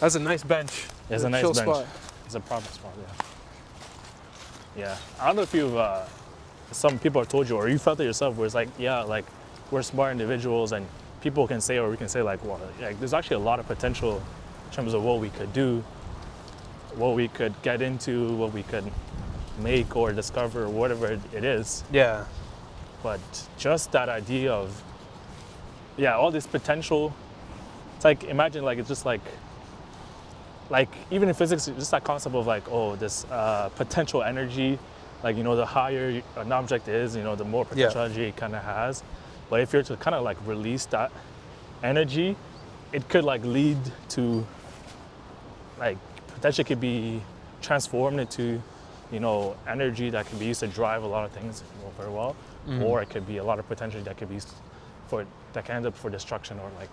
that's a nice bench. It's a nice bench. Spot. It's a proper spot. Yeah. I don't know if you've some people have told you, or you felt it yourself, where it's like, like we're smart individuals, and people can say, or we can say like, well, like there's actually a lot of potential in terms of what we could do, what we could get into, what we could make or discover, or whatever it is. But just that idea of, all this potential, it's like, imagine like, it's just like even in physics, just that concept of like, oh, this potential energy like, the higher an object is, the more potential energy it kind of has. But if you're to kind of like release that energy, it could like lead to, like, potentially could be transformed into, energy that can be used to drive a lot of things very well. Or it could be a lot of potential that could be used that can end up for destruction, or like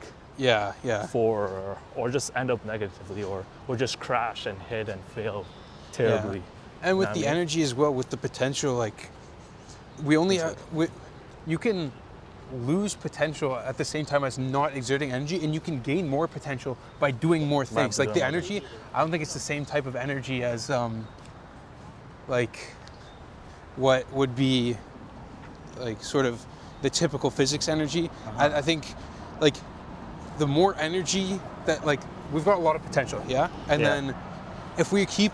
or just end up negatively, or just crash and hit and fail terribly. Yeah. And with the energy as well, with the potential, like you can lose potential at the same time as not exerting energy, and you can gain more potential by doing more things. Like the energy, I don't think it's the same type of energy as like what would be like sort of the typical physics energy. I think like the more energy that, like, we've got a lot of potential, and then if we keep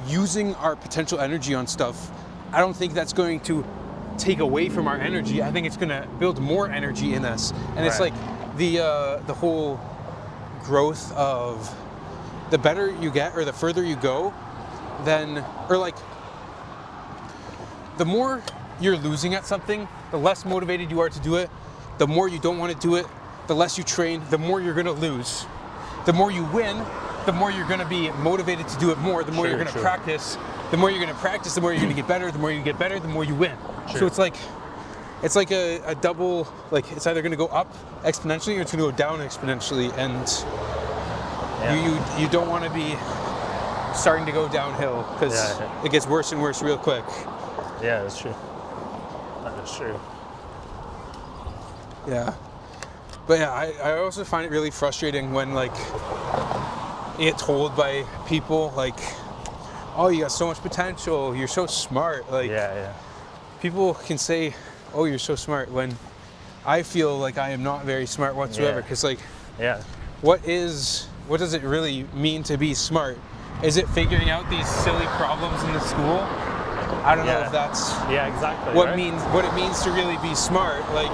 using our potential energy on stuff, I don't think that's going to take away from our energy. I think it's going to build more energy in us. And it's like the whole growth of the better you get or the further you go, then, or like the more you're losing at something, the less motivated you are to do it. The more you don't want to do it, the less you train, the more you're going to lose. The more you win, the more you're going to be motivated to do it more. The more you're going to practice. The more you're going to practice, the more you're going to get better. The more you get better, the more you win. So it's like a double, like it's either going to go up exponentially or it's going to go down exponentially. And you don't want to be starting to go downhill, because it gets worse and worse real quick. Yeah, that's true. That is true. Yeah. But yeah, I also find it really frustrating when, like, you get told by people, like, oh, you got so much potential, you're so smart. Like, people can say, oh, you're so smart, when I feel like I am not very smart whatsoever. Because, like, what does it really mean to be smart? Is it figuring out these silly problems in the school? I don't know if that's exactly what it means to really be smart. Like,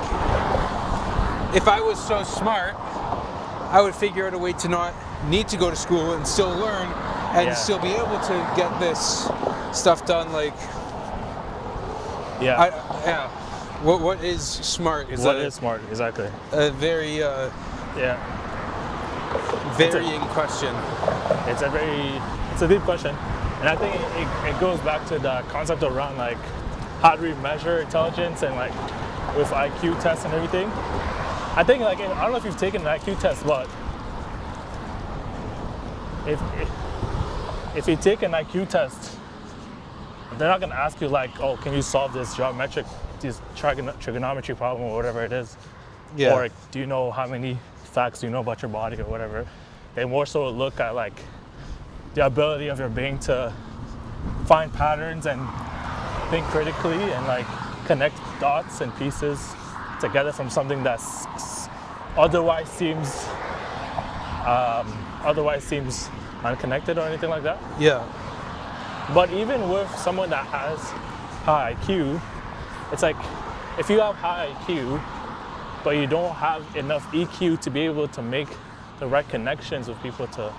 if I was so smart, I would figure out a way to not need to go to school and still learn and still be able to get this stuff done. Like, what is smart? What is smart? Exactly. A very varying question. It's a deep question, and I think it goes back to the concept around, like, how do we measure intelligence, and, like, with IQ tests and everything. I think, like, I don't know if you've taken an IQ test, but if you take an IQ test, they're not going to ask you, like, oh, can you solve this trigonometry problem or whatever it is, or do you know how many facts do you know about your body or whatever. They more so look at, like, the ability of your brain to find patterns and think critically and, like, connect dots and pieces together from something that's otherwise seems unconnected or anything like that. Yeah. But even with someone that has high IQ, it's like, if you have high IQ, but you don't have enough EQ to be able to make the right connections with people to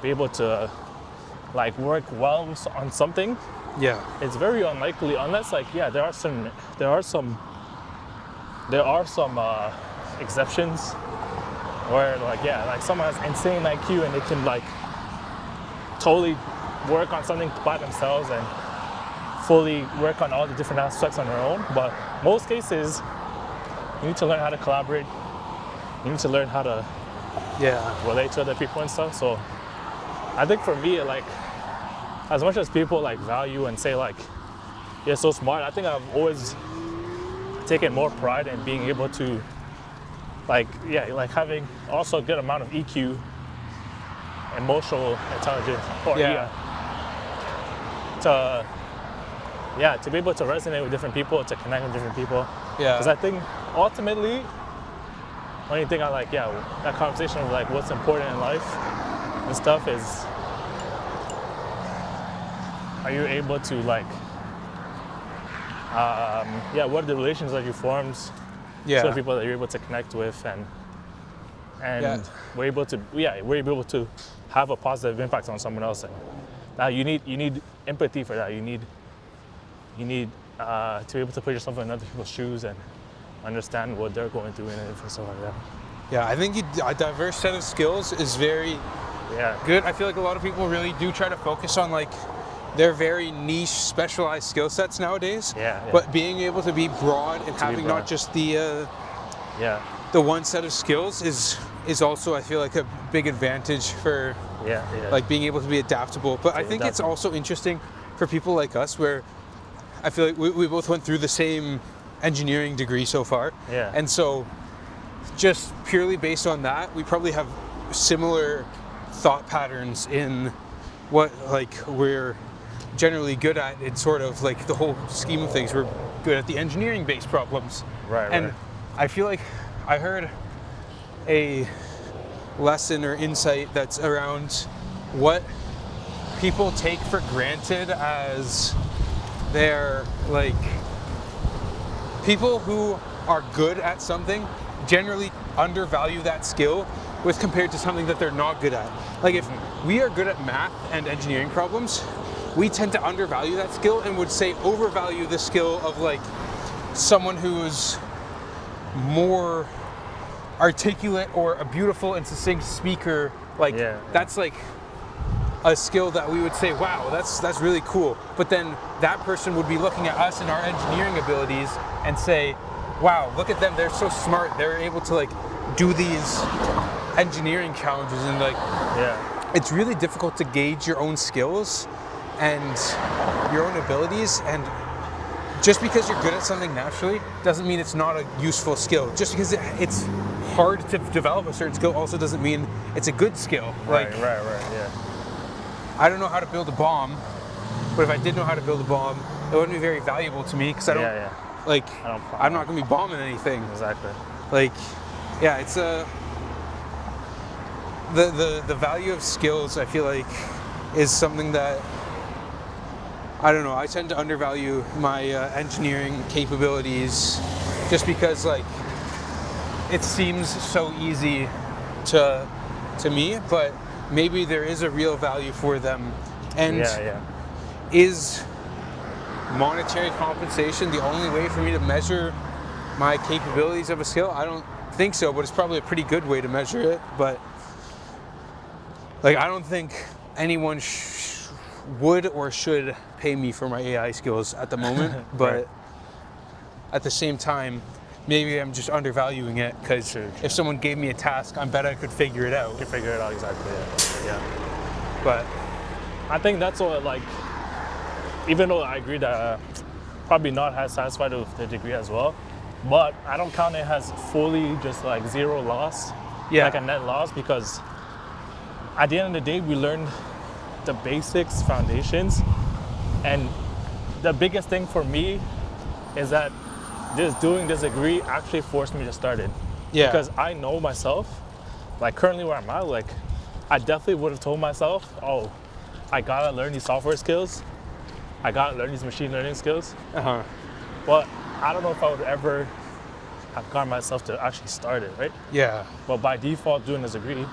be able to, like, work well on something, it's very unlikely, unless, like, there are some exceptions where, like, someone has insane IQ and they can, like, totally work on something by themselves and fully work on all the different aspects on their own. But most cases, you need to learn how to collaborate. You need to learn how to relate to other people and stuff. So I think for me, like, as much as people, like, value and say, like, you're so smart, I think I've always taken more pride in being able to, like having also a good amount of EQ, emotional intelligence, or to be able to resonate with different people, to connect with different people. Because I think ultimately, when you think of, like, that conversation of, like, what's important in life and stuff is, are you able to, like, what are the relations that you formed to the people that you're able to connect with, and we're able to have a positive impact on someone else. And now you need empathy for that. You need You need to be able to put yourself in other people's shoes and understand what they're going through and everything, stuff like that. Yeah, I think a diverse set of skills is very good. I feel like a lot of people really do try to focus on like their very niche, specialized skill sets nowadays. But being able to be broad and having not just the one set of skills is also, I feel like, a big advantage for like being able to be adaptable. But I think it's also interesting for people like us, where I feel like we both went through the same engineering degree so far. And so just purely based on that, we probably have similar thought patterns in what like we're generally good at. It's sort of like the whole scheme of things. We're good at the engineering-based problems. And I feel like I heard a lesson or insight that's around what people take for granted as their, like, people who are good at something generally undervalue that skill with compared to something that they're not good at. Like if we are good at math and engineering problems, we tend to undervalue that skill and would say overvalue the skill of like someone who's more articulate or a beautiful and succinct speaker. Like that's like a skill that we would say, wow, that's really cool. But then that person would be looking at us and our engineering abilities and say, wow, look at them, they're so smart, they're able to like do these engineering challenges. And like it's really difficult to gauge your own skills and your own abilities, and just because you're good at something naturally doesn't mean it's not a useful skill. Just because it's hard to develop a certain skill also doesn't mean it's a good skill. Like, I don't know how to build a bomb, but if I did know how to build a bomb, it wouldn't be very valuable to me because I don't like, I'm not going to be bombing anything. Exactly. Like, yeah, it's the value of skills, I feel like, is something that, I don't know, I tend to undervalue my engineering capabilities just because, like, it seems so easy to me, but maybe there is a real value for them. And is monetary compensation the only way for me to measure my capabilities of a skill? I don't think so, but it's probably a pretty good way to measure it. But like, I don't think anyone would or should pay me for my AI skills at the moment. But at the same time, maybe I'm just undervaluing it, because if someone gave me a task, I bet I could figure it out. You could figure it out, exactly. But I think that's what, like, even though I agree that probably not as satisfied with the degree as well, but I don't count it as fully just like zero loss, like a net loss, because at the end of the day, we learned the basics, foundations, and the biggest thing for me is that doing this degree actually forced me to start it. Because I know myself, like currently where I'm at, like I definitely would have told myself, oh, I gotta learn these software skills, I gotta learn these machine learning skills. But I don't know if I would ever have gotten myself to actually start it, right? But by default, doing this degree,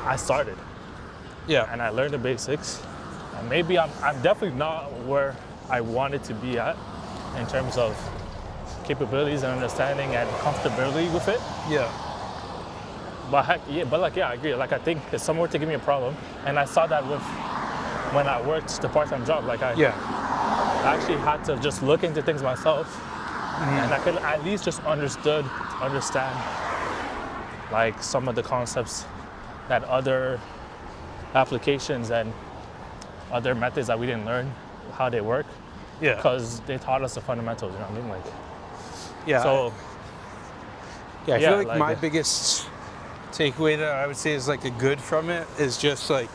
I started. And I learned the basics. And maybe I'm definitely not where I wanted to be at in terms of capabilities and understanding and comfortability with it. But I agree. Like, I think it's somewhere to give me a problem, and I saw that when I worked the part-time job. Like, I actually had to just look into things myself, and I could at least just understand like some of the concepts that other applications and other methods that we didn't learn how they work. Because they taught us the fundamentals. You know what I mean? Like. So, I feel like my biggest takeaway that I would say is like a good from it is just like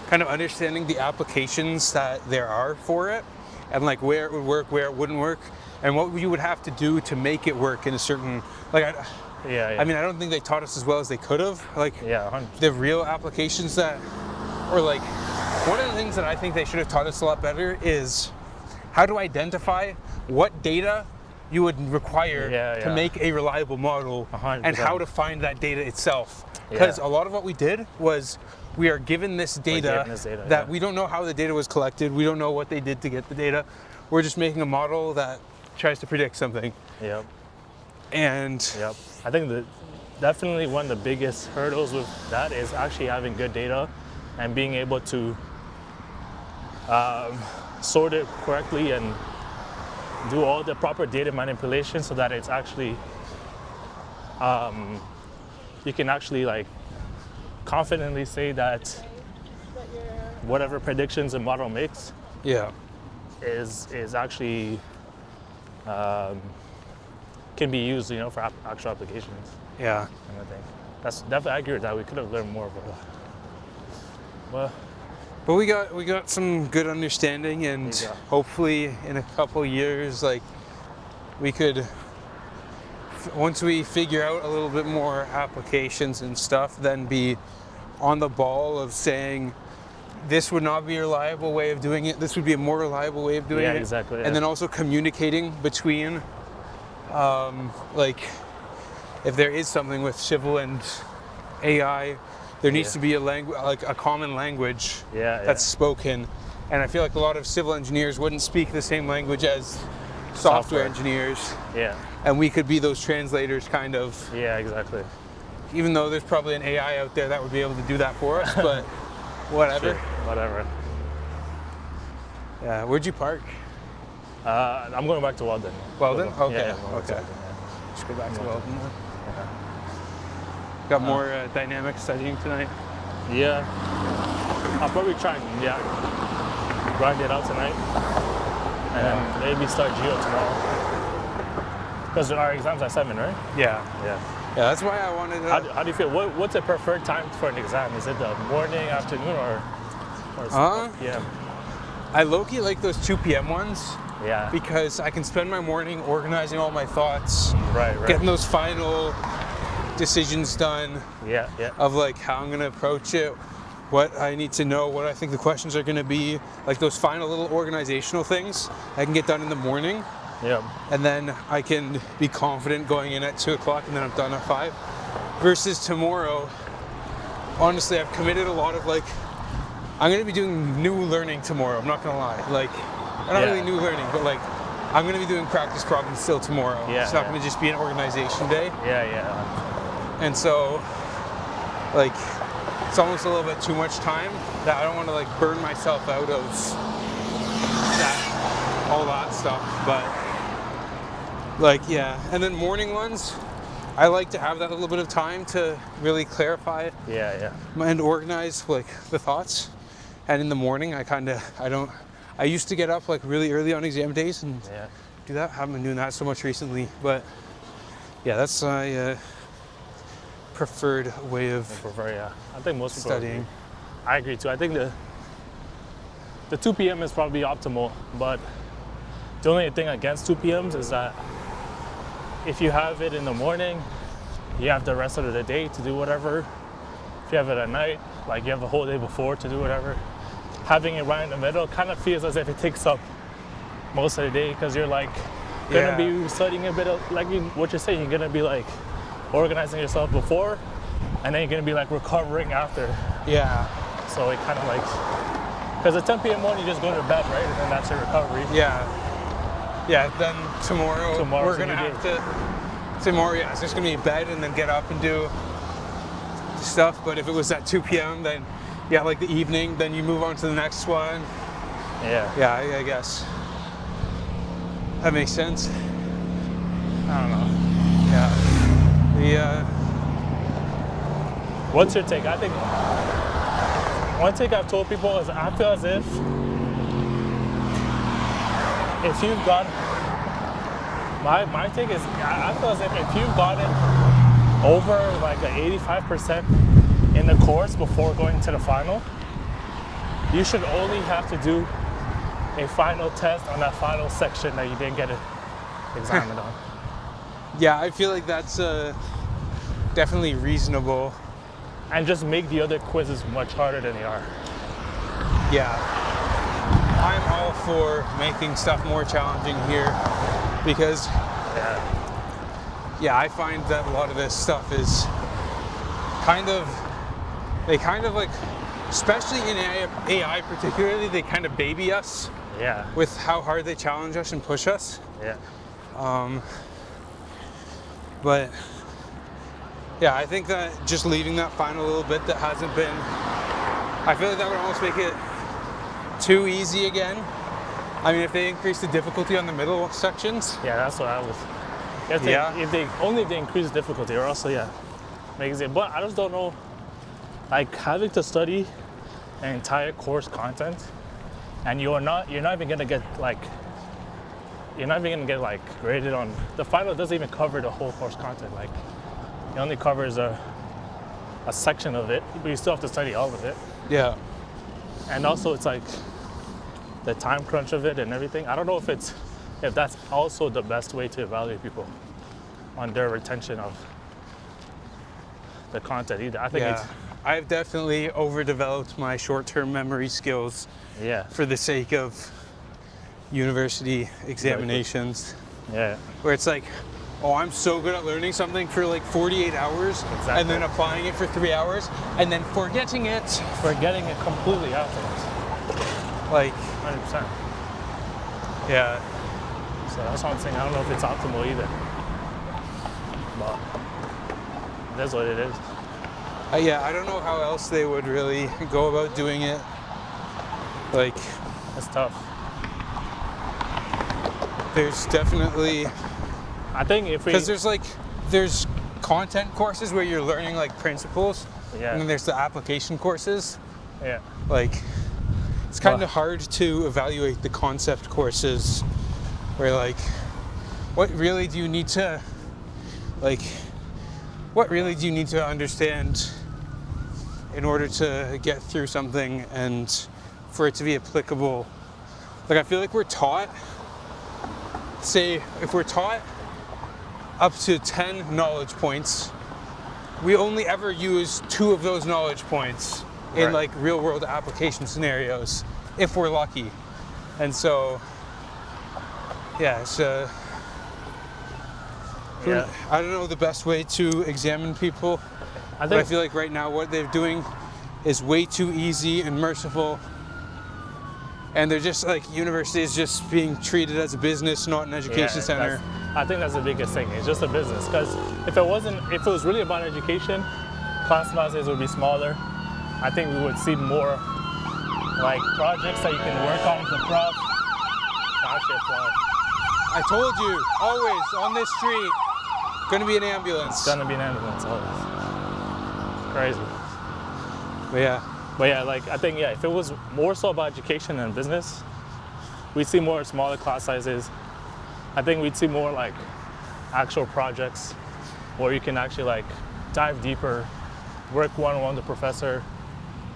kind of understanding the applications that there are for it, and like where it would work, where it wouldn't work, and what you would have to do to make it work in a certain, like, I mean, I don't think they taught us as well as they could have. Like, the real applications that, or like, one of the things that I think they should have taught us a lot better is how to identify what data you would require to make a reliable model, 100%. And how to find that data itself. Because a lot of what we did was we are given this data, that we don't know how the data was collected. We don't know what they did to get the data. We're just making a model that tries to predict something. Yep. And Yep. I think that definitely one of the biggest hurdles with that is actually having good data and being able to sort it correctly and do all the proper data manipulation so that it's actually you can actually like confidently say that whatever predictions the model makes is actually can be used, you know, for actual applications. Yeah. And I think that's definitely accurate. That we could have learned more about. Well, but we got some good understanding, and hopefully in a couple years, like we could, once we figure out a little bit more applications and stuff, then be on the ball of saying this would not be a reliable way of doing it. This would be a more reliable way of doing it. Exactly. And then also communicating between, like, if there is something with civil and AI, there needs to be a language, like a common language that's spoken. And I feel like a lot of civil engineers wouldn't speak the same language as software engineers. Yeah. And we could be those translators, kind of. Yeah, exactly. Even though there's probably an AI out there that would be able to do that for us, but whatever. Sure, whatever. Yeah. Where'd you park? I'm going back to Weldon. Weldon? Okay. Yeah, okay. Just go back to Weldon. Got more dynamic studying tonight? Yeah. I'll probably try and grind it out tonight. And then maybe start Geo tomorrow. Because our exams are 7, right? Yeah. Yeah. Yeah, that's why I wanted to... How do you feel? What's the preferred time for an exam? Is it the morning, afternoon, or PM? I low-key like those 2 p.m. ones. Yeah. Because I can spend my morning organizing all my thoughts. Right. Getting those final decisions done. Yeah. Of like how I'm gonna approach it, what I need to know, what I think the questions are gonna be. Like those final little organizational things I can get done in the morning. Yeah. And then I can be confident going in at 2 o'clock and then I'm done at 5. Versus tomorrow, honestly, I've committed a lot of like, I'm gonna be doing new learning tomorrow, I'm not gonna lie. Like, not really new learning, but like, I'm gonna be doing practice problems still tomorrow. Yeah, it's not gonna just be an organization day. Yeah. And so, like, it's almost a little bit too much time that I don't wanna like burn myself out of that, all that stuff, but like, yeah. And then morning ones, I like to have that little bit of time to really clarify it. Yeah. And organize like the thoughts. And in the morning, I used to get up like really early on exam days and do that. I haven't been doing that so much recently, but yeah, that's my preferred way of I think most people studying. I agree too. I think the 2 p.m. is probably optimal, but the only thing against 2 p.m.s is that if you have it in the morning, you have the rest of the day to do whatever. If you have it at night, like you have a whole day before to do whatever. Having it right in the middle kind of feels as if it takes up most of the day because you're like gonna be studying a bit of, like what you're saying, you're gonna be like organizing yourself before and then you're gonna be like recovering after. Yeah. So it kind of like, because at 10 p.m. one, you just go to bed, right? And then that's your recovery. Yeah, then tomorrow we're gonna have to, it's just gonna be bed and then get up and do stuff. But if it was at 2 p.m. then like the evening, then you move on to the next one. Yeah, I guess. That makes sense. I don't know. Yeah. What's your take? I think one take I've told people is I feel as if you've got, my take is I feel as if you've gotten over like an 85% in the course before going to the final, you should only have to do a final test on that final section that you didn't get examined on. Yeah, I feel like that's definitely reasonable. And just make the other quizzes much harder than they are. Yeah. I'm all for making stuff more challenging here because I find that a lot of this stuff is they kind of like especially in AI particularly, they kind of baby us Yeah. with how hard they challenge us and push us. Yeah. But yeah, I think that just leaving that final little bit that hasn't been, I feel like that would almost make it too easy again. I mean, if they increase the difficulty on the middle sections. Yeah, that's what I was. If they increase difficulty, or also makes it. But I just don't know, like having to study an entire course content, and you're not even gonna get graded on the final. Doesn't even cover the whole course content. Like it only covers a section of it, but you still have to study all of it. Yeah. And also, it's like the time crunch of it and everything. I don't know if that's also the best way to evaluate people on their retention of the content either. I think I've definitely overdeveloped my short-term memory skills for the sake of university examinations. Yeah. Where it's like, oh, I'm so good at learning something for like 48 hours and then applying it for 3 hours and then forgetting it completely afterwards. Like 100%. Yeah. So that's what I'm saying. I don't know if it's optimal either. But that's what it is. I don't know how else they would really go about doing it. Like, it's tough. There's definitely, I think because there's content courses where you're learning like principles, and then there's the application courses. Yeah. Like, it's kind of hard to evaluate the concept courses where like, what really do you need to understand in order to get through something and for it to be applicable? Like, I feel like we're taught, say, if we're taught up to 10 knowledge points, we only ever use 2 of those knowledge points in like real world application scenarios, if we're lucky. And so, it's I don't know the best way to examine people. But I feel like right now what they're doing is way too easy and merciful. And they're just like, university is just being treated as a business, not an education center. I think that's the biggest thing. It's just a business. Because if it was really about education, class sizes would be smaller. I think we would see more like projects that you can work on with the prof. I told you, always on this street, gonna be an ambulance. It's gonna be an ambulance, always. Crazy. But yeah, like I think if it was more so about education and business, we'd see more smaller class sizes. I think we'd see more like actual projects where you can actually like dive deeper, work one-on-one with the professor,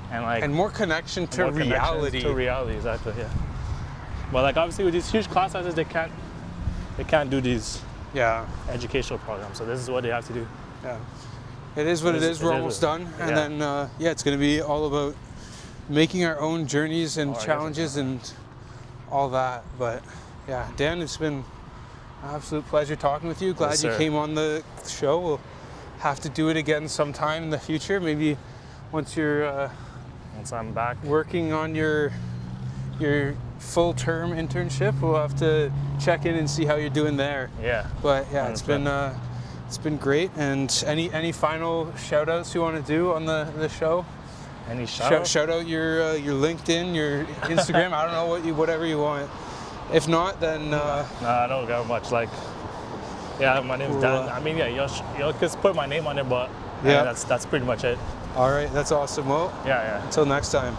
and more connection to reality. To reality, exactly. Yeah. But like obviously with these huge class sizes, they can't do these educational programs. So this is what they have to do. Yeah. It is what it is. We're almost done. And then, it's going to be all about making our own journeys and challenges and all that. But yeah, Dan, it's been an absolute pleasure talking with you. Glad you came on the show. We'll have to do it again sometime in the future. Maybe once I'm back working on your full-term internship, we'll have to check in and see how you're doing there. Yeah. But yeah, it's been great. And any final shout outs you want to do on the show? Any shout out your LinkedIn, your Instagram. I don't know whatever you want. If not, then no, I don't got much. Like, my name's Dan. I mean, you'll just put my name on it, but that's pretty much it. All right, that's awesome. Well, yeah. Until next time.